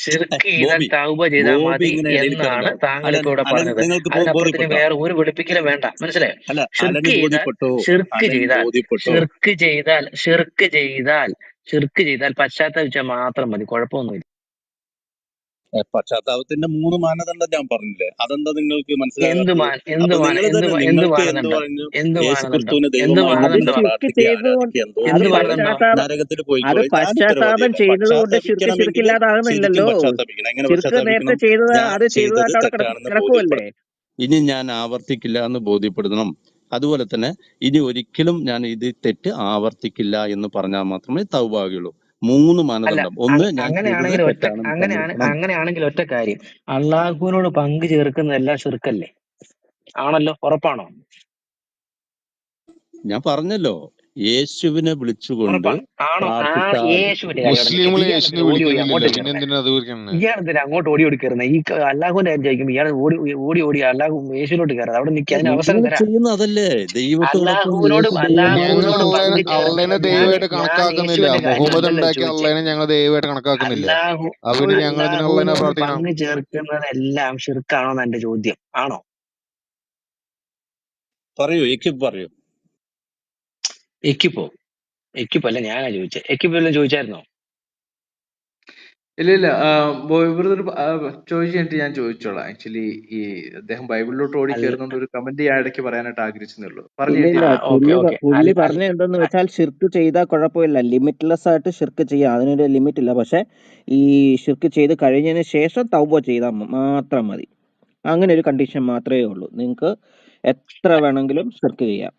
ഷിർക്ക് ചെയ്താൽ ബോബി തൗബ ചെയ്താൽ ബോബി മതി ഇങ്ങനെ ഇടയിൽ എന്നാണ് കയറണ്ട. താങ്കൾ അലൻ ഇപ്പൊ ഇവിടെ അലൻ പറഞ്ഞത്. നിങ്ങൾക്ക് അതിനപ്പുറത്തിന് ബോധ്യപ്പെട്ടോ? വേറെ ഒരു വെളുപ്പിക്കലും വേണ്ട. മനസ്സിലായോ? അല്ല, ഷിർക്ക് അലന് ചെയ്താൽ ബോധ്യപ്പെട്ടോ? ഷിർക്ക് അലൻ ചെയ്താൽ ബോധ്യപ്പെട്ടോ? ഷിർക്ക് ചെയ്താൽ ഷിർക്ക് ചെയ്താൽ ഷിർക്ക് ചെയ്താൽ പശ്ചാത്തപിച്ചാൽ മാത്രം മതി. കുഴപ്പമൊന്നുമില്ല. താങ്കൾ മ്യൂട്ട് ചെയ്യൂ. താങ്കൾ അവസരം വരുമ്പോൾ സംസാരിക്കും. മ്യൂട്ട് ചെയ്യൂ. അലൻ താങ്കൾ മ്യൂട്ട് ചെയ്തേ. താങ്കൾ മ്യൂട്ട് ചെയ്തേ. താങ്കൾ മ്യൂട്ട് ചെയ്തേ. ഷിർക്ക് ചെയ്താൽ പശ്ചാത്താപത്തിന്റെ 3 മാനദണ്ഡം ഞാൻ പറഞ്ഞില്ലേ, അതെന്താ നിങ്ങൾക്ക് എന്ത് മനസ്സിലാകാത്തത്? എന്ത് അപ്പൊ നിങ്ങൾ തന്നെ എന്ത് നിങ്ങൾക്ക് എന്ത് മാനദണ്ഡം പറഞ്ഞു, എന്ത് യേശു മാനദണ്ഡം ക്രിസ്തുവിനെ എന്ത് ദൈവമായി അത് മാനദണ്ഡം കൊണ്ട് ശിർക്ക് പ്രാർത്ഥിക്കുക, ചെയ്തുകൊണ്ട് ആരാധിക്കുക, എന്തോ അത് എന്ത് ചെയ്യാൻ മാനദണ്ഡം പശ്ചാത്താപം നരകത്തിൽ അത് പോയിക്കോളെ. ഞാൻ പശ്ചാത്താപം ഉത്തരവാദിയല്ല. ചെയ്തതുകൊണ്ട് ശിർക്ക് പശ്ചാത്തപിക്കണമെങ്കിൽ ശിർക്കില്ലാതാകുന്നില്ലല്ലോ. പശ്ചാത്തപിക്കണം. എങ്ങനെ ശിർക്ക് നേരത്തെ പശ്ചാത്തപിക്കണം? ചെയ്തത് ഞാൻ അത് ചെയ്തത് ചെയ്തതായിട്ട് അവിടെ തെറ്റാണെന്ന് കിടക്കുമല്ലേ. ഇനി ഞാൻ ആവർത്തിക്കില്ല എന്ന് ബോധ്യപ്പെടുത്തണം. അതുപോലെ തന്നെ ഇനി ഒരിക്കലും ഞാൻ ഇത് തെറ്റ് ആവർത്തിക്കില്ല എന്ന് പറഞ്ഞാൽ മാത്രമേ തൗബ ആകുകയുള്ളൂ. 3 അല്ല മാനദണ്ഡം. ഒന്ന്, ഞാൻ ചെയ്തത് അങ്ങനെയാണെങ്കിൽ തെറ്റാണെന്ന് സമ്മതിക്കണം. അങ്ങനെയാണെങ്കിൽ ഒറ്റ കാര്യം, അള്ളാഹുവിനോട് പങ്കു ചേർക്കുന്നതെല്ലാം ശിർക്കല്ലേ? ആണല്ലോ, ഉറപ്പാണോ? ഞാൻ പറഞ്ഞല്ലോ, യേശുവിനെ വിളിച്ചുകൊണ്ട് ഉറപ്പാണ്, ആണോ? പ്രാർത്ഥിച്ചാൽ യേശുവിന്റെ കാര്യം അവിടെ നിൽക്കട്ടെ. മുസ്ലിങ്ങൾ ഇയാൾ യേശുവിനെ എന്തിനാ ഓടി ഓടി വിളിക്കുന്നില്ലല്ലോ, അങ്ങോട്ട് പിന്നെ കയറുന്നത്? എന്തിനാ അത് വിളിക്കുന്നത്? ഇയാൾ എന്തിനാ അങ്ങോട്ട് ഓടി ഓടി കയറുന്നത്? ഈ അള്ളാഹുവിന്റെ കാര്യം ചോദിക്കുമ്പോൾ ഇയാൾ ഓടി ഓടി അള്ളാഹു യേശുവിനോട്ട് കയറുന്നത്. അവിടെ നിൽക്കുക, അതിന് അവസരം നിങ്ങൾ തരാം. ചെയ്യുന്ന അതല്ലേ, ദൈവത്തോടൊപ്പം അള്ളാഹുവിനോട് യേശു ഞങ്ങൾ അള്ളാഹുവിനോട് ദൈവമാണെന്ന് പങ്കു അള്ളേനെ ചേർക്കുന്നത് ദൈവമായിട്ട് ഞാൻ കണക്കാക്കുന്നില്ല. യേശുവിന്റെ മുഹമ്മദ് കാര്യമല്ലല്ലോ ഉണ്ടാക്കിയ ചോദിച്ചേ. അള്ളേനെ ഞങ്ങൾ ദൈവമായിട്ട് കണക്കാക്കുന്നില്ല. പിന്നെ ഞങ്ങൾ ഇതിന് അള്ളേനെ അള്ളാഹുവിനോട് പ്രാർത്ഥിക്കണം. പങ്കു ചേർക്കുന്നതെല്ലാം ഷിർക്കാണോ എന്ന് എന്റെ ചോദ്യം. ആണോ? പറയൂ, എക്കിപ്പ് പറയൂ. എക്കിപ്പല്ല, ഞാനാ ചോദിച്ചത്. എക്കിപ്പ് വല്ലതും ചോദിച്ചായിരുന്നോ? ഇല്ല ബോയ് ബ്രദർ ചോദിച്ചു കഴിഞ്ഞിട്ട് ഞാൻ ചോദിച്ചോളാം. ആക്ച്വലി ഈ അദ്ദേഹം ബൈബിളിലോട്ട് ഓടി അല്ല, കയറുന്നോണ്ട് ഒരു കമന്റ് ഞാൻ ഇടയ്ക്ക് പറയാനായിട്ട് ആഗ്രഹിച്ചതേ ഉള്ളൂ. പറഞ്ഞു ഇല്ല കഴിഞ്ഞിട്ട് പുള്ളി ഞാൻ ഓക്കെ. പുള്ളി പറഞ്ഞ എന്തെന്ന് വെച്ചാൽ ഷിർക്ക് ചെയ്താൽ കുഴപ്പമില്ല, ലിമിറ്റ്ലെസ് ആയിട്ട് ഷിർക്ക് ചെയ്യാം, അതിനൊരു ലിമിറ്റ് ഇല്ല. പക്ഷെ ഈ ഷിർക്ക് ചെയ്ത് കഴിഞ്ഞതിന് ശേഷം തൗബ ചെയ്താൽ മാത്രം മതി. അങ്ങനെ ഒരു കണ്ടീഷൻ മാത്രമേ ഉള്ളൂ. നിങ്ങൾക്ക് എത്ര വേണമെങ്കിലും ഷിർക്ക് ചെയ്യാം.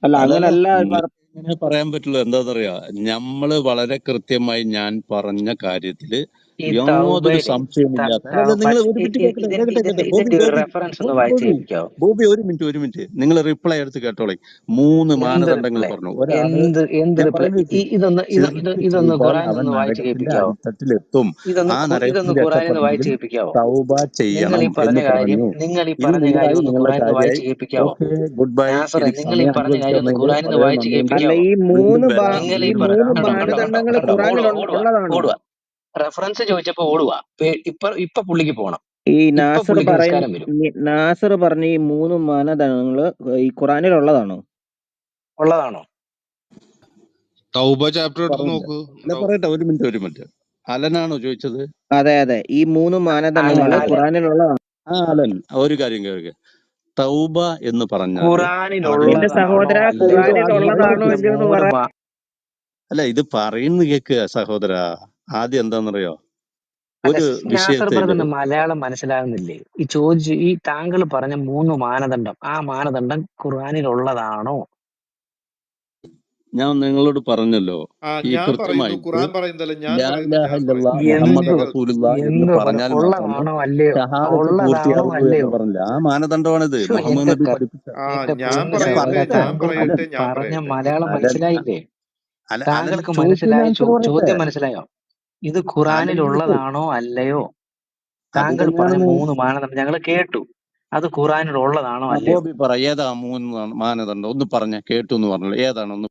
അല്ല അല്ലല്ല, അങ്ങനല്ല നിങ്ങൾക്ക് ഇങ്ങനെ പറയാൻ പറ്റുള്ളൂ. എന്താണെന്നറിയാ, നമ്മള് വളരെ കൃത്യമായി ഞാൻ പറഞ്ഞ കാര്യത്തില് ഈ യാതൊരു തൗബയിലെ സംശയമില്ലാത്ത, അല്ല നിങ്ങൾ ഒരു മിനിറ്റ് കേൾക്കട്ടെ. ബോബി ഇതിന്റെ ഒരു ബോബി റെഫറൻസ് ഒന്ന് ബോബി വായിച്ചു ബോബി കേൾപ്പിക്കാവോ? ബോബി ഒരു മിനിറ്റ് നിങ്ങൾ റിപ്ലൈ എടുത്ത് കേട്ടോളെ. 3 എന്ത് മാനദണ്ഡങ്ങൾ റിപ്ലൈ? പറഞ്ഞു. ഒരാള്, എന്ത് ഞാൻ റിപ്ലൈ? പറയുന്നത് ഷിർക്ക് ഇതൊന്ന് ചെയ്താൽ ഖുറാനിൽ അവൻ നിന്ന് വായിച്ചു നരകത്തിന്റെ കേൾപ്പിക്കാവോ? അടിത്തട്ടിലെത്തും. ആ ഇതൊന്ന് നരകത്തിൽ ഖുറാനിൽ നിന്ന് വായിച്ചു രക്ഷപ്പെടണമെങ്കിൽ കേൾപ്പിക്കാവോ? തൗബ ചെയ്യണം എന്ന് പറഞ്ഞു. നിങ്ങൾ ഈ ഇനി പറഞ്ഞ നിങ്ങളായി, കാര്യം ഒന്ന് നിങ്ങളുടെ ഖുറാനിൽ നിന്ന് കാര്യമായി. വായിച്ചു കേൾപ്പിക്കാവോ? Okay, good bye. നാസറെ, എനിക്ക് നിങ്ങൾ ഈ സമയം പറഞ്ഞ അനുവദിച്ചു കാര്യം ഒന്ന് തന്നതിന് ഖുറാനിൽ നിന്ന് വളരെ വായിച്ചു നന്ദിയുണ്ട്. അല്ല കേൾപ്പിക്കാവോ? ഈ വീണ്ടും വരാം, നിങ്ങൾ ഈ വീണ്ടും മൂന്ന് വരാം. മാനദണ്ഡങ്ങൾ കേട്ടോ. ഖുറാനിൽ ഉള്ളതാണോ? ഓടുക. റെഫറൻസ് ചോദിച്ചപ്പോ ഓടുക. ഇപ്പൊ പുള്ളിക്ക് പോണം. ഈ ഇപ്പൊ പുള്ളിക്ക് നിസ്കാരം വരും. നാസർ പറഞ്ഞ ഈ 3 മാനദണ്ഡങ്ങൾ ഈ ഖുറാനിൽ ഉള്ളതാണോ? ഉള്ളതാണോ? തൗബ ചാപ്റ്റർ എടുത്ത് പറഞ്ഞില്ല. നോക്കൂ. അല്ല, പറയട്ടെ, ഒരു മിനിറ്റ്. അലനാണോ ചോദിച്ചത്? അതെ ഈ 3 മാനദണ്ഡങ്ങൾ ഖുറാനിൽ ഉള്ളതാണ്. അലൻ, ഒരു കാര്യം കേൾക്കുക. തൗബ എന്ന് പറഞ്ഞാല് എന്റെ ഖുറാനിലുള്ളതാണോ സഹോദര അല്ലയോ? ഖുറാനിൽ ഈ ഉള്ളതാണോ പറഞ്ഞ ഇല്ലയോ എന്ന് പറ. അല്ല, ഇത് പറയുന്നത് കേൾക്കുക സഹോദര. ആദ്യം എന്താണെന്നറിയോ, അല്ല, ഒരു നാസർ വിഷയത്തില് ബ്രദറിന് മലയാളം മനസ്സിലാകുന്നില്ലേ? ഈ താങ്കൾ പറഞ്ഞ 3 മാനദണ്ഡം, ആ മാനദണ്ഡം ഖുർആനിലുള്ളതാണോ? ഞാൻ നിങ്ങളോട് പറഞ്ഞല്ലോ, ഈ ഞാൻ പറയുന്നു, കൃത്യമായിട്ട് ഖുറാൻ പറയുന്നതല്ല, ഞാൻ ലാ പറയുന്നു, ഇലാഹ ഞാൻ ഇല്ലല്ലാ പറയുന്നു. ഒന്ന് മുഹമ്മദ് നിങ്ങൾ റസൂലുള്ള എന്ന് പറഞ്ഞാൽ മാത്രമേ ഉള്ളതാണോ അല്ലയോ? ഷഹാദത്ത് ഉള്ളതാണോ പൂർത്തിയാവുള്ളൂ എന്ന് അല്ലയോ? പറഞ്ഞില്ല. ആ മാനദണ്ഡമാണിത്, ശ്ശോ, മുഹമ്മദ് നബി പഠിപ്പിച്ച. ഞാൻ പൊന്ന് ഞാൻ സഹോദര, പറയട്ടെ, പറയട്ടെ താങ്കൾക്ക് അലൻ ഞാൻ പറഞ്ഞ പറയട്ടെ. മലയാളം അലൻ മനസ്സിലായില്ലേ? അലൻ താങ്കൾക്ക് ചോദിച്ചതിന് മനസ്സിലായ ആൻസർ പറയട്ടെ. ചോദ്യം മനസ്സിലായോ? ഇത് അലൻ ഖുറാനിലുള്ളതാണോ അല്ലയോ? അത് താങ്കൾ പറഞ്ഞ തന്നെയാണ്. 3 മാനദണ്ഡം ഞങ്ങൾ കേട്ടു. അത് ഖുറാനിലുള്ളതാണോ അല്ലയോ? ബോബി പറ, ഏതാ 3 മാനദണ്ഡം? ഒന്ന് പറഞ്ഞ, കേട്ടു എന്ന് പറഞ്ഞല്ലോ, ഏതാണെന്ന്.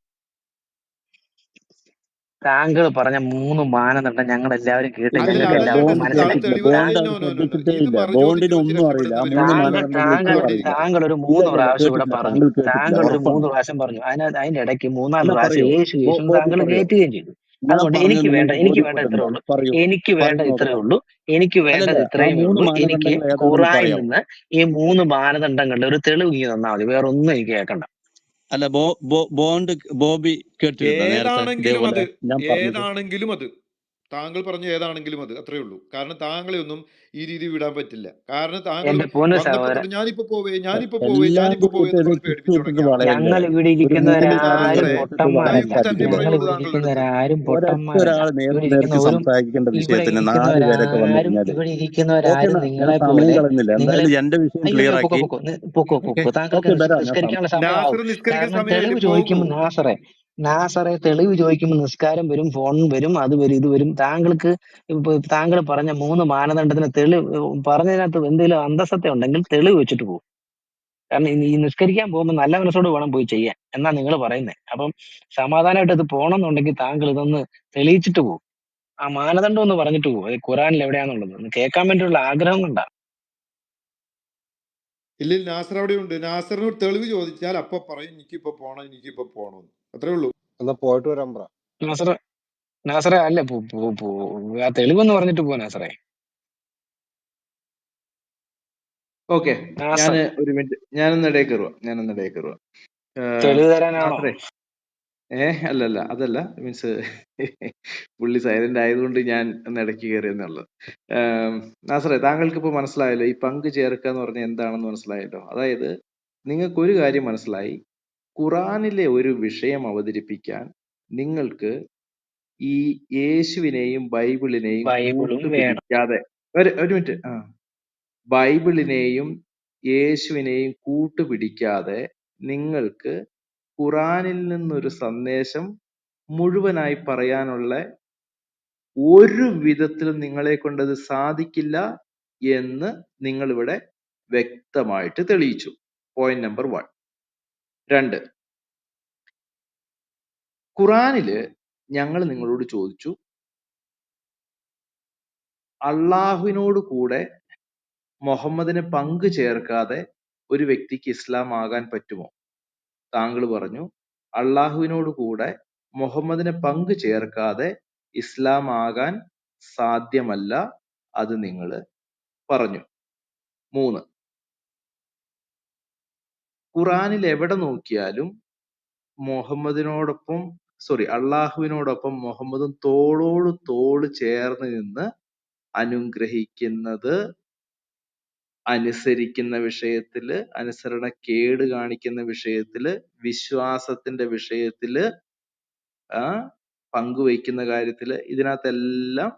താങ്കൾ പറഞ്ഞ 3 മാനദണ്ഡം ഞങ്ങൾ എല്ലാവരും കേട്ട്, അല്ലല്ല, ഞങ്ങൾക്ക് അല്ലല്ല, അതല്ല എല്ലാവർക്കും ബോണ്ട് ടെസ്റ്റ്, ആള് കേട്ടിട്ടില്ല. മനസ്സിലായി. തെളിവ് ബോണ്ട് അത് ശ്രദ്ധിച്ചിട്ടേ ഇത് ഇല്ല. മറുചോദ്യം ബോണ്ടിന് ചോദിച്ച് ഒന്നും അറിയില്ല. ആ രക്ഷപ്പെടുന്നവര് 3 മറുചോദ്യം മാനദണ്ഡങ്ങൾ അറിയില്ല. താങ്കൾ ഒരു ഇല്ല 3 ഇല്ല പ്രാവശ്യം ഇവിടെ കേട്ടിട്ടില്ല. പറഞ്ഞു. താങ്കൾ കേട്ടിട്ടില്ല, താങ്കൾ ഒരു ഉറപ്പാണ്. 3 പ്രാവശ്യം പറഞ്ഞു. അതിന്റെ ഇടയ്ക്ക് എന്നാ 3-4 പ്രാവശ്യം പറയോ, യേശു ബോബി താങ്കൾ പറയോ? കയറ്റുകയും ചെയ്തു. ഞാൻ അതുകൊണ്ട് പറഞ്ഞു എനിക്ക് നിങ്ങൾക്ക് വേണ്ട ഇത്രേ ബോധ്യപ്പെടണ്ട. ഉള്ളൂ. പറയൂ, എനിക്ക് പറയൂ വേണ്ടത് ഇത്രേ നോക്കട്ടെ. ഉള്ളൂ. എനിക്ക് വേണ്ടത് അല്ലല്ല, ആ ഇത്രയേ 3 ഉള്ളൂ. എനിക്ക് മാനദണ്ഡങ്ങൾ ഏതാണെന്ന് ഖുറാനിൽ പറയാമോ? നിന്ന് ഈ 3 മാനദണ്ഡങ്ങളുടെ ഒരു തെളിവ് ഇങ്ങനെ തന്നാൽ മതി. വേറെ ഒന്നും എനിക്ക് കേൾക്കണ്ട. അല്ല, ബോണ്ട് ബോബി കേട്ടിരുന്നോ നേരത്തെ ഇതേപോലെ ഞാൻ പറഞ്ഞത്? ഏതാണെങ്കിലും അത് താങ്കൾ പറഞ്ഞ ഏതാണെങ്കിലും അത് അത്രേ ഉള്ളൂ. കാരണം താങ്കളെ ഒന്നും ഈ രീതി വിടാൻ പറ്റില്ല. കാരണം താങ്കൾ എന്റെ പൊന്ന് വന്നപ്പോ സഹോദര, തൊട്ട് ഞാനിപ്പോ പോവേ എല്ലാം എന്ന് കൂട്ടിയിട്ട് പറഞ്ഞ് ചുറ്റു പേടിപ്പിച്ചു വിട്ടിട്ട് തുടങ്ങിയ ആളാണ്. വളയല്ലേ. ഞങ്ങൾ ഇവിടെ ഒരു 3 അപ്പൊ കാര്യം ഇരിക്കുന്നവരാരും കൂടെ നാസറെ, എടുത്തിട്ട് പൊട്ടന്മാരല്ല. ടൈം സംസാരിക്കരുത്. ഞങ്ങൾ തെറ്റുമ്പോഴേ ഇവിടെ താങ്കളുടെ അടുത്ത്. ഇരിക്കുന്നവരാരും പൊട്ടന്മാരല്ല. ഒരൊറ്റൊരാൾ ഇവിടെ നേർക്ക് ഇരിക്കുന്ന നേർക്ക് ഒരു സംസാരിക്കേണ്ട ഇവിടെ വിഷയത്തിന് 4 പേരൊക്കെ വന്നു കഴിഞ്ഞാല് ഇവിടെ ഓക്കെ ഇരിക്കുന്നവരാരും എന്നാ, ഞാൻ നിങ്ങളെ സമയം പോലെ കളയുന്നില്ല. എന്തായാലും എന്റെ വിഷയം അയ്യോ ക്ലിയർ പൊക്കോ ആക്കി. പൊക്കോ പൊക്കോ ഓക്കെ പൊക്കോ. താങ്കൾക്ക് ഓക്കെ, വരാം. ഞാൻ നിസ്കരിക്കാനുള്ള സമയമാവും. നാസർ നിസ്കരിക്കുന്ന കാരണം സമയമായില്ലേ, തെളിവ് പോകൂ. ചോദിക്കുമ്പോൾ നാസറെ തെളിവ് ചോദിക്കുമ്പോൾ നിസ്കാരം വരും, ഫോൺ വരും, അത് വരും, ഇത് വരും. താങ്കൾ പറഞ്ഞ 3 മാനദണ്ഡത്തിന് തെളിവ് പറഞ്ഞതിനകത്ത് എന്തെങ്കിലും അന്തസത്ത ഉണ്ടെങ്കിൽ തെളിവ് വെച്ചിട്ട് പോകും. കാരണം ഈ നിസ്കരിക്കാൻ പോകുമ്പോൾ നല്ല മനസ്സോട് വേണം പോയി ചെയ്യാൻ എന്നാ നിങ്ങൾ പറയുന്നത്. അപ്പം സമാധാനമായിട്ട് ഇത് പോകണമെന്നുണ്ടെങ്കിൽ താങ്കൾ ഇതൊന്ന് തെളിയിച്ചിട്ട് പോകും. ആ മാനദണ്ഡം ഒന്ന് പറഞ്ഞിട്ട് പോകും. അത് ഖുറാനിൽ എവിടെയാന്നുള്ളത് ഒന്ന് കേൾക്കാൻ വേണ്ടിയുള്ള ആഗ്രഹം കൊണ്ടാ. ഇല്ല, നാസർ അവിടെ ഉണ്ട്. നാസറിനോട് തെളിവ് ചോദിച്ചാൽ അപ്പൊ പറയും എനിക്കിപ്പോ പോണം. അത്രേ ഉള്ളൂ. എന്നാ പോയിട്ട് വരാൻ പറ. നാസർ നാസറേ അല്ല ആ തെളിവെന്ന് പറഞ്ഞിട്ട് പോ നാസറേ. ഓക്കെ, നാസർ ഒരു മിനിറ്റ്, ഞാനൊന്ന് ഇടയിൽ കയറുക. തെളിവ് തരാനാണോ? നാസറേ, അല്ലല്ല, അതല്ല, മീൻസ് പുള്ളി സൈലന്റ് ആയതുകൊണ്ട് ഞാൻ ഒന്ന് ഇടയ്ക്ക് കയറിയെന്നുള്ളത്. നാസറേ, താങ്കൾക്ക് ഇപ്പൊ മനസ്സിലായല്ലോ ഈ പങ്ക് ചേർക്കുക എന്ന് പറഞ്ഞാൽ എന്താണെന്ന് മനസ്സിലായല്ലോ. അതായത് നിങ്ങൾക്ക് ഒരു കാര്യം മനസ്സിലായി, ഖുറാനിലെ ഒരു വിഷയം അവതരിപ്പിക്കാൻ നിങ്ങൾക്ക് ഈ യേശുവിനെയും ബൈബിളിനെയും ബൈബിളും വേണം. കൂട്ടുപിടിക്കാതെ ഒരു മിനിറ്റ്, ബൈബിളിനെയും യേശുവിനെയും കൂട്ടുപിടിക്കാതെ നിങ്ങൾക്ക് ഖുറാനിൽ നിന്നൊരു സന്ദേശം മുഴുവനായി പറയാനുള്ള ഒരു വിധത്തിലും നിങ്ങളെ കൊണ്ടത് സാധിക്കില്ല എന്ന് നിങ്ങൾ ഇവിടെ വ്യക്തമായിട്ട് തെളിയിച്ചു. Point number 1. 2, ഖുറാനില് ഞങ്ങൾ നിങ്ങളോട് ചോദിച്ചു, അള്ളാഹുവിനോട് കൂടെ മുഹമ്മദിന് പങ്കു ചേർക്കാതെ ഒരു വ്യക്തിക്ക് ഇസ്ലാം ആകാൻ പറ്റുമോ? താങ്കൾ പറഞ്ഞു, അള്ളാഹുവിനോട് കൂടെ മുഹമ്മദിനെ പങ്കു ചേർക്കാതെ ഇസ്ലാം ആകാൻ സാധ്യമല്ല. അത് നിങ്ങൾ പറഞ്ഞു. 3, ഖുറാനിൽ എവിടെ നോക്കിയാലും അള്ളാഹുവിനോടൊപ്പം മുഹമ്മദും തോളോട് തോള് ചേർന്ന് നിന്ന് അനുഗ്രഹിക്കുന്നത്, അനുസരിക്കുന്ന വിഷയത്തില്, അനുസരണക്കേട് കാണിക്കുന്ന വിഷയത്തില്, വിശ്വാസത്തിന്റെ വിഷയത്തില്, പങ്കുവയ്ക്കുന്ന കാര്യത്തില്, ഇതിനകത്തെല്ലാം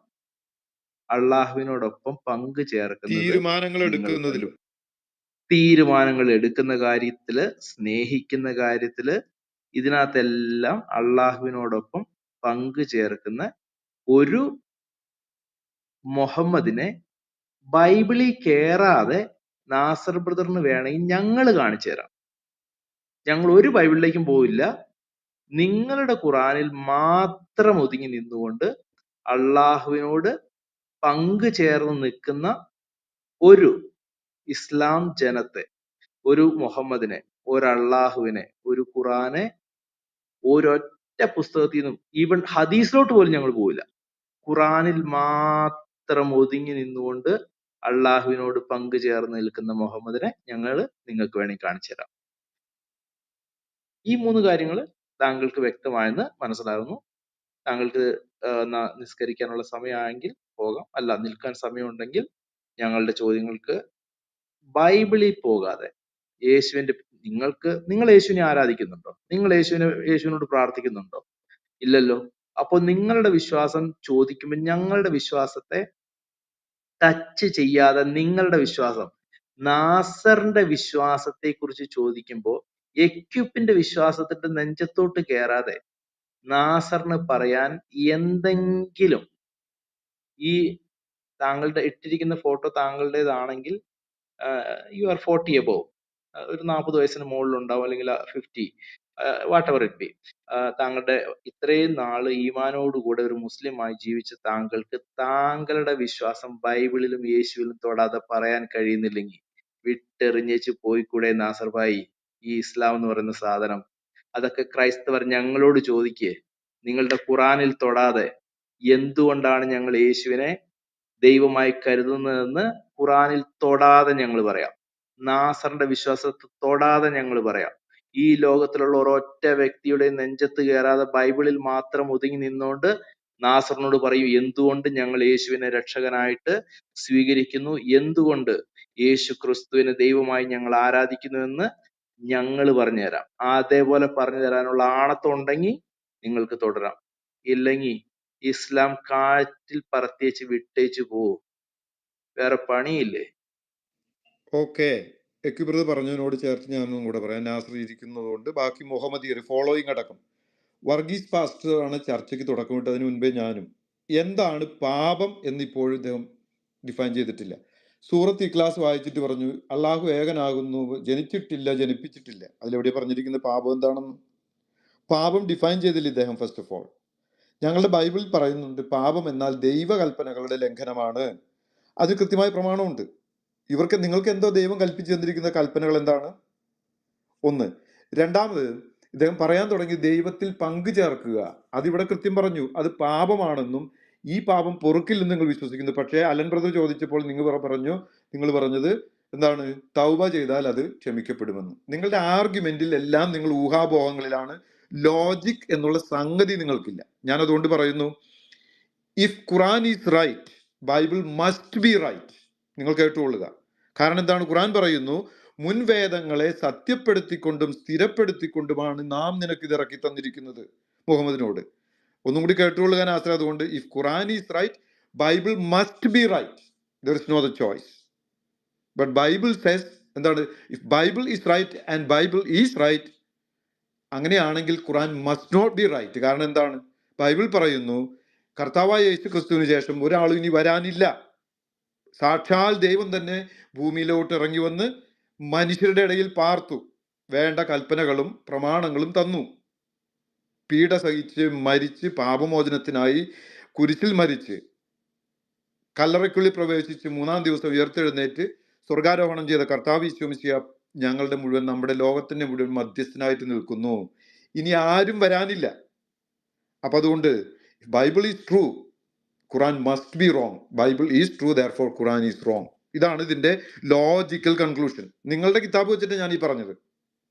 അള്ളാഹുവിനോടൊപ്പം പങ്കു ചേർക്കുന്നത് തീരുമാനങ്ങൾ നിങ്ങൾ കണ്ടു. എടുക്കുന്നതിലും തീരുമാനങ്ങൾ എടുക്കുന്ന കാര്യത്തില്, സ്നേഹിക്കുന്ന കാര്യത്തില്, ഇതിനകത്തെല്ലാം അള്ളാഹുവിനോടൊപ്പം പങ്കു ചേർക്കുന്ന ഒരു മുഹമ്മദിനെ ബൈബിളിൽ കേറാതെ നാസർ ബ്രദറിന് വേണമെങ്കിൽ ഞങ്ങൾ കാണിച്ചു തരാം. ഞങ്ങൾ ഒരു ബൈബിളിലേക്കും പോവില്ല. നിങ്ങളുടെ ഖുറാനിൽ മാത്രം ഒതുങ്ങി നിന്നുകൊണ്ട് അള്ളാഹുവിനോട് പങ്കു ചേർന്ന് നിൽക്കുന്ന ഒരു ഇസ്ലാം ജനത്തെ, ഒരു മുഹമ്മദിനെ, ഒരു അള്ളാഹുവിനെ, ഒരു ഖുറാനെ ഒരൊറ്റ പുസ്തകത്തിൽ നിന്നും, ഈവൻ ഹദീസിലോട്ട് പോലും ഞങ്ങൾ പോവില്ല. ഖുറാനിൽ മാത്രം ഒതുങ്ങി നിന്നുകൊണ്ട് അള്ളാഹുവിനോട് പങ്കു ചേർന്ന് നിൽക്കുന്ന മുഹമ്മദിനെ ഞങ്ങൾ നിങ്ങൾക്ക് വേണമെങ്കിൽ കാണിച്ചു തരാം. ഈ 3 കാര്യങ്ങൾ താങ്കൾക്ക് വ്യക്തമായെന്ന് മനസ്സിലാകുന്നു. താങ്കൾക്ക് നിസ്കരിക്കാനുള്ള സമയമായെങ്കിൽ പോകാം. അല്ല, നിൽക്കാൻ സമയമുണ്ടെങ്കിൽ ഞങ്ങളുടെ ചോദ്യങ്ങൾക്ക് ബൈബിളിൽ പോകാതെ നിങ്ങൾ യേശുവിനെ ആരാധിക്കുന്നുണ്ടോ? നിങ്ങൾ യേശുവിനോട് പ്രാർത്ഥിക്കുന്നുണ്ടോ? ഇല്ലല്ലോ. അപ്പൊ നിങ്ങളുടെ വിശ്വാസം ചോദിക്കുമ്പോൾ ഞങ്ങളുടെ വിശ്വാസത്തെ ടച്ച് ചെയ്യാതെ, നിങ്ങളുടെ വിശ്വാസം, നാസറിന്റെ വിശ്വാസത്തെ കുറിച്ച് ചോദിക്കുമ്പോൾ എക്യുപ്പിന്റെ വിശ്വാസത്തിന്റെ നെഞ്ചത്തോട്ട് കയറാതെ നാസറിന് പറയാൻ എന്തെങ്കിലും, ഈ താങ്കളുടെ ഇട്ടിരിക്കുന്ന ഫോട്ടോ താങ്കളുടേതാണെങ്കിൽ യു ആർ 40 എബോവ്, ഒരു 40 വയസ്സിന് മുകളിലുണ്ടാവും, അല്ലെങ്കിൽ 50, വാട്ട് എവർ ഇറ്റ് ബി. താങ്കളുടെ ഇത്രയും നാള് ഈമാനോടുകൂടെ ഒരു മുസ്ലിമായി ജീവിച്ച താങ്കൾക്ക് താങ്കളുടെ വിശ്വാസം ബൈബിളിലും യേശുവിലും തൊടാതെ പറയാൻ കഴിയുന്നില്ലെങ്കിൽ വിട്ടെറിഞ്ഞേച്ച് പോയിക്കൂടെ നാസർ ഭായി? ഈ ഇസ്ലാം എന്ന് പറയുന്ന സാധനം, അതൊക്കെ ക്രൈസ്തവർ ഞങ്ങളോട് ചോദിക്കേ. നിങ്ങളുടെ ഖുറാനിൽ തൊടാതെ എന്തുകൊണ്ടാണ് ഞങ്ങൾ യേശുവിനെ ദൈവമായി കരുതുന്നതെന്ന് ഖുറാനിൽ തൊടാതെ ഞങ്ങൾ പറയാം. നാസറിന്റെ വിശ്വാസത്തെ തൊടാതെ ഞങ്ങൾ പറയാം. ഈ ലോകത്തിലുള്ള ഒരൊറ്റ വ്യക്തിയുടെ നെഞ്ചത്ത് കയറാതെ ബൈബിളിൽ മാത്രം ഒതുങ്ങി നിന്നുകൊണ്ട് നാസറിനോട് പറയൂ, എന്തുകൊണ്ട് ഞങ്ങൾ യേശുവിനെ രക്ഷകനായിട്ട് സ്വീകരിക്കുന്നു, എന്തുകൊണ്ട് യേശു ക്രിസ്തുവിനെ ദൈവമായി ഞങ്ങൾ ആരാധിക്കുന്നു എന്ന് ഞങ്ങൾ പറഞ്ഞുതരാം. അതേപോലെ പറഞ്ഞു തരാനുള്ള ആണത്തം ഉണ്ടെങ്കിൽ നിങ്ങൾക്ക് തുടരാം. ഇല്ലെങ്കിൽ ഇസ്ലാം കാറ്റിൽ പറത്തിയേച്ച് വിട്ടേച്ച് പോവും. വേറെ പണിയില്ലേ? ഓക്കെ, എക്യുബ്രത് പറഞ്ഞതിനോട് ചേർത്ത് ഞാനൊന്നും കൂടെ പറയാം. നാസർ ഇരിക്കുന്നതുകൊണ്ട് ബാക്കി മുഹമ്മദ് ഫോളോയിങ് അടക്കം വർഗീസ് പാസ്റ്റർ ആണ് ചർച്ചയ്ക്ക് തുടക്കമിട്ടതിന് മുൻപേ ഞാനും. എന്താണ് പാപം എന്നിപ്പോഴും ഇദ്ദേഹം ഡിഫൈൻ ചെയ്തിട്ടില്ല. സൂറത്ത് ഇഖ്ലാസ് വായിച്ചിട്ട് പറഞ്ഞു അള്ളാഹു ഏകനാകുന്നു, ജനിച്ചിട്ടില്ല, ജനിപ്പിച്ചിട്ടില്ല. അതിലെവിടെ പറഞ്ഞിരിക്കുന്ന പാപം എന്താണെന്ന്? പാപം ഡിഫൈൻ ചെയ്തില്ല ഇദ്ദേഹം. ഫസ്റ്റ് ഓഫ് ഓൾ, ഞങ്ങളുടെ ബൈബിളിൽ പറയുന്നുണ്ട് പാപം എന്നാൽ ദൈവകൽപ്പനകളുടെ ലംഘനമാണ്. അത് കൃത്യമായ പ്രമാണമുണ്ട്. നിങ്ങൾക്ക് എന്തോ ദൈവം കൽപ്പിച്ചു തന്നിരിക്കുന്ന കൽപ്പനകൾ എന്താണ്? ഒന്ന്. രണ്ടാമത്, ഇദ്ദേഹം പറയാൻ തുടങ്ങി ദൈവത്തിൽ പങ്കു ചേർക്കുക. അതിവിടെ കൃത്യം പറഞ്ഞു, അത് പാപമാണെന്നും ഈ പാപം പൊറുക്കില്ലെന്ന് നിങ്ങൾ വിശ്വസിക്കുന്നു. പക്ഷേ അലൻ ബ്രദർ ചോദിച്ചപ്പോൾ നിങ്ങൾ പറഞ്ഞത് എന്താണ്? തൗബ ചെയ്താൽ അത് ക്ഷമിക്കപ്പെടുമെന്ന്. നിങ്ങളുടെ ആർഗ്യുമെന്റിൽ എല്ലാം നിങ്ങൾ ഊഹാപോഹങ്ങളിലാണ്. ലോജിക് എന്നുള്ള സംഗതി നിങ്ങൾക്കില്ല. ഞാൻ അതുകൊണ്ട് പറയുന്നു, if Quran is right, Bible must be right. നിങ്ങൾ കേട്ടുകൊള്ളുക. കാരണം എന്താണ്? ഖുറാൻ പറയുന്നു, മുൻവേദങ്ങളെ സത്യപ്പെടുത്തിക്കൊണ്ടും സ്ഥിരപ്പെടുത്തിക്കൊണ്ടുമാണ് നാം നിനക്ക് ഇത് ഇറക്കി തന്നിരിക്കുന്നത് മുഹമ്മദിനോട്. ഒന്നും കൂടി കേട്ടുകൊള്ളുക നാസർ. അതുകൊണ്ട് if Quran is right, Bible must be right. There is no the choice. But Bible says എന്താണ്? If Bible is right and Bible is right, അങ്ങനെയാണെങ്കിൽ Quran must not be right. കാരണം എന്താണ്? ബൈബിൾ പറയുന്നു, കർത്താവായ യേശു ക്രിസ്തുവിന് ശേഷം ഒരാളും ഇനി വരാനില്ല. സാക്ഷാൽ ദൈവം തന്നെ ഭൂമിയിലോട്ട് ഇറങ്ങി വന്ന് മനുഷ്യരുടെ ഇടയിൽ പാർത്തു, വേണ്ട കൽപ്പനകളും പ്രമാണങ്ങളും തന്നു, പീഡ സഹിച്ച് മരിച്ച് പാപമോചനത്തിനായി കുരിശിൽ മരിച്ച് കല്ലറയ്ക്കുള്ളിൽ പ്രവേശിച്ച് 3-ാം ദിവസം ഉയർത്തെഴുന്നേറ്റ് സ്വർഗാരോഹണം ചെയ്ത കർത്താവ് യേശു മിശിഹാ ഞങ്ങളുടെ മുഴുവൻ, നമ്മുടെ ലോകത്തിന്റെ മുഴുവൻ മധ്യസ്ഥനായിട്ട് നിൽക്കുന്നു. ഇനി ആരും വരാനില്ല. അപ്പൊ അതുകൊണ്ട് Bible is true, Quran must be wrong. Bible is true, therefore Quran is wrong. ഇതാണ് ഇതിന്റെ ലോജിക്കൽ കൺക്ലൂഷൻ. നിങ്ങളുടെ കിതാബ് വെച്ചിട്ട് ഞാൻ ഈ പറഞ്ഞത്,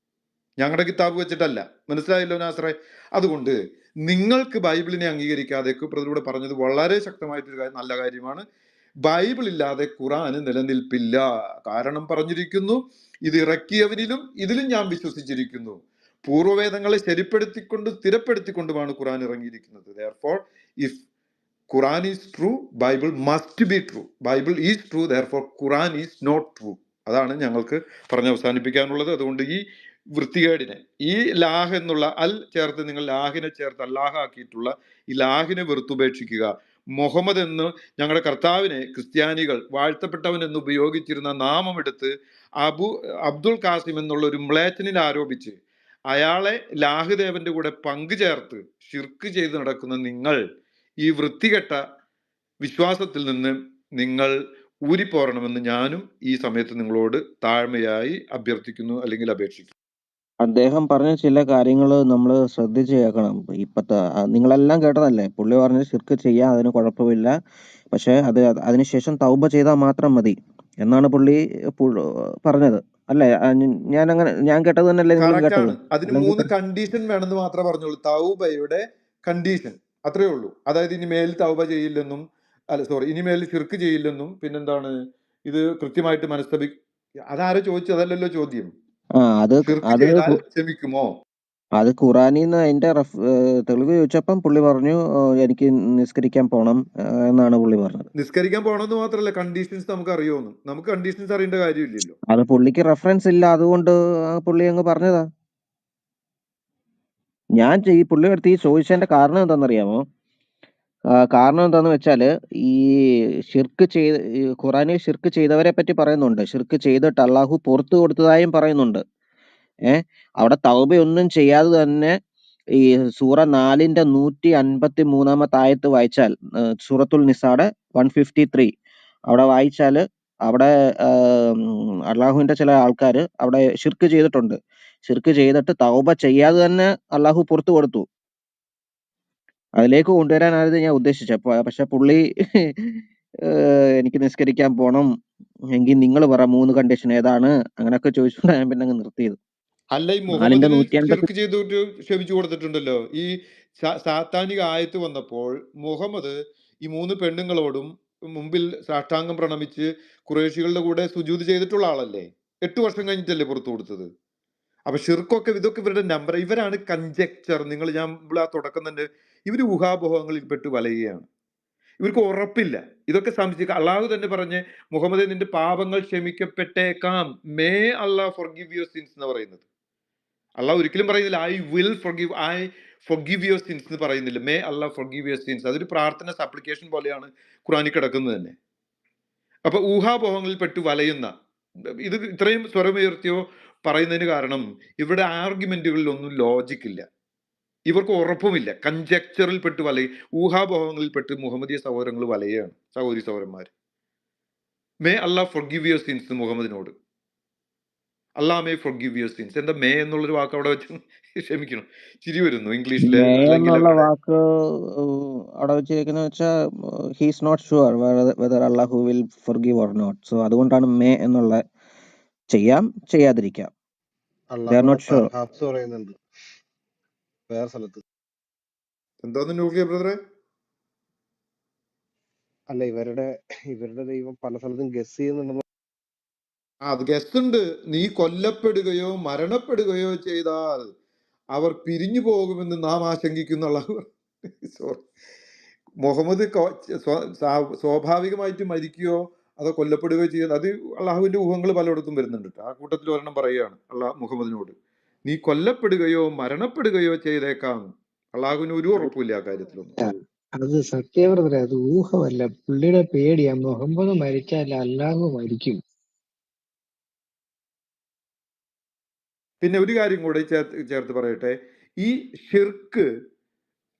ഞങ്ങളുടെ കിതാബ് വെച്ചിട്ടല്ല. മനസ്സിലായല്ലോ നാസറെ? അതുകൊണ്ട് നിങ്ങൾക്ക് ബൈബിളിനെ അംഗീകരിക്കാതെ, പ്രതിലൂടെ പറഞ്ഞത് വളരെ ശക്തമായിട്ടൊരു നല്ല കാര്യമാണ്. ബൈബിൾ ഇല്ലാതെ ഖുറാന് നിലനിൽപ്പില്ല. കാരണം പറഞ്ഞിരിക്കുന്നു, ഇത് ഇറക്കിയവനിലും ഇതിലും ഞാൻ വിശ്വസിച്ചിരിക്കുന്നു. പൂർവ്വവേദങ്ങളെ ശരിപ്പെടുത്തിക്കൊണ്ട് സ്ഥിരപ്പെടുത്തിക്കൊണ്ടുമാണ് ഖുറാൻ ഇറങ്ങിയിരിക്കുന്നത്. Therefore, if Quran is true, Bible must be true. Bible is true, therefore Quran is not true. അതാണ് ഞങ്ങൾക്ക് പറഞ്ഞ് അവസാനിപ്പിക്കാനുള്ളത്. അതുകൊണ്ട് ഈ വൃത്തികേടിനെ, ഈ ലാഹ് എന്നുള്ള അൽ ചേർത്ത് നിങ്ങൾ ലാഹിനെ ചേർത്ത് അല്ലാഹ് ആക്കിയിട്ടുള്ള ഈ ലാഹിനെ വെറുത്തുപേക്ഷിക്കുക. മുഹമ്മദ് എന്ന് ഞങ്ങളുടെ കർത്താവിനെ ക്രിസ്ത്യാനികൾ വാഴ്ത്തപ്പെട്ടവൻ എന്ന് ഉപയോഗിച്ചിരുന്ന നാമമെടുത്ത് അബ്ദുൾ കാസിം എന്നുള്ള ഒരു മ്ലേച്ഛനിൽ ആരോപിച്ച് അയാളെ ലാഹുദേവന്റെ കൂടെ പങ്കുചേർത്ത് ഷിർക്ക് ചെയ്ത് നടക്കുന്ന നിങ്ങൾ, ഈ വൃത്തികെട്ട വിശ്വാസത്തിൽ നിന്ന് നിങ്ങൾ ഊരിപ്പോരണമെന്ന് ഞാനും ഈ സമയത്ത് നിങ്ങളോട് താഴ്മയായി അഭ്യർത്ഥിക്കുന്നു, അല്ലെങ്കിൽ അപേക്ഷിക്കുന്നു. അദ്ദേഹം പറഞ്ഞ ചില കാര്യങ്ങൾ നമ്മൾ ശ്രദ്ധിച്ച് കേൾക്കണം. ഇപ്പത്തെ നിങ്ങളെല്ലാം കേട്ടതല്ലേ? പുള്ളി പറഞ്ഞ് ശിർക്ക് ചെയ്യാം, അതിന് കുഴപ്പമില്ല, പക്ഷെ അതിനുശേഷം തൗബ ചെയ്താൽ മാത്രം മതി എന്നാണ് പുള്ളി പറഞ്ഞത് അല്ലേ? ഞാൻ കേട്ടത് തന്നെയല്ലേ നിങ്ങൾ കറക്റ്റ് കേട്ടത്? ആണ്. അതിന് 3 കണ്ടീഷൻ വേണമെന്ന് മാത്രമേ പറഞ്ഞുള്ളൂ. തൗബയുടെ കണ്ടീഷൻ അത്രേ ഉള്ളൂ. അതായത് ഇനിമേൽ തൗബ ചെയ്യില്ലെന്നും, ഇനിമേൽ ശിർക്ക് ചെയ്യില്ലെന്നും, പിന്നെന്താണ്, ഇത് കൃത്യമായിട്ട് അതാരോ ചോദിച്ചു, അതല്ലല്ലോ ചോദ്യം. ശിർക്ക് ചെയ്താൽ ക്ഷമിക്കുമോ? അത് ഖുറാനിന്ന് അതിന്റെ തെളിവ് ചോദിച്ചപ്പം പുള്ളി പറഞ്ഞു എനിക്ക് നിസ്കരിക്കാൻ പോണം എന്നാണ് പുള്ളി പറഞ്ഞത്. നിസ്കരിക്കാൻ പോണമെന്ന് മാത്രമല്ല, കണ്ടീഷൻസ് നമുക്ക് അറിയുമെന്ന്. നമുക്ക് കണ്ടീഷൻസ് അറിയേണ്ട കാര്യമില്ലല്ലോ. അത് പുള്ളിക്ക് റെഫറൻസ് ഇല്ല, അതുകൊണ്ട് പുള്ളി അങ്ങ് പറഞ്ഞതാ. ഞാൻ ഈ പുള്ളി അടുത്ത് ഈ ചോദിച്ചതിന്റെ കാരണം എന്താണെന്നറിയാമോ? കാരണം എന്താന്ന് വെച്ചാല്, ഈ ഖുറാനിൽ ഷിർക്ക് ചെയ്തവരെ പറ്റി പറയുന്നുണ്ട്. ഷിർക്ക് ചെയ്തിട്ട് അള്ളാഹു പുറത്തു കൊടുത്തതായും പറയുന്നുണ്ട്. അവിടെ തൗബയൊന്നും ചെയ്യാതെ തന്നെ ഈ സൂറ 4-ന്റെ 153-ാമത്തെ ആയത്ത് വായിച്ചാൽ, സൂറത്തുൽ നിസാടെ 153 അവിടെ വായിച്ചാല്, അവിടെ അള്ളാഹുവിന്റെ ചില ആൾക്കാർ അവിടെ ഷിർക്ക് ചെയ്തിട്ടുണ്ട്. ഷിർക്ക് ചെയ്തിട്ട് തൗബ ചെയ്യാതെ തന്നെ അള്ളാഹു പുറത്തു കൊടുത്തു. അതിലേക്ക് കൊണ്ടുവരാനായിരുന്നു ഞാൻ ഉദ്ദേശിച്ചത്. പക്ഷെ പുള്ളി എനിക്ക് നിസ്കരിക്കാൻ പോണം, എങ്കിൽ നിങ്ങൾ പറ 3 കണ്ടീഷൻ ഏതാണ്, അങ്ങനെയൊക്കെ ചോദിച്ചുകൊണ്ട് ഞാൻ പിന്നെ അങ്ങ് നിർത്തിയത്. അല്ല, ഈ മുഹമ്മദിന് ശിർക്ക് ചെയ്തിട്ട് ക്ഷമിച്ചു കൊടുത്തിട്ടുണ്ടല്ലോ. ഈ സാത്താനിക ആയത്ത് വന്നപ്പോൾ മുഹമ്മദ് ഈ 3 പെണ്ണുങ്ങളോടും മുമ്പിൽ സാഷ്ടാംഗം പ്രണമിച്ച് ഖുറൈശികളുടെ കൂടെ സുജൂദ് ചെയ്തിട്ടുള്ള ആളല്ലേ? 8 വർഷം കഴിഞ്ഞിട്ടല്ലേ പുറത്തു കൊടുത്തത്? അപ്പൊ ഷിർക്കൊക്കെ ഇതൊക്കെ ഇവരുടെ നമ്പർ. ഇവരാണ് കൺജക്ചർ. ഞാൻ ആ തുടക്കം തന്നെ, ഇവർ ഊഹാപോഹങ്ങളിൽ പെട്ട് വലയുകയാണ്. ഇവർക്ക് ഉറപ്പില്ല. ഇതൊക്കെ സംശയിക്കുക. അള്ളാഹു തന്നെ പറഞ്ഞ്, മുഹമ്മദ് നിന്റെ പാപങ്ങൾ ക്ഷമിക്കപ്പെട്ടേക്കാം, may Allah forgive your since എന്ന് പറയുന്നത്. അള്ളാഹ് ഒരിക്കലും പറയുന്നില്ല ഐ ഫൊർഗിവ് യുവർ സിൻസ് എന്ന് പറയുന്നില്ല. May Allah forgive your since. അതൊരു പ്രാർത്ഥന, സപ്ലിക്കേഷൻ പോലെയാണ് ഖുറാനിൽ കിടക്കുന്നത് തന്നെ. അപ്പൊ ഊഹാപോഹങ്ങളിൽ പെട്ട് വലയുന്ന ഇത് ഇത്രയും സ്വരമുയർത്തിയോ പറയുന്നതിന് കാരണം ഇവരുടെ ആർഗ്യുമെന്റുകളിൽ ഒന്നും ലോജിക്കില്ല. ഇവർക്ക് ഉറപ്പുമില്ല. കൺജക്ചറിൽ പെട്ട് ഊഹാപോഹങ്ങളിൽ പെട്ട് മുഹമ്മദീയ സഹോദരങ്ങൾ വലയാണ്. സഹോദരി സഹോദരന്മാർ, may Allah forgive your sins മുഹമ്മദിനോട്. Allah may forgive your sins. എന്താ മേ എന്നുള്ളൊരു വാക്ക് അവിടെ വെച്ച് ക്ഷമിക്കണം, ചിരി വരുന്നു ഇംഗ്ലീഷില്, മേ അല്ലെങ്കിൽ എന്നുള്ള അവിടെ വാക്ക് അവിടെ വെച്ചിരിക്കുന്ന വെച്ചാൽ he's not sure whether Allah will forgive or not. So അതുകൊണ്ടാണ് മേ എന്നുള്ള ചെയ്യാം ചെയ്യാതിരിക്കാം. They are Allah not sure. Perhaps പറയുന്നുണ്ട് വേറെ സ്ഥലത്ത്. എന്താന്ന് ന്യൂക്ലിയർ ബ്രദറെ? അല്ല, ഇവരുടെ ദൈവം പല സ്ഥലത്തും ഗസ് ചെയ്യുന്നുണ്ടെന്ന്. അത് ഗസ്റ്റ് ഉണ്ട്. നീ കൊല്ലപ്പെടുകയോ മരണപ്പെടുകയോ ചെയ്താൽ അവർ പിരിഞ്ഞു പോകുമെന്ന് നാം ആശങ്കിക്കുന്ന സോറി, മുഹമ്മദ് സ്വാഭാവികമായിട്ട് മരിക്കുകയോ അതോ കൊല്ലപ്പെടുകയോ ചെയ്യുന്നത്, അത് അള്ളാഹുവിന്റെ ഊഹങ്ങൾ പലയിടത്തും വരുന്നുണ്ട്. ആ കൂട്ടത്തിൽ ഒരെണ്ണം പറയുകയാണ് മുഹമ്മദിനോട്, നീ കൊല്ലപ്പെടുകയോ മരണപ്പെടുകയോ ചെയ്തേക്കാം. അള്ളാഹുവിന് ഒരു ഉറപ്പില്ല ആ കാര്യത്തിലൊന്നും. അത് സത്യവ്രതര, അത് ഊഹമല്ല, പുള്ളിയുടെ പേടിയാ. മുഹമ്മദ് മരിച്ചാൽ അല്ലാഹു മരിക്കും. പിന്നെ ഒരു കാര്യം കൂടെ ചേർത്ത് പറയട്ടെ, ഈ ഷിർക്ക്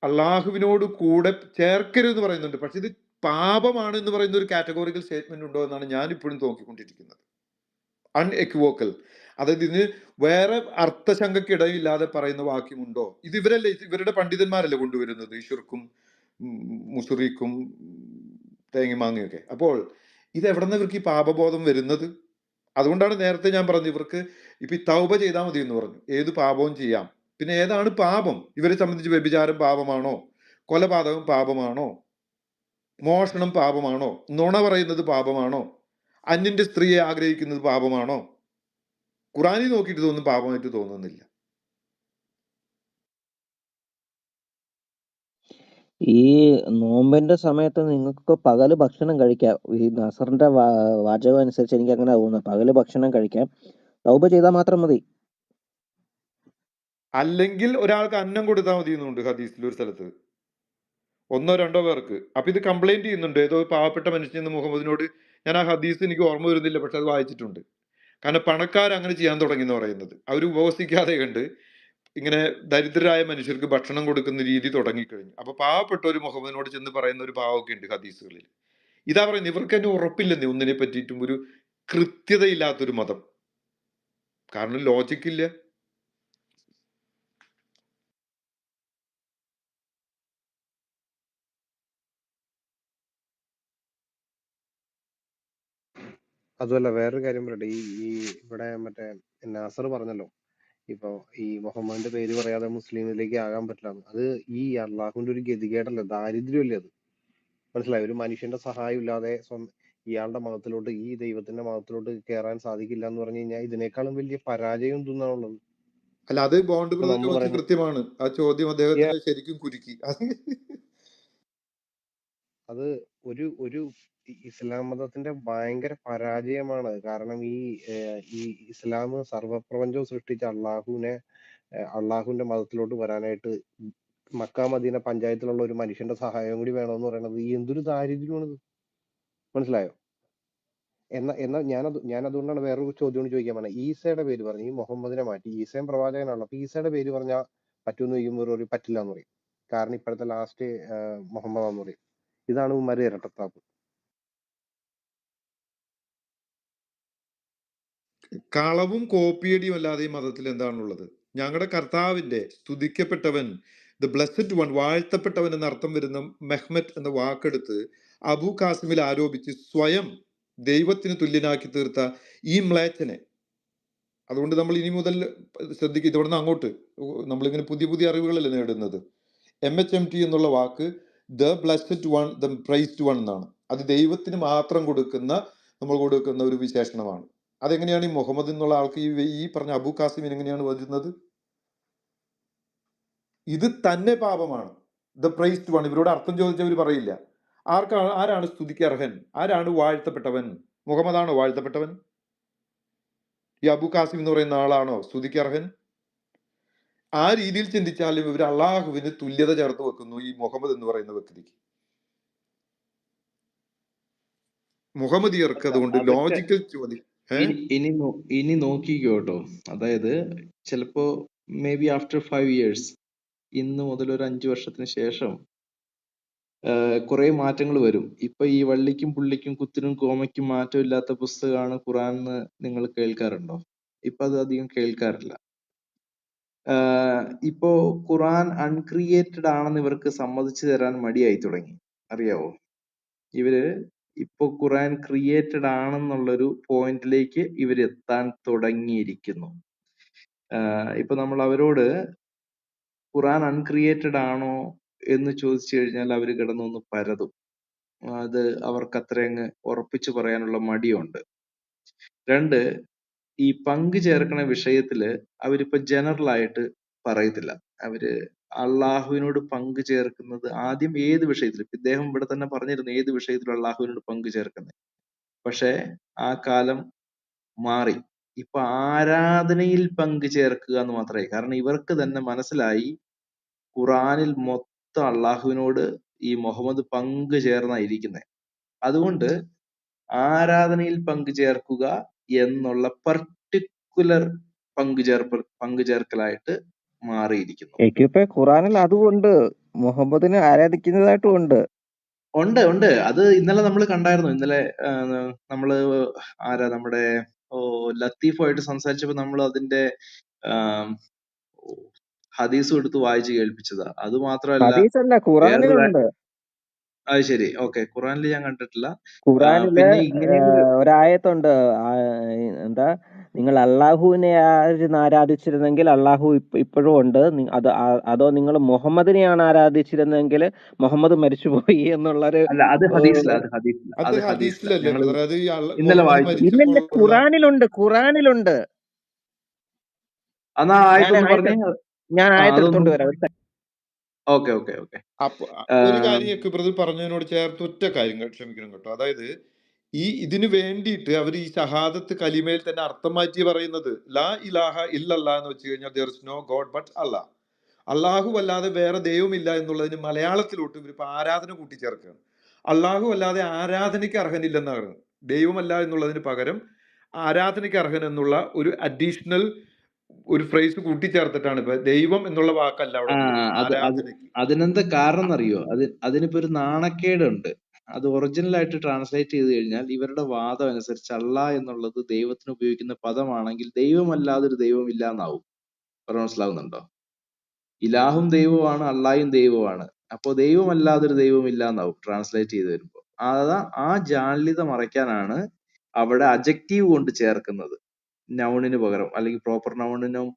അള്ളാഹുവിനോട് കൂടെ ചേർക്കരുതെന്ന് പറയുന്നുണ്ട്. പക്ഷെ ഇത് പാപമാണ് എന്ന് പറയുന്ന ഒരു കാറ്റഗോറിക്കൽ സ്റ്റേറ്റ്മെന്റ് ഉണ്ടോ എന്നാണ് ഞാൻ ഇപ്പോഴും നോക്കിക്കൊണ്ടിരിക്കുന്നത്. അൺഎക്വോക്കൽ, അതായത് ഇതിന് വേറെ അർത്ഥശങ്കക്കിടയില്ലാതെ പറയുന്ന വാക്യമുണ്ടോ? ഇത് ഇവരുടെ പണ്ഡിതന്മാരല്ലേ കൊണ്ടുവരുന്നത്, ഈ ഷിർക്കും മുസുറിക്കും തേങ്ങിമാങ്ങയൊക്കെ. അപ്പോൾ ഇത് എവിടെ നിന്ന് ഇവർക്ക് ഈ പാപബോധം വരുന്നത്? അതുകൊണ്ടാണ് നേരത്തെ ഞാൻ പറഞ്ഞു, ഇവർക്ക് ഇപ്പൊ ഈ തൗബ ചെയ്താൽ മതി എന്ന് പറഞ്ഞു, ഏത് പാപവും ചെയ്യാം. പിന്നെ ഏതാണ് പാപം? ഇവരെ സംബന്ധിച്ച് വ്യഭിചാരം പാപമാണോ? കൊലപാതകം പാപമാണോ? മോഷണം പാപമാണോ? നുണ പറയുന്നത് പാപമാണോ? അന്യന്റെ സ്ത്രീയെ ആഗ്രഹിക്കുന്നത് പാപമാണോ? ഖുറാനിൽ നോക്കിയിട്ട് ഇതൊന്നും പാപമായിട്ട് തോന്നുന്നില്ല. ഈ നോമ്പിന്റെ സമയത്ത് നിങ്ങൾക്ക് പകല് ഭക്ഷണം കഴിക്കാം. ഈ നസറിന്റെ വാചകം അനുസരിച്ച് എനിക്ക് അങ്ങനെ തോന്നുന്നത്, പകല് ഭക്ഷണം കഴിക്കാം, തൗബ ചെയ്താൽ മാത്രം മതി. അല്ലെങ്കിൽ ഒരാൾക്ക് അന്നം കൊടുത്താൽ മതി എന്നുണ്ട് ഹദീസിൽ ഒരു സ്ഥലത്ത്, 1 or 2 പേർക്ക്. അപ്പൊ ഇത് കംപ്ലൈന്റ് ചെയ്യുന്നുണ്ട് ഏതോ പാവപ്പെട്ട മനുഷ്യൻ മുഹമ്മദിനോട്. ഞാൻ ആ ഹദീസ് എനിക്ക് ഓർമ്മ വരുന്നില്ല, പക്ഷെ അത് വായിച്ചിട്ടുണ്ട്. കാരണം പണക്കാർ അങ്ങനെ ചെയ്യാൻ തുടങ്ങി എന്ന് പറയുന്നത്, അവർ ഉപവസിക്കാതെ കണ്ട് ഇങ്ങനെ ദരിദ്രരായ മനുഷ്യർക്ക് ഭക്ഷണം കൊടുക്കുന്ന രീതി തുടങ്ങിക്കഴിഞ്ഞു. അപ്പൊ പാവപ്പെട്ട ഒരു മുഹമ്മദിനോട് ചെന്ന് പറയുന്ന ഒരു ഭാവമൊക്കെ ഉണ്ട് ഹദീസുകളിൽ. ഇതാ പറയുന്നത്, ഇവർക്ക് തന്നെ ഉറപ്പില്ലെന്നേ ഒന്നിനെ പറ്റിയിട്ടും, ഒരു കൃത്യതയില്ലാത്തൊരു മതം. കാരണം ലോജിക്കില്ല. അതുമല്ല, വേറൊരു കാര്യം പറയട്ടെ. ഈ ഈ ഇവിടെ മറ്റേ നാസർ പറഞ്ഞല്ലോ, ഇപ്പൊ ഈ മുഹമ്മദിന്റെ പേര് പറയാതെ മുസ്ലിമിലേക്ക് ആകാൻ പറ്റില്ല. അത് ഈ അള്ളാഹുവിന്റെ ഒരു ഗതികേടല്ലേ, ദാരിദ്ര്യമല്ലേ അത്? മനസ്സിലായി? ഒരു മനുഷ്യന്റെ സഹായം ഇല്ലാതെ ഇയാളുടെ മതത്തിലോട്ട്, ഈ ദൈവത്തിന്റെ മതത്തിലോട്ട് കയറാൻ സാധിക്കില്ല എന്ന് പറഞ്ഞു കഴിഞ്ഞാൽ ഇതിനേക്കാളും വലിയ പരാജയം എന്തുന്നാണുള്ളത്? അല്ല, അത് ബോണ്ട് ബ്രദർ നമ്മൾ ചോദിച്ചു പറയുന്നത് കൃത്യമാണ്. ആ ചോദ്യം അദ്ദേഹത്തിന് ശരിക്കും കുരുക്കി. അത് ഒരു ഇസ്ലാം മതത്തിന്റെ ഭയങ്കര പരാജയമാണ്. കാരണം ഈ ഇസ്ലാം സർവപ്രപഞ്ചവും സൃഷ്ടിച്ച അള്ളാഹുവിന്റെ മതത്തിലോട്ട് വരാനായിട്ട് മക്ക മദീന പഞ്ചായത്തിലുള്ള ഒരു മനുഷ്യന്റെ സഹായം കൂടി വേണമെന്ന് പറയുന്നത് ഈ എന്തൊരു ദാരിദ്ര്യമാണിത്? മനസ്സിലായോ? എന്നാ ഞാൻ അതുകൊണ്ടാണ് വേറൊരു ചോദ്യം ചോദിക്കാൻ പറഞ്ഞത്. ഈസയുടെ പേര് പറഞ്ഞു, ഈ മുഹമ്മദിനെ മാറ്റി ഈസയും പ്രവാചകനാണല്ലോ, അപ്പൊ ഈസയുടെ പേര് പറഞ്ഞാൽ പറ്റുമെന്ന് ചോദിക്കുമ്പോൾ ഒരു പറ്റില്ല എന്ന് പറയും. കാരണം ഇപ്പോഴത്തെ ലാസ്റ്റ് മുഹമ്മദാന്ന് പറയും. ഇതാണ് ഉമ്മാര് ഇരട്ടത്താപ്പ്. കളവും കോപ്പിയടിയും അല്ലാതെ ഈ മതത്തിൽ എന്താണുള്ളത്? ഞങ്ങളുടെ കർത്താവിന്റെ സ്തുതിക്കപ്പെട്ടവൻ, ദ ബ്ലെസ്ഡ് വൺ, വാഴ്ത്തപ്പെട്ടവൻ എന്ന അർത്ഥം വരുന്ന മെഹ്മറ്റ് എന്ന വാക്കെടുത്ത് അബു കാസിമിൽ ആരോപിച്ച് സ്വയം ദൈവത്തിന് തുല്യനാക്കി തീർത്ത ഈ മ്ലേച്ഛനെ, അതുകൊണ്ട് നമ്മൾ ഇനി മുതൽ ശ്രദ്ധിക്കുക, ഇതോടെ നിന്ന് അങ്ങോട്ട് നമ്മളിങ്ങനെ പുതിയ പുതിയ അറിവുകളല്ലേ നേടുന്നത്. MHMT എന്നുള്ള വാക്ക് the blessed one, the praised one എന്നാണ്. അത് ദൈവത്തിന് മാത്രം നമ്മൾ കൊടുക്കുന്ന ഒരു വിശേഷണമാണ്. അതെങ്ങനെയാണ് ഈ മുഹമ്മദ് എന്നുള്ള ആൾക്ക് ഈ പറഞ്ഞ അബു കാസിമിന് എങ്ങനെയാണ് വരുന്നത്? ഇത് തന്നെ പാപമാണ്. ദ പ്രൈസ്ഡ് വൺ, ഇവരോട് അർത്ഥം ചോദിച്ചവർ പറയില്ല. ആരാണ് സ്തുതിക്ക് അർഹൻ? ആരാണ് വാഴ്ത്തപ്പെട്ടവൻ? മുഹമ്മദാണോ വാഴ്ത്തപ്പെട്ടവൻ? ഈ അബു കാസിം എന്ന് പറയുന്ന ആളാണോ സ്തുതിക്ക് അർഹൻ? ആ രീതിയിൽ ചിന്തിച്ചാലും ഇവർ അള്ളാഹുവിന് തുല്യത ചേർത്ത് വെക്കുന്നു ഈ മുഹമ്മദ് എന്ന് പറയുന്ന വ്യക്തിക്ക്. മുഹമ്മദിയർക്ക് അതുകൊണ്ട് അതൊക്കെ ലോജിക്കൽ ചോദ്യം. ഇനി നോക്കിക്കോ കേട്ടോ. അതായത് ചിലപ്പോ മേ ബി ആഫ്റ്റർ 5 years, ഇന്ന് മുതൽ ഒരു 5 വർഷത്തിന് ശേഷം കുറെ മാറ്റങ്ങൾ വരും. ഇപ്പൊ ഈ വള്ളിക്കും പുള്ളിക്കും കുത്തിനും കോമയ്ക്കും മാറ്റമില്ലാത്ത പുസ്തകമാണ് ഖുറാൻ എന്ന് നിങ്ങൾ കേൾക്കാറുണ്ടോ? ഇപ്പൊ അത് അധികം കേൾക്കാറില്ല. ഇപ്പോ ഖുറാൻ അൺക്രിയേറ്റഡ് ആണെന്ന് ഇവർക്ക് സമ്മതിച്ചു തരാൻ മടിയായി തുടങ്ങി. അറിയാവോ? ഇവര് ഇപ്പൊ ഖുറാൻ ക്രിയേറ്റഡ് ആണെന്നുള്ളൊരു പോയിന്റിലേക്ക് ഇവർ എത്താൻ തുടങ്ങിയിരിക്കുന്നു. ഇപ്പൊ നമ്മൾ അവരോട് ഖുറാൻ അൺക്രിയേറ്റഡ് ആണോ എന്ന് ചോദിച്ചു കഴിഞ്ഞാൽ അവര് കിടന്നൊന്ന് പരതും. അത് അവർക്ക് അത്ര അങ്ങ് ഉറപ്പിച്ചു പറയാനുള്ള മടിയുണ്ട്. രണ്ട്, ഈ പങ്കു ചേർക്കണ വിഷയത്തില് അവരിപ്പോ ജനറൽ ആയിട്ട് പറയത്തില്ല. അവര് അള്ളാഹുവിനോട് പങ്കു ചേർക്കുന്നത് ആദ്യം ഏത് വിഷയത്തിൽ, ഇദ്ദേഹം ഇവിടെ തന്നെ പറഞ്ഞിരുന്നു ഏത് വിഷയത്തിലും അള്ളാഹുവിനോട് പങ്കു ചേർക്കുന്നത്. പക്ഷെ ആ കാലം മാറി. ഇപ്പൊ ആരാധനയിൽ പങ്കു ചേർക്കുക എന്ന് മാത്രമായി. കാരണം ഇവർക്ക് തന്നെ മനസ്സിലായി ഖുറാനിൽ മൊത്തം അള്ളാഹുവിനോട് ഈ മുഹമ്മദ് പങ്കു ചേർന്നായിരിക്കുന്നത്. അതുകൊണ്ട് ആരാധനയിൽ പങ്കു ചേർക്കുക എന്നുള്ള പർട്ടിക്കുലർ പങ്കുചേർക്കലായിട്ട് മാറിയിരിക്കുന്നു. എനിക്കിപ്പോ ഖുറാനിൽ അതുകൊണ്ട് മുഹമ്മദിനെ ആരാധിക്കുന്നതായിട്ടും ഉണ്ട്. ഉണ്ട്. അത് ഇന്നലെ നമ്മൾ കണ്ടായിരുന്നു. ഇന്നലെ നമ്മള് നമ്മുടെ ലത്തീഫുമായിട്ട് സംസാരിച്ചപ്പോ നമ്മൾ അതിന്റെ ഹദീസും എടുത്ത് വായിച്ച് കേൾപ്പിച്ചതാ. അത് മാത്രമല്ല ഹദീസല്ല, വേറൊരു ഖുറാനിലുണ്ട്. അത് ശരി, ഓക്കെ. ഖുറാനിൽ ഞാൻ കണ്ടിട്ടില്ല. ഖുറാനില് പിന്നെ ഇങ്ങനെയും ഒരായത്തുണ്ട്. എന്താ, നിങ്ങൾ അള്ളാഹുവിനെ ആരാധിച്ചിരുന്നെങ്കിൽ അള്ളാഹു ഇപ്പോഴും ഉണ്ട്. അതോ നിങ്ങൾ മുഹമ്മദിനെയാണ് ആരാധിച്ചിരുന്നെങ്കിൽ മുഹമ്മദ് മരിച്ചുപോയി എന്നുള്ളൊരു അല്ല, അത് ഹദീസില. അത് ഹദീസില. അത് അത് ഹദീസില. ഹദീസിലല്ലേ ഞങ്ങൾ ബ്രദർ? അത് ഈ ഇന്നലെ മുഹമ്മദ് വായിച്ചു. ഇല്ലല്ല, മരിച്ചപ്പോഴുള്ള ഖുറാനിലുണ്ട്. എന്നാ ആയത്തൊന്ന് പറഞ്ഞേ. ഞാൻ അതൊന്നും. ആയത്തെടുത്തോണ്ട് വരാം. ഓക്കെ. അപ്പൊ ഒരു കാര്യം ബ്രദർ പറഞ്ഞതിനോട് ചേർത്ത് ഒറ്റ കാര്യം ക്ഷമിക്കണം കേട്ടോ. അതായത് ഇതിനു വേണ്ടിയിട്ട് അവർ ഈ ഷഹാദത്ത് കലിമയിൽ തന്നെ അർത്ഥം മാറ്റി പറയുന്നത് ലാ ഇലാഹ ഇല്ലല്ലാ എന്ന് വെച്ച് കഴിഞ്ഞാൽ there is no god but Allah, അള്ളാഹു അല്ലാതെ വേറെ ദൈവമില്ല എന്നുള്ളതിന് മലയാളത്തിലോട്ട് ഇവരിപ്പോ ആരാധന കൂട്ടിച്ചേർക്കുകയാണ്. അള്ളാഹു അല്ലാതെ ആരാധനയ്ക്ക് അർഹനില്ലെന്നാണ്. ദൈവമല്ല എന്നുള്ളതിന് പകരം ആരാധനയ്ക്ക് അർഹൻ എന്നുള്ള ഒരു അഡീഷണൽ ഒരു ഫ്രേസ് കൂട്ടിച്ചേർത്തിട്ടാണ് ഇപ്പൊ ദൈവം എന്നുള്ള വാക്കല്ല അവിടെ ഉപയോഗിക്കുന്നത്, ആരാധനയ്ക്ക്. അതിനെന്താ കാരണം എന്നറിയോ? അതിനിപ്പോ ഒരു നാണക്കേടുണ്ട്. അത് ഒറിജിനൽ ആയിട്ട് ട്രാൻസ്ലേറ്റ് ചെയ്ത് കഴിഞ്ഞാൽ ഇവരുടെ വാദം അനുസരിച്ച് അള്ളാ എന്നുള്ളത് ദൈവത്തിന് ഉപയോഗിക്കുന്ന പദമാണെങ്കിൽ ദൈവമല്ലാതെ ഒരു ദൈവം ഇല്ല എന്നാവും. മനസ്സിലാവുന്നുണ്ടോ? ഇലാഹും ദൈവമാണ്, അള്ളായും ദൈവമാണ്. അപ്പോ ദൈവമല്ലാതൊരു ദൈവം ഇല്ല എന്നാവും ട്രാൻസ്ലേറ്റ് ചെയ്ത് വരുമ്പോ. ആ ജാള്യത മറയ്ക്കാനാണ് അവിടെ അജക്റ്റീവ് കൊണ്ട് ചേർക്കുന്നത്. നൗണിന് പകരം, അല്ലെങ്കിൽ പ്രോപ്പർ നൗണിനും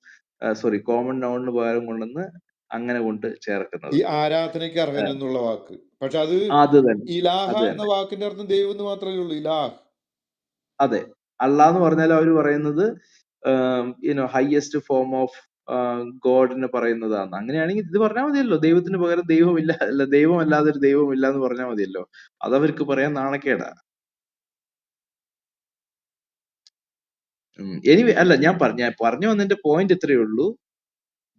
കോമൺ നൗണിന് പകരം കൊണ്ടുവന്ന് അങ്ങനെ കൊണ്ട് ചേർക്കുന്നത്. ഈ ആരാധനയ്ക്ക് അർഹൻ എന്നുള്ള വാക്ക്. പക്ഷെ അത് ഇലാഹ എന്ന വാക്കിന്റെ അർത്ഥം ദൈവം എന്ന് മാത്രമേ ഉള്ളൂ. ഇലാഹ്. അതെ, അള്ളാന്ന് പറഞ്ഞാൽ അവർ പറയുന്നത് ഹയസ്റ്റ് ഫോം ഓഫ് ഗോഡിനെ പറയുന്നതാണ്. അങ്ങനെയാണെങ്കിൽ ഇത് പറഞ്ഞാൽ മതിയല്ലോ, ദൈവത്തിന് പകരം ദൈവമില്ല, അല്ല ദൈവമല്ലാതെ ഒരു ദൈവമില്ല എന്ന് പറഞ്ഞാൽ മതിയല്ലോ. അതവർക്ക് പറയാൻ നാണക്കേടാ. എനിവേ, അല്ല, ഞാൻ പറഞ്ഞു വന്നതിന്റെ പോയിന്റ് ഇത്രയേ ഉള്ളൂ.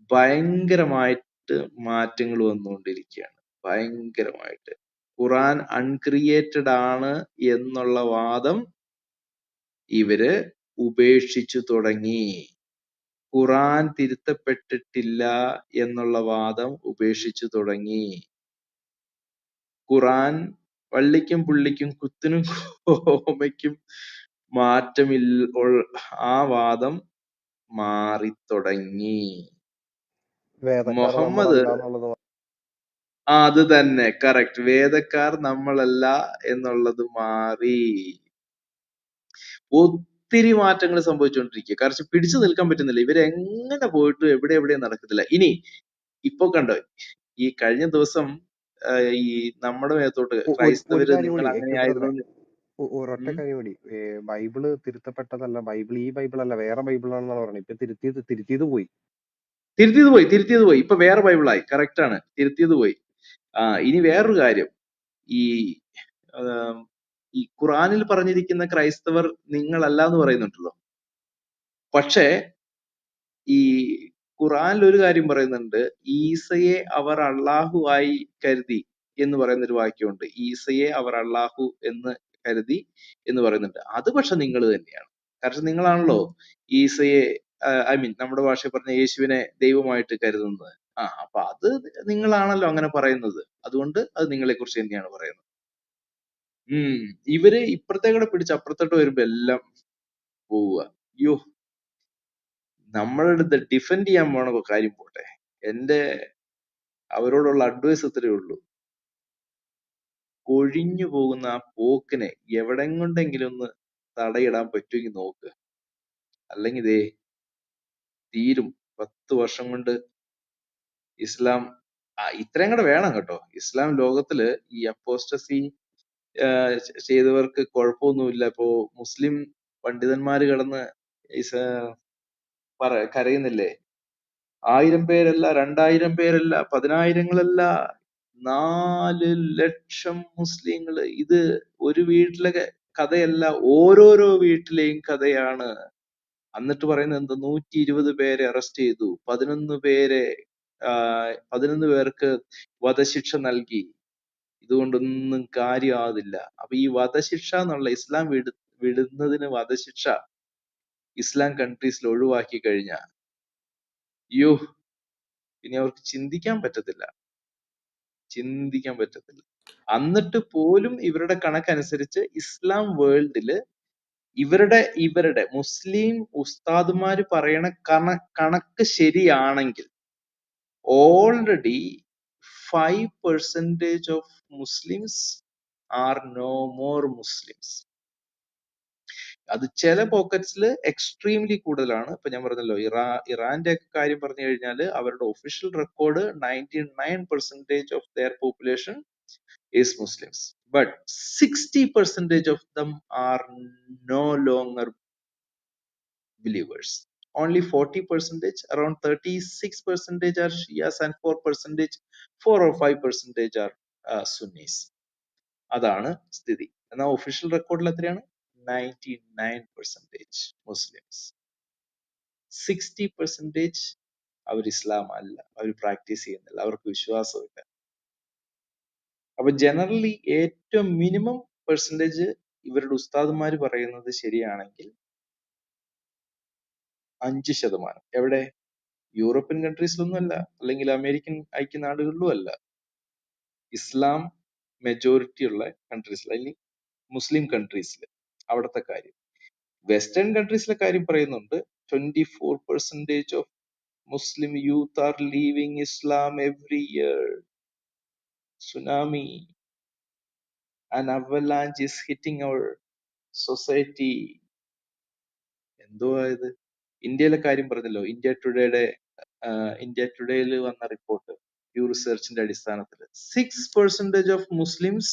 ഭയങ്കരമായിട്ട് മാറ്റങ്ങൾ വന്നുകൊണ്ടിരിക്കുകയാണ്. ഭയങ്കരമായിട്ട്. ഖുറാൻ അൺക്രിയേറ്റഡ് ആണ് എന്നുള്ള വാദം ഇവര് ഉപേക്ഷിച്ചു തുടങ്ങി. ഖുറാൻ തിരുത്തപ്പെട്ടിട്ടില്ല എന്നുള്ള വാദം ഉപേക്ഷിച്ചു തുടങ്ങി. ഖുറാൻ വള്ളിക്കും പുള്ളിക്കും കുത്തിനും കോമയ്ക്കും ആ വാദം മാറിത്തുടങ്ങി. മുഹമ്മദ് അത് തന്നെ, കറക്റ്റ്. വേദക്കാർ നമ്മളല്ല എന്നുള്ളത് മാറി. ഒത്തിരി മാറ്റങ്ങൾ സംഭവിച്ചുകൊണ്ടിരിക്കുക. കാരണം പിടിച്ചു നിൽക്കാൻ പറ്റുന്നില്ല. ഇവരെങ്ങനെ പോയിട്ട് എവിടെയും നടക്കത്തില്ല. ഇപ്പൊ കണ്ടോ, ഈ കഴിഞ്ഞ ദിവസം ഈ നമ്മുടെ മേത്തോട്ട് ക്രൈസ്തവര് നിങ്ങൾ അങ്ങനെയായിരുന്നു. ഒരൊറ്റ കാര്യം കൂടി, ബൈബിള് തിരുത്തപ്പെട്ടതല്ല, ബൈബിൾ ഈ ബൈബിളല്ല വേറെ ബൈബിളാണെന്നാണ് പറഞ്ഞത്. ഇപ്പൊ തിരുത്തിയത് പോയി. ഇപ്പൊ വേറെ ബൈബിളായി. കറക്റ്റ് ആണ്, തിരുത്തിയത് പോയി. ഇനി വേറൊരു കാര്യം, ഈ ഖുറാനിൽ പറഞ്ഞിരിക്കുന്ന ക്രൈസ്തവർ നിങ്ങളല്ല എന്ന് പറയുന്നുണ്ടല്ലോ. പക്ഷേ ഈ ഖുറാനിൽ ഒരു കാര്യം പറയുന്നുണ്ട്, ഈസയെ അവർ അള്ളാഹു ആയി കരുതി എന്ന് പറയുന്ന ഒരു വാക്യമുണ്ട്. ഈസയെ അവർ അള്ളാഹു എന്ന് കരുതി എന്ന് പറയുന്നുണ്ട്. അത് പക്ഷെ നിങ്ങൾ തന്നെയാണ്. കാരണം നിങ്ങളാണല്ലോ ഈസയെ, നമ്മുടെ ഭാഷയിൽ പറഞ്ഞ യേശുവിനെ ദൈവമായിട്ട് കരുതുന്നത്. അപ്പൊ അത് നിങ്ങളാണല്ലോ അങ്ങനെ പറയുന്നത്. അതുകൊണ്ട് അത് നിങ്ങളെ കുറിച്ച് തന്നെയാണ് പറയുന്നത്. ഇവര് ഇപ്പുറത്തേക്കൂടെ പിടിച്ച് അപ്പുറത്തോട്ട് വരുമ്പോ എല്ലാം പോവുക. നമ്മളുടെ അടുത്ത് ഡിഫെൻഡ് ചെയ്യാൻ പോണ കാര്യം പോട്ടെ. അവരോടുള്ള അഡ്വൈസ് ഇത്രയേ ഉള്ളൂ. കൊഴിഞ്ഞു പോകുന്ന ആ പോക്കിനെ എവിടെങ്കിലും ഒന്ന് തടയിടാൻ പറ്റുമെങ്കിൽ നോക്ക്. അല്ലെങ്കിൽ ദേ തീരും. 10 വർഷം കൊണ്ട് ഇസ്ലാം ഇത്രയും കൂടെ വേണം കേട്ടോ. ഇസ്ലാം ലോകത്തില് ഈ അപ്പോസ്റ്റസി ചെയ്തവർക്ക് കുഴപ്പമൊന്നുമില്ല. ഇപ്പോ മുസ്ലിം പണ്ഡിതന്മാര് കിടന്ന് കരയുന്നില്ലേ? 1000 പേരല്ല, 2000 പേരല്ല, 10,000ങ്ങളല്ല, 4 ലക്ഷം മുസ്ലിങ്ങള്. ഇത് ഒരു വീട്ടിലെ കഥയല്ല, ഓരോരോ വീട്ടിലെയും കഥയാണ്. എന്നിട്ട് പറയുന്നത് എന്താ? 120 പേരെ അറസ്റ്റ് ചെയ്തു, 11 പേർക്ക് വധശിക്ഷ നൽകി. ഇതുകൊണ്ടൊന്നും കാര്യമാവില്ല. അപ്പൊ ഈ വധശിക്ഷ എന്നുള്ള ഇസ്ലാം വിടുന്നതിന് വധശിക്ഷ ഇസ്ലാം കൺട്രീസിൽ ഒഴിവാക്കി കഴിഞ്ഞാൽ ഇനി അവർക്ക് ചിന്തിക്കാൻ പറ്റത്തില്ല. എന്നിട്ട് പോലും ഇവരുടെ കണക്കനുസരിച്ച് ഇസ്ലാം വേൾഡില് ഇവരുടെ മുസ്ലിം ഉസ്താദുമാര് പറയണ കണക്ക് ശരിയാണെങ്കിൽ already 5% of Muslims are no more Muslims. അത് ചില പോക്കറ്റ്സിൽ എക്സ്ട്രീംലി കൂടുതലാണ്. ഇപ്പൊ ഞാൻ പറഞ്ഞല്ലോ, ഇറാന്റെ ഒക്കെ കാര്യം പറഞ്ഞു കഴിഞ്ഞാൽ അവരുടെ official record 99% of their population is Muslims, but 60% of them are no longer believers. Only 40%, around 36% are Shias and 4 or 5% are Sunnis. അതാണ് സ്ഥിതി. എന്നാൽ ഒഫീഷ്യൽ റെക്കോർഡിൽ എത്രയാണ്? 99% മുസ്ലിംസ്. 60% അവർ ഇസ്ലാം അല്ല, അവർ പ്രാക്ടീസ് ചെയ്യുന്നില്ല, അവർക്ക് വിശ്വാസമില്ല. അപ്പൊ ജനറലി ഏറ്റവും മിനിമം പെർസെന്റേജ് ഇവരുടെ ഉസ്താദുമാര് പറയുന്നത് ശരിയാണെങ്കിൽ 5%. എവിടെ? യൂറോപ്യൻ കൺട്രീസിലൊന്നും അല്ല, അല്ലെങ്കിൽ അമേരിക്കൻ ഐക്യനാടുകളിലും അല്ല, ഇസ്ലാം മെജോറിറ്റി ഉള്ള കൺട്രീസിൽ, അല്ലെങ്കിൽ മുസ്ലിം കൺട്രീസിൽ അവിടുത്തെ കാര്യം. വെസ്റ്റേൺ കൺട്രീസിലെ കാര്യം പറയുന്നുണ്ട്. 24% of Muslim youth are leaving Islam every year. Tsunami, an avalanche is hitting our society. എന്തോ ആയത്? ഇന്ത്യയിലെ കാര്യം പറഞ്ഞല്ലോ. ഇന്ത്യ ടുഡേയിൽ വന്ന റിപ്പോർട്ട്, പ്യൂ റിസർച്ചിന്റെ അടിസ്ഥാനത്തിൽ 6% of Muslims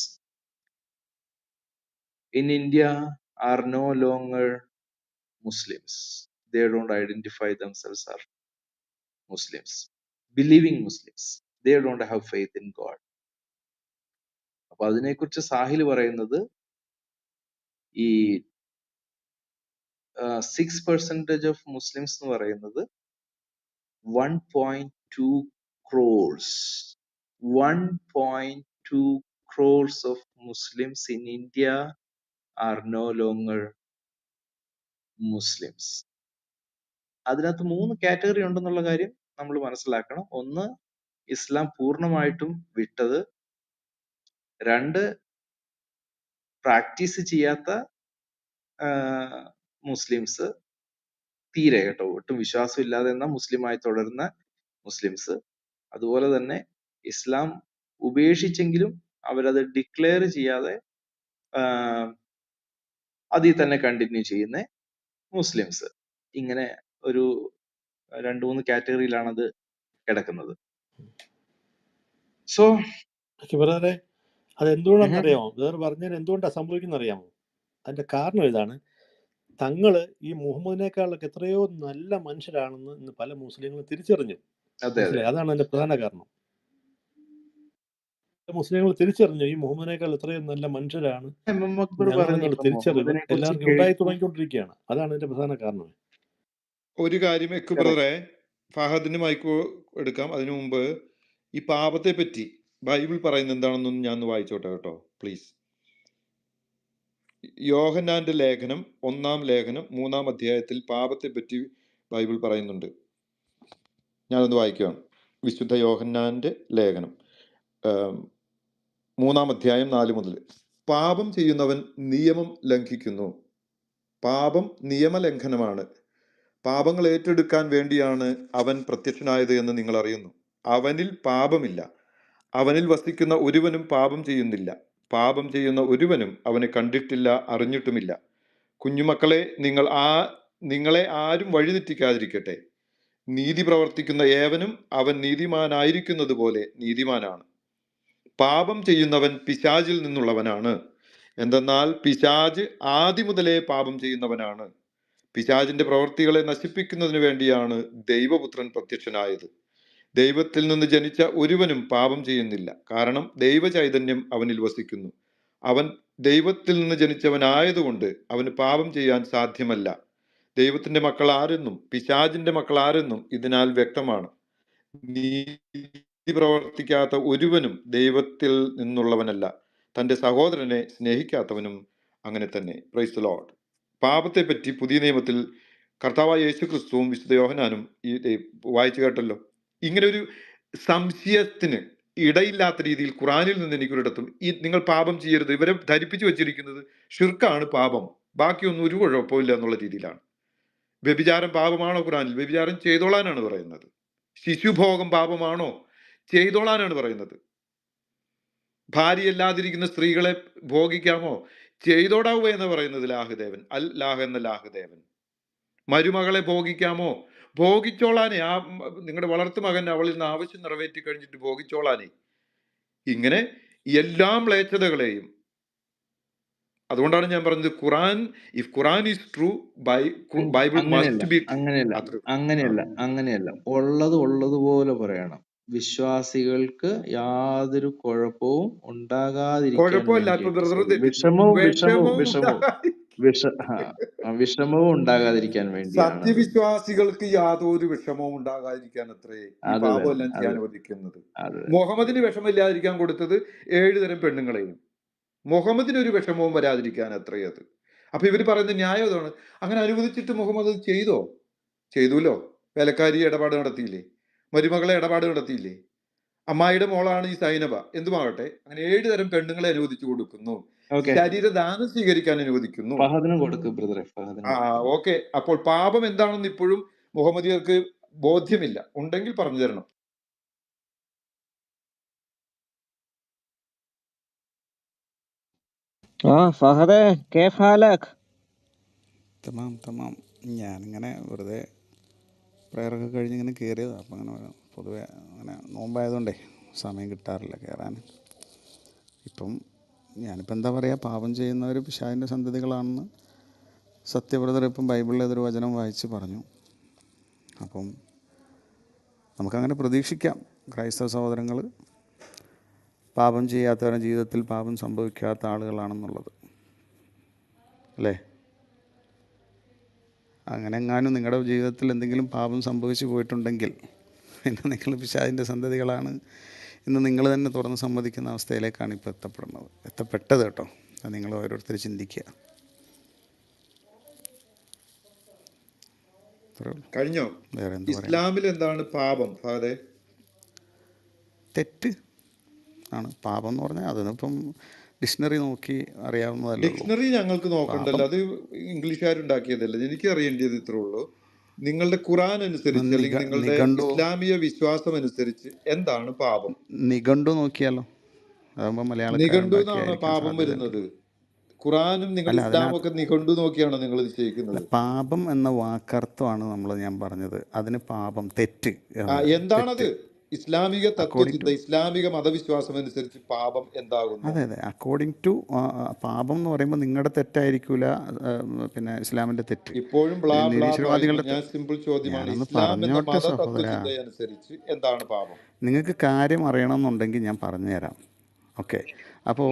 in India are no longer Muslims. They don't identify themselves as Muslims, believing Muslims. They don't have faith in God. അപ്പൊ അതിനെക്കുറിച്ച് സാഹിൽ പറയുന്നത് ഈ 6% of Muslims എന്ന് പറയുന്നത് 1.2 crores. 1.2 crores of Muslims in India are no longer Muslims. അതിനകത്ത് 3 കാറ്റഗറി ഉണ്ടെന്നുള്ള കാര്യം നമ്മൾ മനസ്സിലാക്കണം. ഒന്ന്, ഇസ്ലാം പൂർണ്ണമായിട്ടും വിട്ടത്. 2, പ്രാക്ടീസ് ചെയ്യാത്ത മുസ്ലിംസ്, തീരെ കേട്ടോ, ഒട്ടും വിശ്വാസം ഇല്ലാതെ എന്ന മുസ്ലിമായി തുടരുന്ന മുസ്ലിംസ്. അതുപോലെ തന്നെ ഇസ്ലാം ഉപേക്ഷിച്ചെങ്കിലും അവരത് ഡിക്ലെയർ ചെയ്യാതെ അതിൽ തന്നെ കണ്ടിന്യൂ ചെയ്യുന്ന മുസ്ലിംസ്. ഇങ്ങനെ ഒരു 2-3 കാറ്റഗറിയിലാണ് അത് കിടക്കുന്നത്. സോ ബ്രദറെ, അതെന്തുകൊണ്ടാണെന്നറിയാമോ? ബ്രദർ പറഞ്ഞാൽ എന്തുകൊണ്ടാണ് സംഭവിക്കുന്നത് അറിയാമോ? അതിന്റെ കാരണം ഇതാണ്. തങ്ങള് ഈ മുഹമ്മദിനേക്കാളൊക്കെ എത്രയോ നല്ല മനുഷ്യരാണെന്ന് ഇന്ന് പല മുസ്ലിങ്ങളും തിരിച്ചറിഞ്ഞു. മനസ്സിലായി? അതാണ് അതിന്റെ പ്രധാന കാരണം. മുസ്ലിങ്ങൾ തിരിച്ചറിഞ്ഞു ഈ മുഹമ്മദിനേക്കാൾ എത്രയോ നല്ല മനുഷ്യരാണ് ഞങ്ങളെന്നുള്ള തിരിച്ചറിവ് എല്ലാവർക്കും ഉണ്ടായി തുടങ്ങിക്കൊണ്ടിരിക്കുകയാണ്. അതാണ് ഇതിന്റെ പ്രധാന കാരണം. ഒരു കാര്യം എക്കു ബ്രദറെ, ഫഹദിന് മൈക്ക് എടുക്കാം. അതിനു മുമ്പ് ഈ പാപത്തെ പറ്റി ബൈബിൾ പറയുന്നത് എന്താണെന്നൊന്ന് ഞാൻ വായിച്ചോട്ടെ കേട്ടോ, പ്ലീസ്. യോഹന്നാന്റെ ലേഖനം 1-ാം ലേഖനം 3-ാം അധ്യായത്തിൽ പാപത്തെ പറ്റി ബൈബിൾ പറയുന്നുണ്ട്. ഞാനൊന്ന് വായിക്കുകയാണ്. വിശുദ്ധ യോഹന്നാന്റെ ലേഖനം 3-ാം അധ്യായം 4 മുതൽ. പാപം ചെയ്യുന്നവൻ നിയമം ലംഘിക്കുന്നു. പാപം നിയമലംഘനമാണ്. പാപങ്ങൾ ഏറ്റെടുക്കാൻ വേണ്ടിയാണ് അവൻ പ്രത്യക്ഷനായത് എന്ന് നിങ്ങൾ അറിയുന്നു. അവനിൽ പാപമില്ല. അവനിൽ വസിക്കുന്ന ഒരുവനും പാപം ചെയ്യുന്നില്ല. പാപം ചെയ്യുന്ന ഒരുവനും അവനെ കണ്ടിട്ടില്ല, അറിഞ്ഞിട്ടുമില്ല. കുഞ്ഞുമക്കളെ, നിങ്ങളെ ആരും വഴിതെറ്റിക്കാതിരിക്കട്ടെ. നീതി പ്രവർത്തിക്കുന്ന ഏവനും അവൻ നീതിമാനായിരിക്കുന്നത് പോലെ നീതിമാനാണ്. പാപം ചെയ്യുന്നവൻ പിശാചിൽ നിന്നുള്ളവനാണ്. എന്തെന്നാൽ പിശാച് ആദി മുതലേ പാപം ചെയ്യുന്നവനാണ്. പിശാചിന്റെ പ്രവൃത്തികളെ നശിപ്പിക്കുന്നതിന് വേണ്ടിയാണ് ദൈവപുത്രൻ പ്രത്യക്ഷനായത്. ദൈവത്തിൽ നിന്ന് ജനിച്ച ഒരുവനും പാപം ചെയ്യുന്നില്ല, കാരണം ദൈവചൈതന്യം അവനിൽ വസിക്കുന്നു. അവൻ ദൈവത്തിൽ നിന്ന് ജനിച്ചവനായതുകൊണ്ട് അവന് പാപം ചെയ്യാൻ സാധ്യമല്ല. ദൈവത്തിന്റെ മക്കൾ ആരെന്നും പിശാചിന്റെ മക്കൾ ആരെന്നും ഇതിനാൽ വ്യക്തമാണ്. നീതി പ്രവർത്തിക്കാത്ത ഒരുവനും ദൈവത്തിൽ നിന്നുള്ളവനല്ല. തന്റെ സഹോദരനെ സ്നേഹിക്കാത്തവനും അങ്ങനെ തന്നെ. Praise the Lord. പാപത്തെ പറ്റി പുതിയ നിയമത്തിൽ കർത്താവായ യേശു ക്രിസ്തുവും വിശുദ്ധ യോഹന്നാനും വായിച്ചു കേട്ടല്ലോ. ഇങ്ങനെ ഒരു സംശയത്തിന് ഇടയില്ലാത്ത രീതിയിൽ ഖുറാനിൽ നിന്ന് എനിക്കൊരിടത്തും നിങ്ങൾ പാപം ചെയ്യരുത്, ഇവരെ ധരിപ്പിച്ചു വെച്ചിരിക്കുന്നത് ഷിർക്കാണ് പാപം, ബാക്കിയൊന്നും ഒരു കുഴപ്പമില്ല എന്നുള്ള രീതിയിലാണ്. വ്യഭിചാരം പാപമാണോ? ഖുറാനിൽ വ്യഭിചാരം ചെയ്തോളാനാണ് പറയുന്നത്. ശിശുഭോഗം പാപമാണോ? ചെയ്തോളാനാണ് പറയുന്നത്. ഭാര്യയല്ലാതിരിക്കുന്ന സ്ത്രീകളെ ഭോഗിക്കാമോ? ചെയ്തോടാവുക എന്ന് പറയുന്നത് ലാഹുദേവൻ, അൽ ലാഹ് എന്ന ലാഹുദേവൻ. മരുമകളെ ഭോഗിക്കാമോ? ഭോഗിച്ചോളാനേ. നിങ്ങളുടെ വളർത്തു മകൻ അവളിൽ നിന്ന് ആവശ്യം നിറവേറ്റി കഴിഞ്ഞിട്ട് ഭോഗിച്ചോളാനേ. ഇങ്ങനെ എല്ലാ മ്ലേച്ഛതകളെയും. അതുകൊണ്ടാണ് ഞാൻ പറഞ്ഞത് Quran, if Quran is true, Bible must be. അങ്ങനെയല്ല. ഉള്ളതുപോലെ പറയണം. വിശ്വാസികൾക്ക് യാതൊരു കുഴപ്പവും ഉണ്ടാകാതിരിക്കാൻ കുഴപ്പമില്ല. ഇപ്പൊ വിഷമവും ഉണ്ടാകാതിരിക്കാൻ വേണ്ടിയാണ്. സത്യവിശ്വാസികൾക്ക് യാതൊരു വിഷമവും ഉണ്ടാകാതിരിക്കാൻ അത്രേ ഈ പാപമെല്ലാം ചെയ്യാൻ അനുവദിക്കുന്നത്. മുഹമ്മദിന് വിഷമില്ലാതിരിക്കാൻ കൊടുത്തത് 7 തരം പെണ്ണുങ്ങളെയും. മുഹമ്മദിന് ഒരു വിഷമവും വരാതിരിക്കാൻ അത്രേ അത്. അപ്പൊ ഇവര് പറയുന്ന ന്യായം അതാണ്. അങ്ങനെ അനുവദിച്ചിട്ട് മുഹമ്മദ് ചെയ്തുല്ലോ. വേലക്കാരി ഇടപാട് നടത്തിയില്ലേ? മരുമകളെ ഇടപാട് നടത്തിയില്ലേ? അമ്മായിയുടെ മോളാണ് ഈ സൈനബ. എന്തുമാകട്ടെ, അങ്ങനെ 7 തരം പെണ്ണുങ്ങളെ അനുവദിച്ചു കൊടുക്കുന്നു. ശരീരദാനം സ്വീകരിക്കാൻ അനുവദിക്കുന്നു. ഓക്കെ. അപ്പോൾ പാപം എന്താണെന്ന് ഇപ്പോഴും മുഹമ്മദിയർക്ക് ബോധ്യമില്ല. ഉണ്ടെങ്കിൽ പറഞ്ഞു തരണം. ഫഹദേ, കേഫ് ഹാലക്? തമാം. ഞാനിങ്ങനെ വെറുതെ പ്രയറൊക്കെ കഴിഞ്ഞ് ഇങ്ങനെ കയറിയതാണ്. അപ്പം അങ്ങനെ പൊതുവെ അങ്ങനെ നോമ്പായതുകൊണ്ടേ സമയം കിട്ടാറില്ല കയറാൻ. ഞാനിപ്പോൾ എന്താ പറയുക, പാപം ചെയ്യുന്നവർ പിശാചിൻ്റെ സന്തതികളാണെന്ന് സത്യബ്രദർ ഇപ്പം ബൈബിളിൽ ഏതൊരു വചനം വായിച്ച് പറഞ്ഞു. അപ്പം നമുക്കങ്ങനെ പ്രതീക്ഷിക്കാം, ക്രൈസ്തവ സഹോദരങ്ങൾ പാപം ചെയ്യാത്തവരുടെ ജീവിതത്തിൽ പാപം സംഭവിക്കാത്ത ആളുകളാണെന്നുള്ളത്, അല്ലേ? അങ്ങനെ എങ്ങാനും നിങ്ങളുടെ ജീവിതത്തിൽ എന്തെങ്കിലും പാപം സംഭവിച്ചു പോയിട്ടുണ്ടെങ്കിൽ പിന്നെ നിങ്ങൾ പിശാചിൻ്റെ സന്തതികളാണ് എന്ന് നിങ്ങൾ തന്നെ തുറന്ന് സമ്മതിക്കുന്ന അവസ്ഥയിലേക്കാണ് ഇപ്പോൾ എത്തപ്പെട്ടത് കേട്ടോ. അത് നിങ്ങൾ ഓരോരുത്തർ ചിന്തിക്കുക. കഴിഞ്ഞോ? ഇസ്ലാമിൽ എന്താണ് പാപം? തെറ്റ് ആണ് പാപം എന്ന് പറഞ്ഞാൽ. അതിനിപ്പം ഡിക്ഷണറി നോക്കി അറിയാവുന്നതല്ല. ഡിക്ഷണറി ഞങ്ങൾക്ക് നോക്കണ്ടല്ലോ, അത് ഇംഗ്ലീഷുകാരുണ്ടാക്കിയതല്ല. എനിക്ക് അറിയേണ്ടത് ഇത്രേ ഉള്ളൂ. നിങ്ങളുടെ ഖുറാൻ അനുസരിച്ച് അല്ലെങ്കിൽ നിങ്ങളുടെ ഇസ്ലാമിക വിശ്വാസം അനുസരിച്ച് എന്താണ് പാപം? നിഘണ്ടു നോക്കിയാലോ? അതാകുമ്പോൾ മലയാളം നിഘണ്ടു എന്നാണ് പാപം വരുന്നത്. ഖുറാനും നിങ്ങളുടെ ഇസ്ലാമൊക്കെ നിഘണ്ടു നോക്കിയാണോ നിങ്ങൾ നിശ്ചയിക്കുന്നത്? പാപം എന്ന വാക്കർത്ഥമാണ് ഞാൻ പറഞ്ഞത്. അതിന് പാപം, തെറ്റ് എന്താണത്? ഇസ്ലാമിക തത്വചിന്ത, ഇസ്ലാമിക മതവിശ്വാസം അനുസരിച്ച് പാപം എന്താകുന്നു? അതെ, അക്കോർഡിംഗ് ടു പാപം എന്ന് പറയുമ്പോൾ നിങ്ങളുടെ തെറ്റായിരിക്കൂല, പിന്നെ ഇസ്ലാമിന്റെ തെറ്റ്. ഇപ്പോഴും സിമ്പിൾ ചോദ്യമാണ്, പറഞ്ഞോട്ടെ സഹോദരാ, എന്താണ് പാപം? നിങ്ങൾക്ക് കാര്യം അറിയണമെന്നുണ്ടെങ്കിൽ ഞാൻ പറഞ്ഞുതരാം. ഓക്കെ. അപ്പോൾ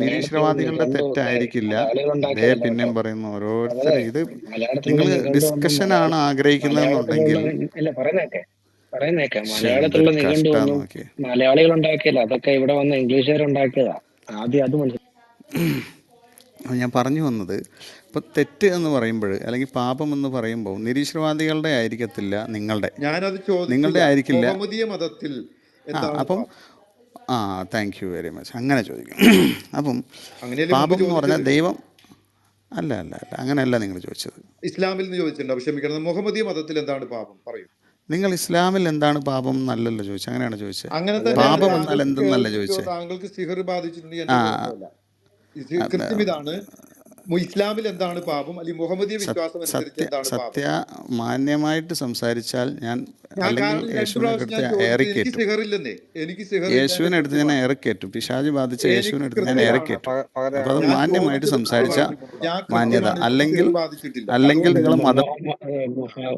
നിരീശ്വരവാദികളുടെ തെറ്റായിരിക്കില്ല. പിന്നെയും പറയുന്നു ഓരോരുത്തർ, ഇത് നിങ്ങൾ ഡിസ്കഷനാണ് ആഗ്രഹിക്കുന്നതെന്നുണ്ടെങ്കിൽ മലയാളത്തിലുള്ള നിഘണ്ടുവൊന്നും മലയാളികൾ ഉണ്ടാക്കിയല്ല, അതൊക്കെ ഇവിടെ വന്ന ഇംഗ്ലീഷുകാരുണ്ടാക്കിയതാ. ആദ്യം അത് ഞാൻ പറഞ്ഞു വന്നത്, ഇപ്പം തെറ്റ് എന്ന് പറയുമ്പോൾ അല്ലെങ്കിൽ പാപം എന്ന് പറയുമ്പോൾ നിരീശ്വരവാദികളുടെ ആയിരിക്കത്തില്ല, നിങ്ങളുടെ ആയിരിക്കില്ല. അപ്പം താങ്ക് യു വെരി മച്ച്. അങ്ങനെ ചോദിക്കും. അപ്പം പാപം എന്ന് പറഞ്ഞാൽ അല്ല അല്ല അല്ല അങ്ങനെയല്ല നിങ്ങൾ ചോദിച്ചത്. ഇസ്ലാമിൽ നിന്ന് ചോദിച്ചിട്ടുണ്ടോ? ക്ഷമിക്കണം, മുഹമ്മദീയ മതത്തിൽ എന്താണ് പാപം പറയൂ. നിങ്ങൾ ഇസ്ലാമിൽ എന്താണ് പാപം എന്നല്ലല്ലോ ചോദിച്ചത്, അങ്ങനെയാണ് ചോദിച്ചത്. അങ്ങനെ തന്നെയാണ് പാപം എന്നാൽ താങ്കൾക്ക് എന്തെന്നല്ല കേൾപ്പിച്ചോ, ചോദിച്ചത്. താങ്കൾക്ക് സിഹർ ബാധിച്ചിട്ടുണ്ടെങ്കിൽ ആ എന്റെ കുഴപ്പമില്ല. കൃത്യം ഇതാണ്, ഇസ്ലാമിൽ എന്താണ് പാപം, അല്ലെങ്കിൽ മുഹമ്മദീയ വിശ്വാസം അനുസരിച്ച് എന്താണ് പാപം. മാന്യമായിട്ട് സംസാരിച്ചാൽ ഞാൻ അല്ലെങ്കിൽ കാരണം 2 യേശുവിനെ പ്രാവശ്യം എടുത്ത് ഞാൻ ഞാൻ ചോദിച്ചു, എനിക്ക് ഏറിക്കേറ്റും. സിഹറില്ലെന്നേ, എനിക്ക് സിഹറില്ല, യേശുവിനെ എടുത്ത് ഞാൻ ഏറിക്കേറ്റും. പിശാച് ബാധിച്ച യേശുവിനെ എനിക്ക് എടുത്ത് ഞാൻ കൃത്യമാണ്. ഏറിക്കേറ്റും. അപ്പോൾ അത് ഞാൻ മാന്യമായിട്ട് ചോദിച്ചത് സംസാരിച്ച ഞാൻ മാന്യത. കൃത്യമാണ്, എനിക്ക് അല്ലെങ്കിൽ സിഹർ ബാധിച്ചിട്ടില്ല. അല്ലെങ്കിൽ നിങ്ങൾ മതം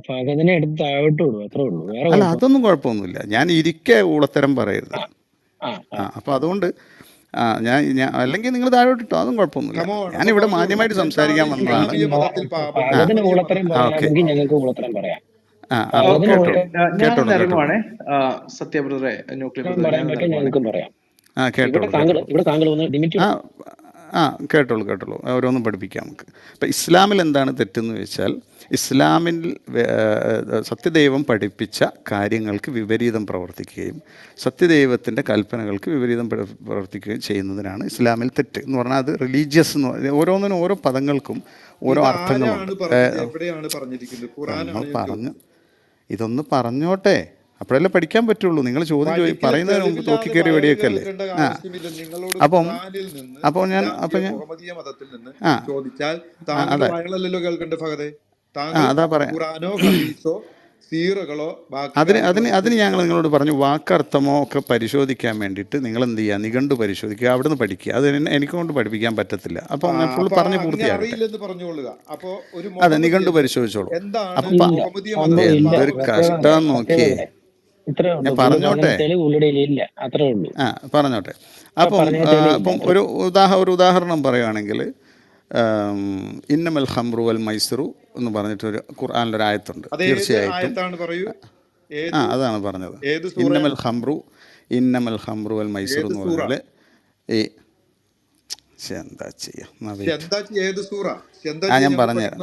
ഫഹദിനെ എടുത്ത് താഴോട്ട് വിടും, അത്രേ ഉള്ളൂ, വേറെ അല്ല കുഴപ്പം. അതൊന്നും കുഴപ്പമൊന്നുമില്ല. ഞാൻ ഇരിക്കെ ഊളത്തരം പറയരുത്. ആ അപ്പോൾ അതുകൊണ്ട് ഞാൻ അല്ലെങ്കിൽ നിങ്ങൾ താഴോട്ട് ഇട്ടോ, അതും കുഴപ്പമൊന്നുമില്ല. ഞാനിവിടെ മാന്യമായിട്ട് സംസാരിക്കാൻ വന്നതാണ്. ഇസ്ലാമിക മതത്തിൽ പാപം, ഫഹദിന് മുഹമ്മദീയ ഊളത്തരം മതത്തിൽ പറയാമെങ്കിൽ ഞങ്ങൾക്ക് ഊളത്തരം പറയാം. അപ്പോൾ ഫഹദിന് കേട്ടോളൂ ഊളത്തരം കേട്ടോളൂ കേട്ടോളൂ ഇറങ്ങുവാണേ. സത്യ ബ്രദറെ, ന്യൂക്ലിയർ ബ്രദറെ, പറയാൻ ഞാനൊന്ന് പറ്റും, ഇറങ്ങുവാണേ. ഞങ്ങൾക്കും പറയാം. കേട്ടോളൂ കേട്ടോളൂ. ഇവിടെ താങ്കൾ ഒന്ന് ലിമിറ്റ് കേട്ടോളൂ ഓരോന്നും പഠിപ്പിക്കാം നമുക്ക്. ഇപ്പം ഇസ്ലാമിൽ എന്താണ് തെറ്റെന്ന് ചോദിച്ചാൽ, ഇസ്ലാമിൽ സത്യദൈവം പഠിപ്പിച്ച കാര്യങ്ങൾക്ക് വിപരീതം പ്രവർത്തിക്കുകയും സത്യദൈവത്തിൻ്റെ കൽപ്പനകൾക്ക് വിപരീതം പ്രവർത്തിക്കുകയും ചെയ്യുന്നതിനാണ് ഇസ്ലാമിൽ തെറ്റ് എന്ന് പറഞ്ഞാൽ. അത് റിലീജിയസ് എന്ന് പറഞ്ഞാൽ ഓരോന്നിനും ഓരോ പദങ്ങൾക്കും ഓരോ അർത്ഥങ്ങളുണ്ട്. ഇതൊന്ന് പറഞ്ഞോട്ടെ, അപ്പോഴല്ലേ പഠിക്കാൻ പറ്റുള്ളൂ. നിങ്ങൾ ചോദ്യം പറയുന്നതിന് മുമ്പ് തോക്കിക്കയറി വെടിയേക്കല്ലേ. അപ്പോൾ ഞാൻ മുഹമ്മദീയ മതത്തിൽ നിന്ന് ചോദിച്ചാൽ താങ്കൾ വയലല്ലോ കേൾക്കണ്ടേ ഫഹദേ? അതാ പറയാം. ഖുറാനോ ഹദീസോ സീറകളോ അതിന് ഞങ്ങൾ നിങ്ങളോട് പറഞ്ഞു, വാക്കർത്ഥമോ ഒക്കെ പരിശോധിക്കാൻ വേണ്ടിയിട്ട് നിങ്ങൾ എന്ത് ചെയ്യുക, നിഘണ്ടു പരിശോധിക്കുക, അവിടുന്ന് പഠിക്കുക. അത് എനിക്ക് കൊണ്ട് പഠിപ്പിക്കാൻ പറ്റത്തില്ല. അപ്പം ഞാൻ ഫുൾ പറഞ്ഞ് പൂർത്തിയാക്കട്ടെ. അതെ, നിഘണ്ടു പരിശോധിച്ചോളൂ. അപ്പം എന്തൊരു കഷ്ടം നോക്കിയേ, ഞാൻ പറഞ്ഞോട്ടെ. പറഞ്ഞോട്ടെ. അപ്പം ഒരു ഉദാഹരണം പറയുകയാണെങ്കിൽ, ഇന്നമൽ ഖംറു വൽ മൈസിറു എന്ന് പറഞ്ഞിട്ടൊരു ഖുർആനിലൊരു ആയത്തുണ്ട്. തീർച്ചയായിട്ടും അതാണ് പറഞ്ഞത്. ഇന്നമൽ ഖംറു വൽ മൈസിറു എന്ന് പറഞ്ഞാൽ എന്താ ചെയ്യാ, ഞാൻ പറഞ്ഞുതരാം.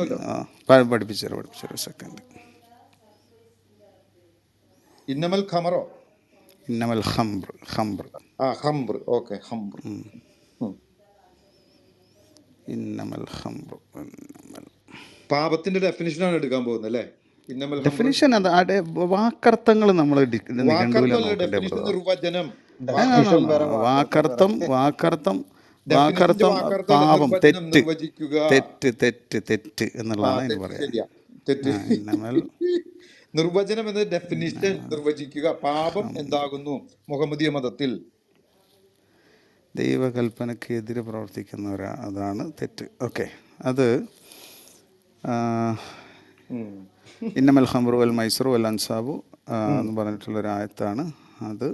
പഠിപ്പിച്ചൊരു സെക്കൻഡ്. ഇന്നമൽ ഖമറോ ഇന്നമൽ ഖംർ ഓക്കെ ഖംർ. ഇന്നമൽ ഖംർ പാപത്തിന്റെ ഡെഫിനിഷനാണ് എടുക്കാൻ പോകുന്നത് അല്ലേ? ഡെഫിനിഷൻ വാക്കർത്ഥങ്ങൾ നമ്മൾ വാക്കർത്ഥം പാപം, തെറ്റ് എന്നുള്ളതാണ് അതിന് പറയാം. നിർവചനം എന്ന ഡെഫിനിഷൻ നിർവചിക്കുക. പാപം എന്താകുന്നു മുഹമ്മദീയ മതത്തിൽ? ദൈവകൽപ്പനയ്ക്ക് എതിരെ പ്രവർത്തിക്കുന്നവരാ, അതാണ് തെറ്റ്. ഓക്കെ, അത് ഇന്നമൽ ഖംറു വൽ മൈസറു വൽ അൻസാബു എന്ന് പറഞ്ഞിട്ടുള്ളൊരു ആയത്താണ്. അത്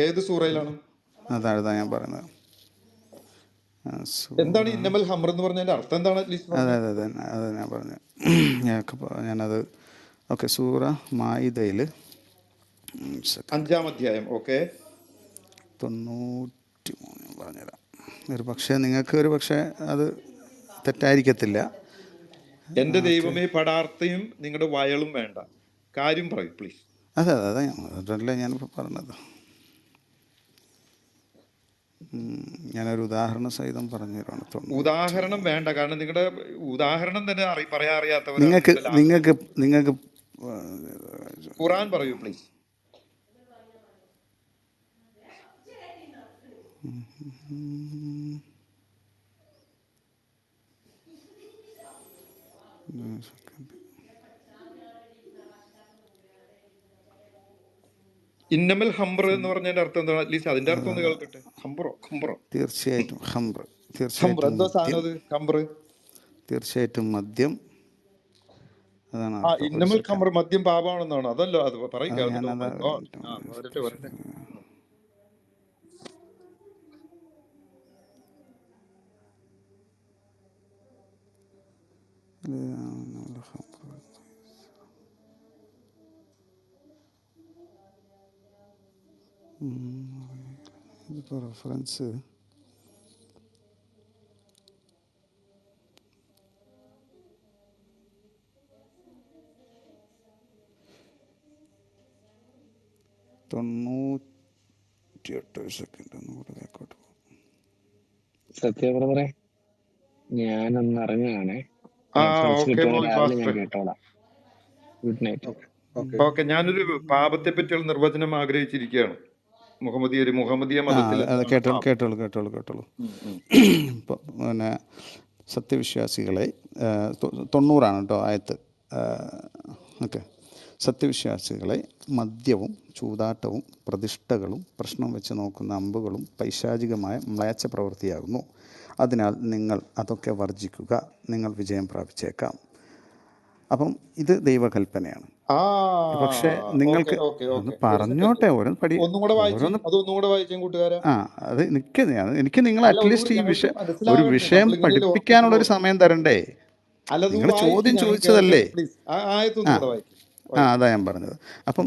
ഏത് സൂറയിലാണ്? അതാണ് ഞാൻ പറയുന്നത്. എന്താണ് ഇന്നമൽ ഖംർ എന്ന് പറഞ്ഞതിന്റെ അർത്ഥം എന്താണ്? അതെ ഞാൻ പറഞ്ഞു, ഞാനത് ഓക്കെ. സൂറ മാഇദയിൽ 5-ാം അധ്യായം 93 പറഞ്ഞുതരാം. നിങ്ങൾക്ക് ഒരു പക്ഷേ അത് തെറ്റായിരിക്കത്തില്ല. എന്റെ ദൈവമേ, പടാർത്ഥയും നിങ്ങളുടെ വയലും വേണ്ട, കാര്യം പറയൂ പ്ലീസ്. അതെ അതല്ലേ ഞാനിപ്പോൾ പറഞ്ഞത്. ഞാനൊരു ഉദാഹരണ സഹിതം പറഞ്ഞു തരുവാണ്. ഉദാഹരണം വേണ്ട, കാരണം നിങ്ങളുടെ ഉദാഹരണം തന്നെ പറയാൻ അറിയാത്തവർ. നിങ്ങൾക്ക് ഖുറാൻ പറയൂ പ്ലീസ്. ഇന്നമൽ ഖംർ എന്ന് പറഞ്ഞതിന്റെ അർത്ഥം എന്താണ്? അറ്റ്ലീസ്റ്റ് അതിന്റെ അർത്ഥം ഒന്ന് കേൾക്കട്ടെ. ഖംറോ തീർച്ചയായിട്ടും തീർച്ചയായിട്ടും മദ്യം, അതാണ്. ഇന്നമൽ ഖംർ മദ്യം പാപമാണെന്നാണ്. അതല്ലോ അത് പറയും. ഇതിപ്പോൾ റെഫറൻസ് തൊണ്ണൂറ്റി 98 സെക്കൻഡ് ഒന്നുകൂടെ ബാക്കോട്ട് പോകും. സത്യബ്രദറെ, ഞാനൊന്ന് ഇറങ്ങുകയാണേ. ആ ഫ്രണ്ട്സ് ഓക്കെ കിട്ടുവാണെങ്കിൽ മോബി രാവിലെ ഞാൻ പാസ്റ്റർ. കേട്ടോളാം. Good night. Okay okay okay, ഞാനൊരു പാപത്തെ പറ്റിയുള്ള നിർവചനം ആഗ്രഹിച്ചിരിക്കുകയാണ്. മുഹമ്മദീയ ആ മതത്തിൽ അത് എന്താണ് കേട്ടോളൂ പാപം? കേട്ടോളൂ കേട്ടോളൂ കേട്ടോളൂ. ഇപ്പോൾ പിന്നെ സത്യവിശ്വാസികളെ 90 കേട്ടോ ആയത്ത്. ഓക്കെ. സത്യവിശ്വാസികളെ മദ്യവും ചൂതാട്ടവും പ്രതിഷ്ഠകളും പ്രശ്നം വെച്ച് നോക്കുന്ന അമ്പുകളും പൈശാചികമായ മ്ലേച്ഛ പ്രവൃത്തിയാകുന്നു. അതിനാൽ നിങ്ങൾ അതൊക്കെ വർജിക്കുക, നിങ്ങൾ വിജയം പ്രാപിച്ചേക്കാം. അപ്പം ഇത് ദൈവകൽപ്പനയാണ്. ആ പക്ഷേ ഓക്കെ നിങ്ങൾക്ക് ഓക്കെ ഒന്ന് ഓക്കെ, ഒരു പറഞ്ഞോട്ടെ, സെക്കൻഡ്. ഓരോന്ന് ഒന്നും കൂടെ വായിച്ചു, ഓരോന്ന് അതൊന്നും കൂടെ വായിച്ചും കൂട്ടുകാരാ. ആ അത് എനിക്ക് നിങ്ങൾ അല്ല, ഒന്നുകൂടി അറ്റ്ലീസ്റ്റ് ഈ ഞങ്ങൾക്ക് ഒരു മനസ്സിലാവട്ടെ, വിഷയം നമ്മളിങ്ങനെയല്ലേ ഉറപ്പിച്ചു പഠിപ്പിക്കാനുള്ളൊരു പോകുന്നത്. സമയം തരണ്ടേ? അല്ല, അത് നിങ്ങൾ വായിക്കും, ചോദ്യം ഞങ്ങൾ ചോദിച്ചതല്ലേ? കേൾക്കട്ടെ പ്ലീസ്. ആയത്തൊന്നും ആ കൂടെ വായിക്കും. അതാ ഞാൻ പറഞ്ഞത്. അപ്പം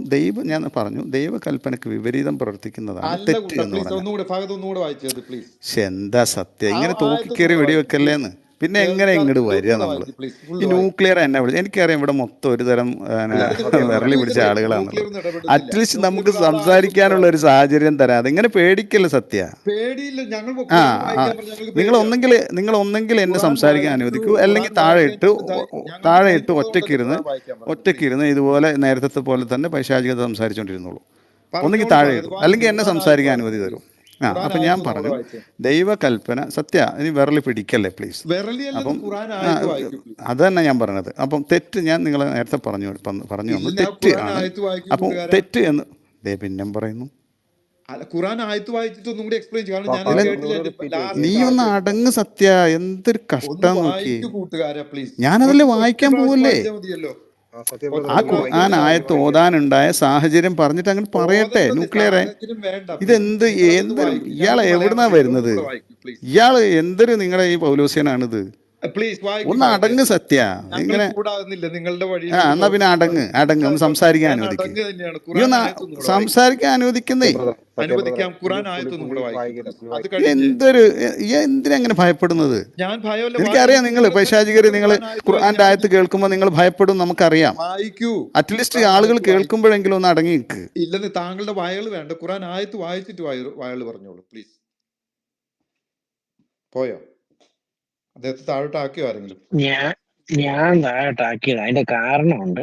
ഞാൻ പറഞ്ഞു ദൈവകൽപ്പനയ്ക്ക് വിപരീതം പ്രവർത്തിക്കുന്നതാണ് അല്ല തെറ്റ് കുട്ട, എന്ന് പ്ലീസ് പറഞ്ഞാൽ. ഒന്നുകൂടെ ഭാഗത്ത് ഒന്നുകൂടെ വായിച്ചത് പ്ലീസ്. പക്ഷെ എന്താ സത്യം, ഇങ്ങനെ ആയത്തൊന്നും തൂക്കിക്കേറി കൂടെ വായിക്കും പ്ലീസ്. വെടിവെക്കല്ലേന്ന്. പിന്നെ എങ്ങനെ ഇങ്ങോട്ട് വരിക ഒന്നുകൂടെ നമ്മൾ? വായിക്കും പ്ലീസ്, ഈ ഫുള്ള് വായിക്കും. ന്യൂക്ലിയർ എന്നെ വിളിച്ചു. എനിക്കറിയാം ഇവിടെ മൊത്തം ഒരു തരം അല്ല ഇടപെടുന്നില്ല, വിരളി പിടിച്ച ഇടപെടുന്നില്ല, ആളുകളാണുള്ളത്. ന്യൂക്ലിയർ ഒന്നും ഇടപെടുന്നില്ല. അറ്റ്ലീസ്റ്റ് നമുക്ക് ന്യൂക്ലിയർ ആയത്തൊന്നും സംസാരിക്കാനുള്ള ഒരു വായിക്കും. സാഹചര്യം തരാം. അതിങ്ങനെ പേടിക്കല്ല സത്യ. പേടിയില്ല, ഞങ്ങൾ ആ ഖുറാൻ വായിക്കാൻ പറഞ്ഞാൽ ഞങ്ങൾക്ക് നിങ്ങൾ പേടിയാണ്. ഒന്നെങ്കിൽ എന്നെ ഖുറാൻ സംസാരിക്കാൻ വായിക്കൂ, അനുവദിക്കൂ, ഖുറാൻ അല്ലെങ്കിൽ വായിക്കാൻ ഞങ്ങൾക്ക് താഴെ ഇട്ട് ധൈര്യമുള്ളതുകൊണ്ടല്ലേ ഖുറാൻ വായിക്കാൻ പറഞ്ഞത്. പ്ലീസ് ഒറ്റയ്ക്കിരുന്ന് ഇതുപോലെ നേരത്തെ പോലെ തന്നെ പൈശാചികത സംസാരിച്ചുകൊണ്ടിരുന്നുള്ളൂ. ഒന്നെങ്കിൽ പറഞ്ഞോളൂ താഴെ ഫഹദ്, ഇട്ടു, വായിക്കൂ, അല്ലെങ്കിൽ എന്നെ ഖുറാൻ ആയത്ത് സംസാരിക്കാൻ വായിക്കൂ അനുമതി പ്ലീസ്. തരൂ. ഖുറാൻ അപ്പം ഞാൻ ആയത്ത് ഒന്നുകൂടെ പറഞ്ഞു വായിച്ചേ. ദൈവകൽപ്പന ഇനി വിരളി പിടിക്കല്ലേ പ്ലീസ്. വിരളിയല്ലത്, അപ്പം ഖുറാൻ ആയത്ത് വായിക്കൂ പ്ലീസ്. അത് തന്നെ ഞാൻ പറഞ്ഞത്. അപ്പം തെറ്റ് ഞാൻ നിങ്ങളെ നേരത്തെ പറഞ്ഞു ഇല്ല, തന്നു, ഞാൻ തെറ്റ് ഖുറാൻ ആണ്. ആയത്ത് വായിക്കൂ അപ്പം കൂട്ടുകാരാ. തെറ്റ് എന്ന് പിന്നെ പറയുന്നു. അല്ല, ഖുറാൻ ആയത്ത് വായിച്ചിട്ട് ഒന്നും കൂടി എക്സ്പ്ലെയിൻ ചെയ്യും, കാരണം ഞാനത് ഇല്ല, കേട്ടില്ല. ഒന്നുകൂടെ എന്റെ റിപ്പീറ്റ് ലാസ്റ്റ് നീ ചെയ്യിക്കോ. ഒന്ന് ഭാഗം അടങ്ങ് സത്യ. എന്തൊരു ഒന്ന് കഷ്ടം നോക്കി. വായിക്കൂ കൂട്ടുകാരാ പ്ലീസ്. ഞാനതല്ലേ ഒറ്റ വായിക്കാൻ പ്രാവശ്യം പോവല്ലേ. വായിച്ചാൽ മതിയല്ലോ. സത്യബ്രദർ ആ ഒറ്റ ഒന്ന് പ്രാവശ്യം ഖുർആൻ വായിക്കോ, വായിച്ചാൽ ആയത്ത് മതി. ഓതാനുണ്ടായ സാഹചര്യം പറഞ്ഞിട്ട് അങ്ങനെ പറയട്ടെ. ഓതേണ്ടത് ന്യൂക്ലിയറെ സാഹചര്യം വേണ്ട പ്ലീസ്. ഇതെന്ത് നിങ്ങളതൊന്ന് എന്തൊരു വായിക്കൂ. ഇയാൾ ഞങ്ങൾക്ക് മലയാളം എവിടുന്നാ അറിയില്ല, വരുന്നത്? ഒന്നുകൂടെ വായിക്കൂ പ്ലീസ്. ഇയാൾ എന്തൊരു നിങ്ങളുടെ ഈ പൗലോസ്യനാണിത്? പ്ലീസ് വായിക്കൂ ഒന്ന് ഫഹദെ. അടങ്ങ് സത്യ. ഞങ്ങൾ ഇങ്ങനെ ചൂടാകുന്നില്ല, നിങ്ങളുടെ വഴിയിലോട്ട് എന്നാ പിന്നെ പോകുന്നില്ല. അടങ്ങ് ഒന്ന് സംസാരിക്കാൻ ഞാൻ അനുവദിക്ക്. അടങ്ങ് തന്നെയാണ്. നീ ഖുറാൻ ഒന്ന് ആയത്തൊന്നും കൂടെ വായിക്കും. സംസാരിക്കാൻ അനുവദിക്കുന്നേ. സത്യബ്രദറെ അനുവദിക്കാം, ഖുറാൻ ആയത്തൊന്നും പുള്ളി കൂടെ വായിക്കും വായിക്കട്ടെ, പ്ലീസ്. പുള്ളി അത് വായിക്കട്ടെ. കഴിഞ്ഞ് എന്തിനാ അങ്ങനെ ഭയപ്പെടുന്നത്? ഞാൻ ഭയമല്ല, എനിക്കറിയാം നിങ്ങൾ നിങ്ങൾ പൈശാചികർ, നിങ്ങൾ ഖുറാൻ ആയത്ത് വായിക്കും, ഖുർആന്റെ ഞാൻ ആയത്ത് കേൾക്കുമ്പോൾ നിങ്ങൾ ഭയപ്പെടും, നമുക്കറിയാം. വായിക്കൂ. അറ്റ്ലീസ്റ്റ് ഖുറാൻ ആളുകൾ ആയത്ത് വായിക്കും. കേൾക്കുമ്പോഴെങ്കിലും ഒന്ന് അടങ്ങി നിൽക്ക്. ഇല്ലെന്ന് താങ്കളുടെ വയൽ വേണ്ട, ഖുറാൻ ആയത്ത് വായിച്ചിട്ട് വയൽ പറഞ്ഞോളൂ പ്ലീസ്. പോയോ? അദ്ദേഹത്തെ താഴോട്ട് ആക്കിയോ ആരെങ്കിലും? ഞാൻ താഴോട്ടാക്കിയത് അതിന്റെ കാരണമുണ്ട്.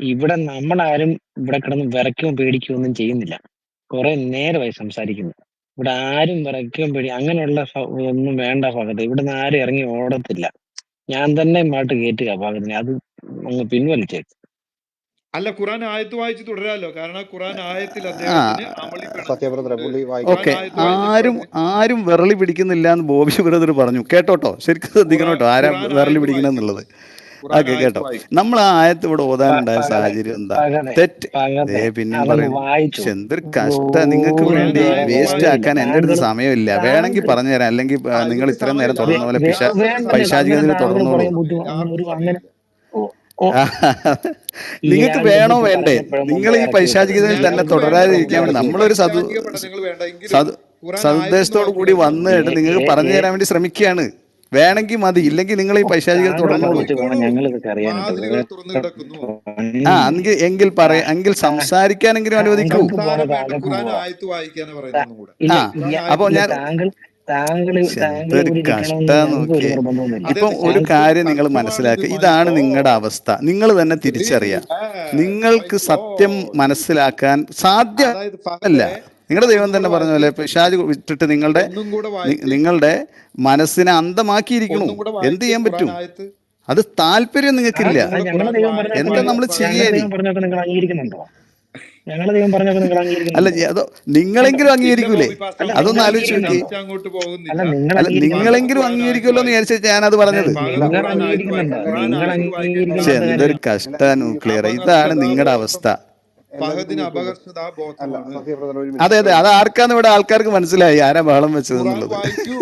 ഇവിടെ നമ്മളാരും ഇവിടെ കിടന്ന് വിറയ്ക്കുകയും പേടിക്കുകയും ഒന്നും ചെയ്യുന്നില്ല. കുറെ നേരമായി സംസാരിക്കുന്നു. ഇവിടെ ആരും വിറയ്ക്കുകയും അങ്ങനെയുള്ള ഒന്നും വേണ്ട ഭാഗത്ത്. ഇവിടുന്ന് ആരും ഇറങ്ങി ഓടത്തില്ല. ഞാൻ തന്നെ ഇങ്ങോട്ട് കയറ്റുക ഭാഗത്തിന്. അത് അങ്ങ് പിൻവലിച്ചേക്ക്. അല്ല, ഖുറാൻ ആയത്ത് വായിച്ച് തുടരാലോ, കാരണം ഖുറാൻ ആയത്തിൽ ആ അദ്ദേഹത്തിന് അമളി സത്യബ്രദറെ പിണഞ്ഞിട്ടുണ്ട്. പുള്ളി ഖുറാൻ വായിക്കട്ടെ. ഓക്കെ. ആയത്ത് വായിച്ചിട്ട് ആരും വിരളി പിടിക്കുന്നില്ല എന്ന് ബോബി ബ്രദർ പറഞ്ഞു. കേട്ടോട്ടോ, ശരിക്കും ശ്രദ്ധിക്കണം കേട്ടോ, ആരാ ഖുറാൻ വിരളി ആയത്ത് വായിക്കും പിടിക്കണമെന്നുള്ളത്. പ്ലീസ്. ഖുറാൻ ഓക്കെ, ആയത്ത് കേട്ടോ. വായിക്കും. നമ്മൾ ആ ആയത്ത് ഇവിടെ ഓതാനുണ്ടായ പകതെ സാഹചര്യം എന്താ? പകതെ തെറ്റ്. പകതെ പിന്നെയും അതൊന്ന് പറയുന്നു. വായിച്ചു. എന്തൊരു കഷ്ട. നിങ്ങൾക്ക് ഖുറാൻ വേണ്ടി ആയത്ത് വേസ്റ്റ് വേറൊന്നുമില്ല. ആക്കാൻ എൻ്റെ അടുത്ത് സമയമില്ല. വേണമെങ്കിൽ താങ്കൾ പറഞ്ഞു തരാം, അല്ലെങ്കിൽ നിങ്ങൾ എനിക്ക് ഇത്രയും നേരം സമയമില്ല. തുടർന്ന പോലെ യാതൊരു വേണ്ടെന്ന് സമയമില്ല. അങ്ങനെ പൈശാചികതയിൽ താങ്കൾ തുടർന്നോളൂ. പറയാൻ ബുദ്ധിമുട്ട് യാതൊരു അങ്ങനെ സമയമില്ല. നിങ്ങൾക്ക് ഇയാളുടെ വേണോ ബുദ്ധി വേണ്ടേ? പറഞ്ഞപ്പോഴും നിങ്ങൾ മുമ്പേ ഈ ഇറക്കി വിട്ടത്. പൈശാചികതയിൽ തന്നെ ഇയാൾക്ക് ഞങ്ങൾക്ക് വേണ്ട തുടരാതിരിക്കാൻ വേണ്ടി ഞങ്ങൾക്ക് നമ്മളൊരു പൈശാചിക പഠനങ്ങൾ വേണ്ട, എങ്കിലും ഖുറാൻ ആയത്തൊന്ന് സതുദ്ദേശത്തോടു വായിച്ചു കൂടി തരണം. വന്നിട്ട് നിങ്ങൾക്ക് പറഞ്ഞു തരാൻ വേണ്ടി ശ്രമിക്കുകയാണ്. വേണമെങ്കിൽ മതി, ഇല്ലെങ്കിൽ നിങ്ങൾ ഈ പൈശാചികത താങ്കളെ അല്ല, തുടർന്നോളൂ. കുറിച്ച് വേണം പോയിക്കോളൂ. ഞങ്ങൾ ഇതൊക്കെ അറിയാനായിട്ട്. വാതിലുകൾ തുറന്നു കിടക്കുന്നു. എങ്കിൽ സംസാരിക്കാനെങ്കിലും അനുവദിക്കൂ. താങ്കൾക്ക് പോവാം, സംസാരം വേണ്ട, താങ്കൾക്ക് ഖുറാൻ പോവാം. ആയത്ത് വായിക്കാന്ന് പറയുന്നു. ഒന്നും കൂടെ ഇല്ല ഖുറാൻ അപ്പോൾ ആയത്ത് ഇല്ല ഞാൻ താങ്കൾ താങ്കൾ എന്തൊരു ഇവിടെ ഇരിക്കണമെന്ന് കഷ്ടം ഞങ്ങൾക്ക് ഒരു നോക്കിയേ. നിർബന്ധവുമില്ല. അതെ ഇപ്പം അതെ, ഒരു ശരിക്കും കാര്യം നിങ്ങൾ കഷ്ടമാണ് ഇത്. മനസ്സിലാക്കുക, മൈ ഇതാണ് നിങ്ങളുടെ ഗോഡ്, അവസ്ഥ. നിങ്ങൾ തന്നെ തിരിച്ചറിയാം. മൈ നിങ്ങൾക്ക് സത്യം ഗോഡ്. മനസ്സിലാക്കാൻ അതായത് സാധ്യമല്ല. ഫഹദെ, നിങ്ങളുടെ ദൈവം ഒന്നും തന്നെ കൂടെ പറഞ്ഞ വായിച്ച്, പോലെ പിശാച് വിട്ടിട്ട് ഒന്നും കൂടെ വായിച്ച്, നിങ്ങളുടെ മനസ്സിനെ അന്ധമാക്കിയിരിക്കണു. ഒന്നും കൂടെ എന്ത് വായിച്ച് ചെയ്യാൻ ഖുറാൻ പറ്റും? ആയത്ത്. അത് താല്പര്യം നിങ്ങൾക്കില്ല. ഒന്നും കൂടെ ഞങ്ങളുടെ ഖുറാൻ ദൈവം പറഞ്ഞൊക്കെ എന്താ നമ്മൾ ഞങ്ങളുടെ ചെയ്യാന്? ദൈവം പറഞ്ഞൊക്കെ നിങ്ങൾ അംഗീകരിക്കുന്നുണ്ടോ? ഞങ്ങളുടെ ദൈവം പറഞ്ഞൊക്കെ നിങ്ങൾ അല്ല, അംഗീകരിക്കുന്നുണ്ടോ? അതോ ഉണ്ടോ? നിങ്ങളെങ്കിലും ഇല്ല അംഗീകരിക്കൂലേ? ബോബി പാസ്റ്റർ, അല്ല അതൊന്ന് നിങ്ങൾ നമ്മൾ ആലോചിച്ച് നോക്കി. അംഗീകരിക്കുന്നുണ്ടോ? തിരിച്ചങ്ങോട്ട് അല്ല പോകുന്നില്ല. നിങ്ങൾ അല്ല, അംഗീകരിക്കുന്നുണ്ടോ? ഫഹദ് നിങ്ങളെങ്കിലും ഖുറാൻ ആയത്ത് അംഗീകരിക്കുമല്ലോ എന്ന് വായിക്കും. വിചാരിച്ചിട്ട് ഞാനത് പറഞ്ഞത്. ഫഹദ് നിങ്ങൾ ഖുറാൻ ആയത്ത് അംഗീകരിക്കുന്നുണ്ടോ? വായിക്കും. ഖുറാൻ നിങ്ങൾ ആയത്ത് വായിക്കാൻ പക്ഷെ അംഗീകരിക്കാത്ത എന്തൊരു കാര്യമാണ്. കഷ്ട ന്യൂക്ലിയർ. ഇതാണ് നിങ്ങളുടെ അവസ്ഥ. ഫഹദിന് അല്ല അപകർഷതാബോധമാണ്. സത്യബ്രദർ ഒരു അതെ മിനിറ്റ്. അതെ, അത് ആർക്കാന്ന് ഇവിടെ ആൾക്കാർക്ക് മനസ്സിലായി, ആരാ ബഹളം വെച്ചത് ഖുറാൻ എന്നുള്ളത്. വായിക്കൂ.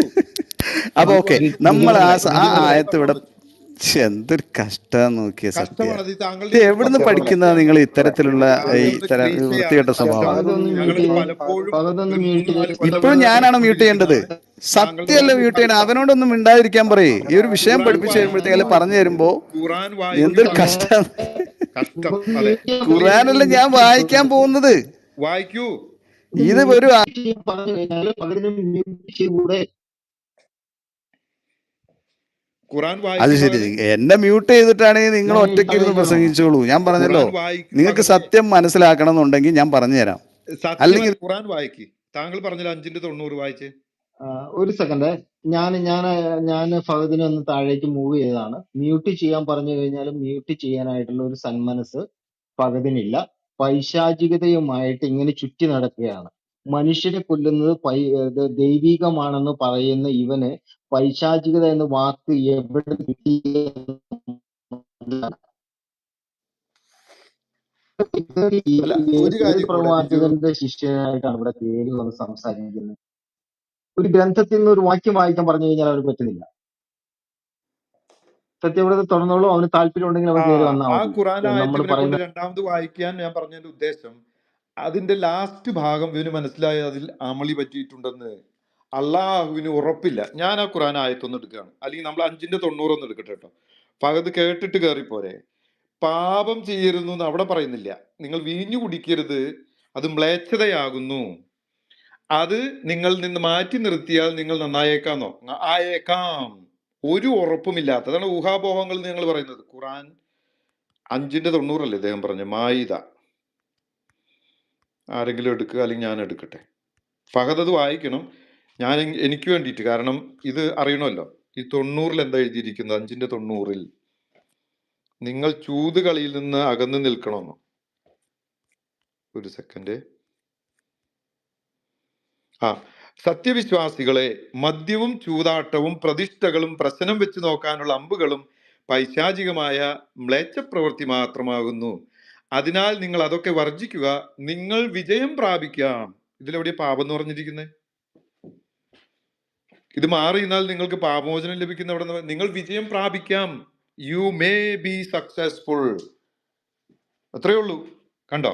അപ്പൊ ഖുറാൻ ഓക്കെ, വായിക്കൂ. നമ്മൾ ബിജു ആ ബ്രദറെ ആയത്ത് ഇവിടെ പറഞ്ഞത് എന്തൊരു കഷ്ടം നോക്കിയ സത്യ. കഷ്ടമാണ്. അത് താങ്കളുടെ ഇത് ഈ എവിടുന്ന് സത്യബ്രദർ പഠിക്കുന്ന നിങ്ങൾ ക്ലീശയാണ്. ഇത്തരത്തിലുള്ള താങ്കളുടെ ഇത്തരം ക്ലീശയാണ്. വൃത്തികെട്ട സ്വഭാവം? ഞങ്ങൾക്ക് പലപ്പോഴും ഒരു 3-4 ഇപ്പോഴും കൊല്ലമായിട്ട് ഞാനാണ് മ്യൂട്ട് ചെയ്യേണ്ടത്? കേട്ടുകൊണ്ടിരിക്കുന്നതാണ് താങ്കളുടെ സത്യമല്ല ഓരോ മ്യൂട്ട് ചെയ്യണം. കഷ്ടം. അവനോടൊന്നും മിണ്ടാതിരിക്കാൻ പറയേ. ഈ ഒരു വിഷയം ഖുറാൻ പഠിപ്പിച്ചു വായിക്കൂ. കഴിയുമ്പോഴത്തേക്ക് പറഞ്ഞു തരുമ്പോ ഖുറാൻ വായിക്കൂ എന്തൊരു ഫഹദ്. കഷ്ടം. കഷ്ടം. അതെ, ഖുറാനല്ല ഞാൻ വായിക്കാൻ പോകുന്നത്. വായിക്കൂ. ഇത് ഒരു ഖുറാൻ അത് വായിക്കും ശരി, ഫഹദെ. എന്നെ മ്യൂട്ട് ചെയ്തിട്ടാണെങ്കിൽ നിങ്ങൾ ഞാൻ ഒറ്റയ്ക്ക് ഇരുന്ന് ഇട്ടേക്കണോ? പ്രസംഗിച്ചോളൂ. ഞാൻ പറഞ്ഞല്ലോ, ഖുറാൻ വായിക്കും നിങ്ങൾക്ക് ഫഹദെ. സത്യം മനസ്സിലാക്കണം എന്നുണ്ടെങ്കിൽ ഞാൻ പറഞ്ഞുതരാം. അല്ലെങ്കിൽ സത്യമല്ല, ഖുറാൻ വായിക്ക്. താങ്കൾ പറഞ്ഞല്ലോ 5:90 വായിച്ച്. ഒരു സെക്കൻഡ്. ഞാൻ ഞാൻ ഞാൻ ഫഹദിനെ ഒന്ന് താഴേക്ക് മൂവ് ചെയ്തതാണ്. മ്യൂട്ട് ചെയ്യാൻ പറഞ്ഞു കഴിഞ്ഞാലും മ്യൂട്ട് ചെയ്യാനായിട്ടുള്ള ഒരു സന്മനസ് ഫഹദിനില്ല. പൈശാചികതയുമായിട്ട് ഇങ്ങനെ ചുറ്റി നടക്കുകയാണ്. മനുഷ്യരെ കൊല്ലുന്നത് ഇത് ദൈവികമാണെന്ന് പറയുന്ന ഇവന് പൈശാചികത എന്ന വാക്ക് എവിടെ കിട്ടി? അല്ല, ഒരു ഏത് കാര്യം കൂടെ ബിജു. പ്രവാചകന്റെ ശിഷ്യനായിട്ടാണ് ഇവിടെ കയറി വന്ന് സംസാരിക്കുന്നത്? ഒരു ഗ്രന്ഥത്തിൽ നിന്ന് ഒരു വാക്യം വായിക്കാൻ പറഞ്ഞു കഴിഞ്ഞാൽ അവന് പറ്റുന്നില്ല. സത്യവ്രത തുറന്നോളൂ, അവന് താല്പര്യം ഉണ്ടെങ്കിൽ അവൻ ആ കയറി വന്നാൽ ആ മതി. ഖുറാൻ ആയത്ത് നമ്മൾ ഇവനെ കൊണ്ട് പറയുന്ന രണ്ടാമത് വായിക്കാൻ ഞാൻ പറഞ്ഞതിന്റെ ഉദ്ദേശം, അതിന്റെ ലാസ്റ്റ് ഭാഗം ഇവന് മനസ്സിലായി അതിൽ അമളി പറ്റിയിട്ടുണ്ടെന്ന്. അള്ളാഹുവിന് ഉറപ്പില്ല. ഞാൻ ആ ഖുറാൻ ആയത്തൊന്ന് എടുക്കുകയാണ്, അല്ലെങ്കിൽ നമ്മൾ 5:90 ഒന്ന് എടുക്കട്ടെ കേട്ടോ. ഫഹദ് കേട്ടിട്ട് കയറിപ്പോരെ. പാപം ചെയ്യരുന്നു എന്ന് അവിടെ പറയുന്നില്ല. നിങ്ങൾ വീഞ്ഞു കുടിക്കരുത്, അത് മ്ലേച്ഛതയാകുന്നു, അത് നിങ്ങൾ നിന്ന് മാറ്റി നിർത്തിയാൽ നിങ്ങൾ നന്നായേക്കാന്നോ? ആയേക്കാം. ഒരു ഉറപ്പുമില്ലാത്ത, അതാണ് ഊഹാപോഹങ്ങൾ എന്ന് ഞങ്ങൾ പറയുന്നത്. ഖുറാൻ 5:90 അല്ലേ അദ്ദേഹം പറഞ്ഞു? മായിദ ആരെങ്കിലും എടുക്കുക, അല്ലെങ്കിൽ ഞാൻ എടുക്കട്ടെ. ഫഹദ് അത് വായിക്കണം. ഞാൻ എനിക്ക് വേണ്ടിയിട്ട്, കാരണം ഇത് അറിയണമല്ലോ. ഈ 90 എന്താ എഴുതിയിരിക്കുന്നത്? 5:90 നിങ്ങൾ ചൂതുകളിയിൽ നിന്ന് അകന്നു നിൽക്കണമെന്നോ? ഒരു സെക്കൻഡ്. ആ, സത്യവിശ്വാസികളെ, മദ്യവും ചൂതാട്ടവും പ്രതിഷ്ഠകളും പ്രശ്നം വെച്ച് നോക്കാനുള്ള അമ്പുകളും പൈശാചികമായ മ്ലേച്ഛപ്രവൃത്തി മാത്രമാകുന്നു. അതിനാൽ നിങ്ങൾ അതൊക്കെ വർജിക്കുക, നിങ്ങൾ വിജയം പ്രാപിക്കാം. ഇതിലെവിടെ പാപം എന്ന് പറഞ്ഞിരിക്കുന്നത്? ഇത് മാറി എന്നാൽ നിങ്ങൾക്ക് പാപമോചനം ലഭിക്കുന്ന അവിടെ നിന്ന് നിങ്ങൾ വിജയം പ്രാപിക്കാം. You may be successful. അത്രയേ ഉള്ളൂ. കണ്ടോ?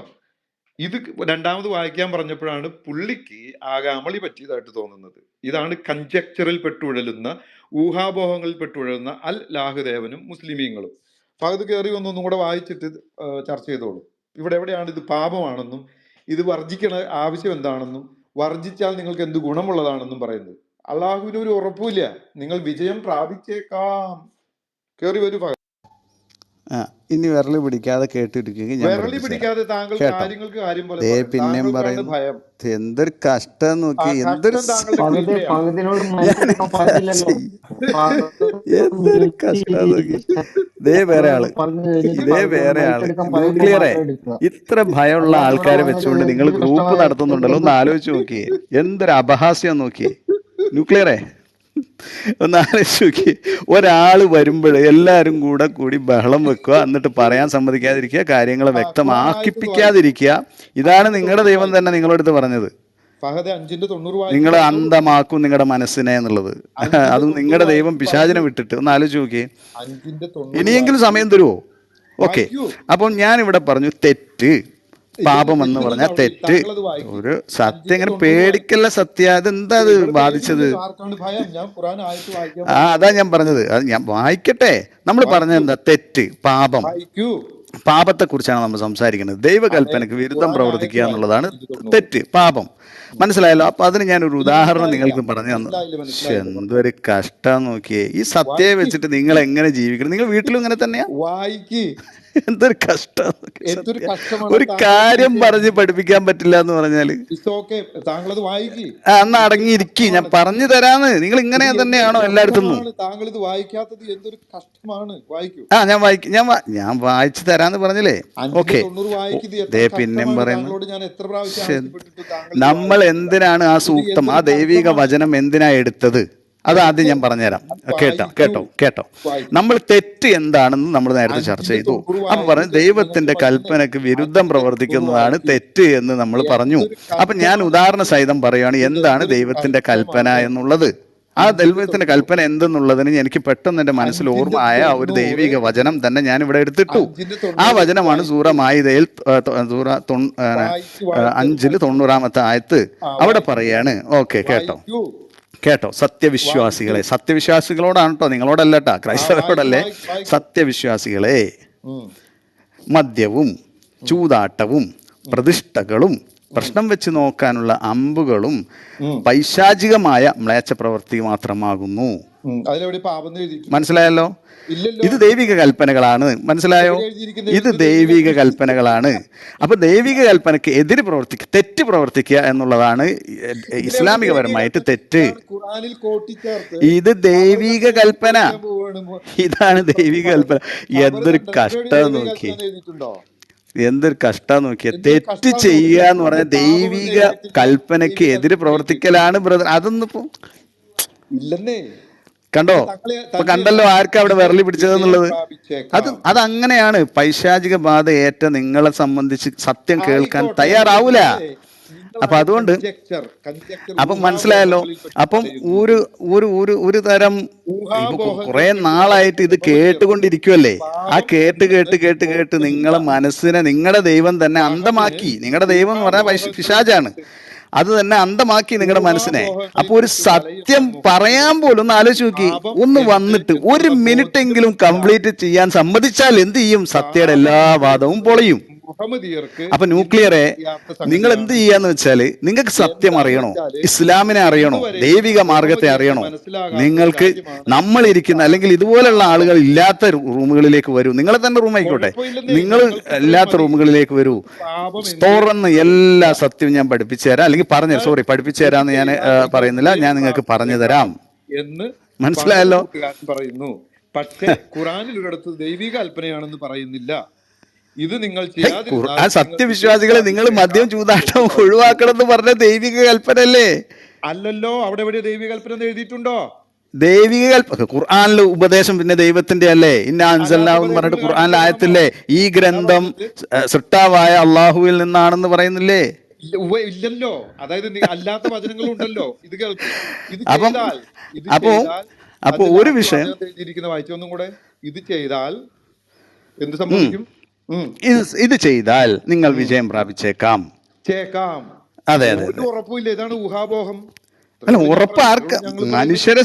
ഇത് രണ്ടാമത് വായിക്കാൻ പറഞ്ഞപ്പോഴാണ് പുള്ളിക്ക് ആകെ അമളി പറ്റിയതായിട്ട് തോന്നുന്നത്. ഇതാണ് കൺജക്ചറിൽ പെട്ടുഴലുന്ന, ഊഹാപോഹങ്ങളിൽ പെട്ടുഴലുന്ന അൽ ലാഹുദേവനും മുസ്ലിമീങ്ങളും. ഫഹദ് കയറി ഒന്നും കൂടെ വായിച്ചിട്ട് ചർച്ച ചെയ്തോളൂ. ഇവിടെ എവിടെയാണ് ഇത് പാപമാണെന്നും ഇത് വർജിക്കണ ആവശ്യം എന്താണെന്നും വർജിച്ചാൽ നിങ്ങൾക്ക് എന്ത് ഗുണമുള്ളതാണെന്നും പറയുന്നത്. അള്ളാഹുവിന് ഒരു ഉറപ്പില്ല, നിങ്ങൾ വിജയം പ്രാപിച്ചേക്കാം. കയറി വരൂ ഫഹദ്. ആ, ഇനി വിരൽ പിടിക്കാതെ കേട്ടിരിക്കുകയും ഞാൻ വിരളി പഠിപ്പിച്ചു തരാം പിടിക്കാതെ താങ്കൾ കേട്ടോ. കാര്യങ്ങൾക്ക് കാര്യം പോലെ ദേ പറയും. പിന്നെയും താങ്കൾക്കാണ് പറയുന്നു, ഭയം. എന്തൊരു കഷ്ടം ആ നോക്കി, എന്തൊരു കഷ്ടം താങ്കളുടെ ഫഹദ് ക്ലീശയാണ്. ഫഹദിനോട് ഞാൻ മൈക്കെടുക്കാൻ എന്താ പറഞ്ഞില്ലല്ലോ. ചെയ്യ, ഫഹദ് എന്തൊരു കഷ്ടം നോക്കി. ദേ വേറെ ആള്, പറഞ്ഞു കഴിഞ്ഞിട്ട് ഇതേ ഫഹദിനോട് വേറെ ആള്. മൈക്കെടുക്കാൻ പറയുമ്പോൾ ന്യൂക്ലിയറെ മാത്രം എടുക്കുക. ഇത്ര ഭയമുള്ള അല്ലാതെ ഇവിടെ ആൾക്കാരെ വന്നിട്ട് വെച്ചുകൊണ്ട് നിങ്ങൾ എന്ത് ഗ്രൂപ്പ് കഷ്ടമായ നടത്തുന്നുണ്ടല്ലോ. ഒന്ന് ആലോചിച്ച് നോക്കിയേ, എന്തൊരു അപഹാസ്യം നോക്കിയേ. ന്യൂക്ലിയറെ ഒന്ന് ആലോചിച്ച് നോക്കിയേ. ഒരാൾ വരുമ്പോൾ എല്ലാവരും കൂടി ബഹളം വെക്കുക, എന്നിട്ട് പറയാൻ സമ്മതിക്കാതിരിക്കുക, കാര്യങ്ങളെ ഖുറാൻ ആയത്ത് വായിക്കും. വ്യക്തമാക്കിപ്പിക്കാതിരിക്കുക. ഇതാണ് നിങ്ങളുടെ 5:90 ദൈവം വായിക്കും. തന്നെ നിങ്ങളുടെ അടുത്ത് പറഞ്ഞത്. ഫഹദ് 5:90 നിങ്ങൾ വായിക്കും പറഞ്ഞോളൂ. അന്ധമാക്കും നിങ്ങളുടെ മനസ്സിനെ എന്നുള്ളത്. അതും 5:90 നിങ്ങളുടെ ദൈവം വായിക്കും പിശാചിനെ പറഞ്ഞു. വിട്ടിട്ട്. ഒന്ന് ആലോചിച്ച് നോക്കിയേ. 5:90 ഇനിയെങ്കിലും വായിക്കൂ. സമയം തരുമോ? ഓക്കെ. വായിക്കൂ. അപ്പോൾ ഞാനിവിടെ പറഞ്ഞു തെറ്റ്, ഇതല്ല പാപം എന്ന് തെറ്റെന്ന് പറഞ്ഞാൽ അവിടെ തെറ്റ്. താങ്കളത് വായിക്കും. ഒരു സത്യം ഇങ്ങനെ 5:90 വായിക്കും. പേടിക്കല്ല സത്യ. അതെന്താ അത് നിങ്ങൾ ബാധിച്ചത്? പേടിക്കില്ലല്ലോ. ആർക്കാണ് ഭയം? ഞാൻ ഖുറാൻ ആയത്ത് വായിക്കാൻ അതാ പറഞ്ഞതാണ്. ഞാൻ പറഞ്ഞത്. അത് ഞാൻ വായിക്കട്ടെ. നമ്മൾ പറഞ്ഞത് വായിക്കൂ എന്താ? തെറ്റ്, പാപം. വായിക്കൂ. പാപത്തെക്കുറിച്ചാണ് നമ്മൾ സംസാരിക്കുന്നത്. അതെ, ദൈവകൽപ്പനക്ക് വിരുദ്ധം ഖുറാൻ ആയത്ത് പ്രവർത്തിക്കുക വായിക്കും. എന്നുള്ളതാണ് 5:90. തെറ്റ്, പാപം. മനസ്സിലായല്ലോ? അപ്പൊ അതിന് ഞാനൊരു ഇത് ഉദാഹരണം മനസ്സിലായില്ല. നിങ്ങൾക്ക് പറഞ്ഞു തന്നു. മനസ്സിലായില്ല. എന്തൊരു കഷ്ടം നോക്കിയേ. ഈ സത്യയെ വായിക്ക്. വെച്ചിട്ട് നിങ്ങൾ എങ്ങനെ ജീവിക്കണം? നിങ്ങൾ വീട്ടിലും ഇങ്ങനെ തന്നെയാ? വായിക്ക്. എന്തൊരു കഷ്ടം നോക്കി. എന്തൊരു സത്യം, കഷ്ടമാണ് ഒരു താങ്കളുടെ കാര്യം വിഷയം. പറഞ്ഞ് പഠിപ്പിക്കാൻ പറ്റില്ല എന്ന് പറഞ്ഞാല് ഇറ്റ്സ് ഓക്കെ. താങ്കളത് വായിക്ക്. അന്ന് എന്തൊരു അടങ്ങിയിരിക്കി, ഞാൻ കഷ്ടമാണ്. പറഞ്ഞു തരാന്ന്. നിങ്ങൾ ഇങ്ങനെ ഇത് എന്തൊരു തന്നെയാണോ എല്ലായിടത്തും? കഷ്ടമാണ്. താങ്കൾ ഇത് വായിക്കാത്തത് എന്തൊരു കഷ്ടമാണ്. വായിക്കൂ. ഞാൻ വായിച്ചു തരാന്ന് പറഞ്ഞില്ലേ? ഓക്കെ. 5:90 വായിക്ക്. ഇത് എത്ര ദേ പിന്നെയും കഷ്ടമാണ്. പറയുന്നു, താങ്കളോട് ഞാൻ എത്ര പ്രാവശ്യം ശ്ശെ, ആവശ്യപ്പെട്ടിട്ട് താങ്കൾ ഇത് നമ്മൾ വായിക്കുന്നില്ല. എന്തിനാണ് ആ ഇത് സൂക്തം, ആ എന്തൊരു ദൈവിക കഷ്ടമാണ്. വചനം എന്തിനാ എടുത്തത്? അത് ആദ്യം ഞാൻ പറഞ്ഞുതരാം. കേട്ടോ വായിക്കൂ. കേട്ടോ കേട്ടോ വായിക്കൂ. നമ്മൾ തെറ്റ് എന്താണെന്ന് നമ്മൾ നേരത്തെ ചർച്ച ചെയ്തു. 5:90 അപ്പൊ പറഞ്ഞു വായിച്ചിട്ട് നിങ്ങൾക്ക് ദൈവത്തിന്റെ പറ്റുന്നേ. കൽപ്പനക്ക് വിരുദ്ധം 5:90 പ്രവർത്തിക്കുന്നതാണ് വായിക്കൂ. തെറ്റ് എന്ന് നമ്മൾ പറഞ്ഞു. എന്തൊരു അപ്പൊ ഞാൻ കഷ്ടമാണ്. ഉദാഹരണ സഹിതം പറയുകയാണ് ഇത് എന്താണ് എന്തൊരു ദൈവത്തിന്റെ കൽപ്പന കഷ്ടമാണ്. എന്നുള്ളത്. ആ ദൈവത്തിന്റെ 5:90. കൽപ്പന എന്തെന്നുള്ളതിന് എനിക്ക് പെട്ടെന്ന് എന്റെ മനസ്സിൽ ഓർമ്മയായ ആ ഒരു 5:90. ദൈവിക വചനം തന്നെ ഞാൻ ഇവിടെ എടുത്തിട്ടു. ആ 5:90 വചനമാണ് സൂറ വായിക്കൂ. മായിദയിൽ വായിക്കൂ. വായിക്കൂ. 5 90 ആയത്ത്. ആ അവിടെ വായിക്കൂ. പറയാണ്. ഓക്കെ, കേട്ടോ വായിക്കൂ. കേട്ടോ. സത്യവിശ്വാസികളെ, വായിക്കൂ. സത്യവിശ്വാസികളോടാണ് കേട്ടോ, നിങ്ങളോടല്ല കേട്ടോ, ആ വായിക്കൂ. ക്രൈസ്തവരോടല്ലേ. വായിക്കൂ. സത്യവിശ്വാസികളെ, ഉം. മദ്യവും ചൂതാട്ടവും പ്രതിഷ്ഠകളും പ്രശ്നം വെച്ച് നോക്കാനുള്ള അമ്പുകളും ഉം. പൈശാചികമായ മ്ലേച്ഛ പ്രവൃത്തി മാത്രമാകുന്നു. അതിലെവിടെ പാപം എന്ന് എഴുതിയിട്ടുണ്ട്? മനസ്സിലായല്ലോ? ഇല്ലല്ലോ. ഇത് ദൈവിക കൽപ്പനകളാണ്. മനസ്സിലായോ? എവിടെ എഴുതിയിരിക്കുന്നത്? ഇത് ദൈവിക കൽപ്പനകളാണ്. അപ്പൊ ദൈവിക കൽപ്പനക്ക് എതിര് പ്രവർത്തിക്കുക, തെറ്റ് പ്രവർത്തിക്കുക എന്നുള്ളതാണ് ഇസ്ലാമികപരമായിട്ട് തെറ്റ്. ഖുർആനിൽ കൂട്ടിച്ചേർത്ത് ഇത് ദൈവിക കൽപ്പന, ഇതാണ് ദൈവിക കൽപ്പന. എന്തൊരു കഷ്ടം നോക്കി, എഴുതിയിട്ടുണ്ടോ? എന്തൊരു കഷ്ടം നോക്കിയ. തെറ്റ് ചെയ്യുക എന്ന് പറഞ്ഞാൽ ദൈവിക കൽപ്പനയ്ക്ക് എതിര് പ്രവർത്തിക്കലാണ് ബ്രദർ. അതൊന്നിപ്പോ ഇല്ലെന്നേ. കണ്ടോ? ഇപ്പൊ കണ്ടല്ലോ ആർക്കാ അവിടെ വിരളി പിടിച്ചതെന്നുള്ളത്. അതങ്ങനെയാണ്. പൈശാചിക ബാധ ഏറ്റ നിങ്ങളെ സംബന്ധിച്ച് സത്യം കേൾക്കാൻ തയ്യാറാവൂല. അപ്പൊ അതുകൊണ്ട് അപ്പം മനസ്സിലായല്ലോ. അപ്പം ഒരു തരം കുറെ നാളായിട്ട് ഇത് കേട്ടുകൊണ്ടിരിക്കുവല്ലേ. ആ കേട്ട് നിങ്ങളെ മനസ്സിനെ നിങ്ങളുടെ ദൈവം തന്നെ അന്ധമാക്കി. നിങ്ങളുടെ ദൈവം എന്ന് പറഞ്ഞാൽ പിശാചാണ്. അത് തന്നെ അന്ധമാക്കി നിങ്ങളുടെ മനസ്സിനെ. അപ്പൊ ഒരു സത്യം പറയാൻ പോലും ഒന്ന് ആലോചിച്ച് നോക്കി. ഒന്ന് വന്നിട്ട് ഒരു മിനിറ്റ് എങ്കിലും കംപ്ലീറ്റ് ചെയ്യാൻ സമ്മതിച്ചാൽ എന്ത് ചെയ്യും? സത്യയുടെ എല്ലാ വാദവും പൊളിയും. അപ്പൊ ന്യൂക്ലിയറെ നിങ്ങൾ എന്ത് ചെയ്യാന്ന് വെച്ചാല്, നിങ്ങൾക്ക് സത്യം അറിയണോ, ഇസ്ലാമിനെ അറിയണോ, ദൈവിക മാർഗത്തെ അറിയണോ, നിങ്ങൾക്ക് നമ്മളിരിക്കുന്ന അല്ലെങ്കിൽ ഇതുപോലുള്ള ആളുകൾ ഇല്ലാത്ത റൂമുകളിലേക്ക് വരൂ. നിങ്ങളെ തന്നെ റൂം ആയിക്കോട്ടെ, നിങ്ങൾ ഇല്ലാത്ത റൂമുകളിലേക്ക് വരൂ. തുറന്ന് എല്ലാ സത്യവും ഞാൻ പഠിപ്പിച്ചു തരാം. അല്ലെങ്കിൽ പഠിപ്പിച്ചു തരാന്ന് ഞാൻ പറയുന്നില്ല, ഞാൻ നിങ്ങൾക്ക് പറഞ്ഞു തരാം എന്ന് മനസ്സിലായല്ലോ പറയുന്നു. പക്ഷേ ഖുറാനിൽ ഒരിടത്ത് ദൈവിക കൽപ്പനയാണെന്ന് പറയുന്നില്ല. ഇത് നിങ്ങൾ ആ സത്യവിശ്വാസികളെ നിങ്ങൾ മദ്യം ചൂതാട്ടം ഒഴിവാക്കണം എന്ന് പറഞ്ഞ ദൈവിക കൽപ്പന അല്ലേ? അല്ലല്ലോ. അവിടെ എവിടെ ദൈവിക കൽപ്പന എഴുതിയിട്ടുണ്ടോ? ദൈവിക കൽപ്പന ഖുർആനിലെ ഉപദേശം പിന്നെ ദൈവത്തിന്റെ അല്ലേ? ഇന്ന അൻസൽനാഹു എന്ന് പറഞ്ഞിട്ട് ഖുർആനിലെ ആയത്തില്ലേ, ഈ ഗ്രന്ഥം സൃഷ്ടാവായ അള്ളാഹുവിൽ നിന്നാണെന്ന് പറയുന്നില്ലേ? ഇല്ലല്ലോ. അതായത് അല്ലാത്ത വചനങ്ങളും ഉണ്ടല്ലോ. ഇത് അപ്പൊ ഒരു വിഷയം വായിച്ചൊന്നും കൂടെ. ഇത് ചെയ്താൽ എന്ത് സംഭവിക്കും? ഇത് ചെയ്താൽ നിങ്ങൾ വിജയം പ്രാപിച്ചേക്കാം. അതെ. ഒരു ഉറപ്പില്ല. ഇതാണ് ഊഹാപോഹം. അല്ല, ഉറപ്പ് ആർക്കാ? മനുഷ്യരെ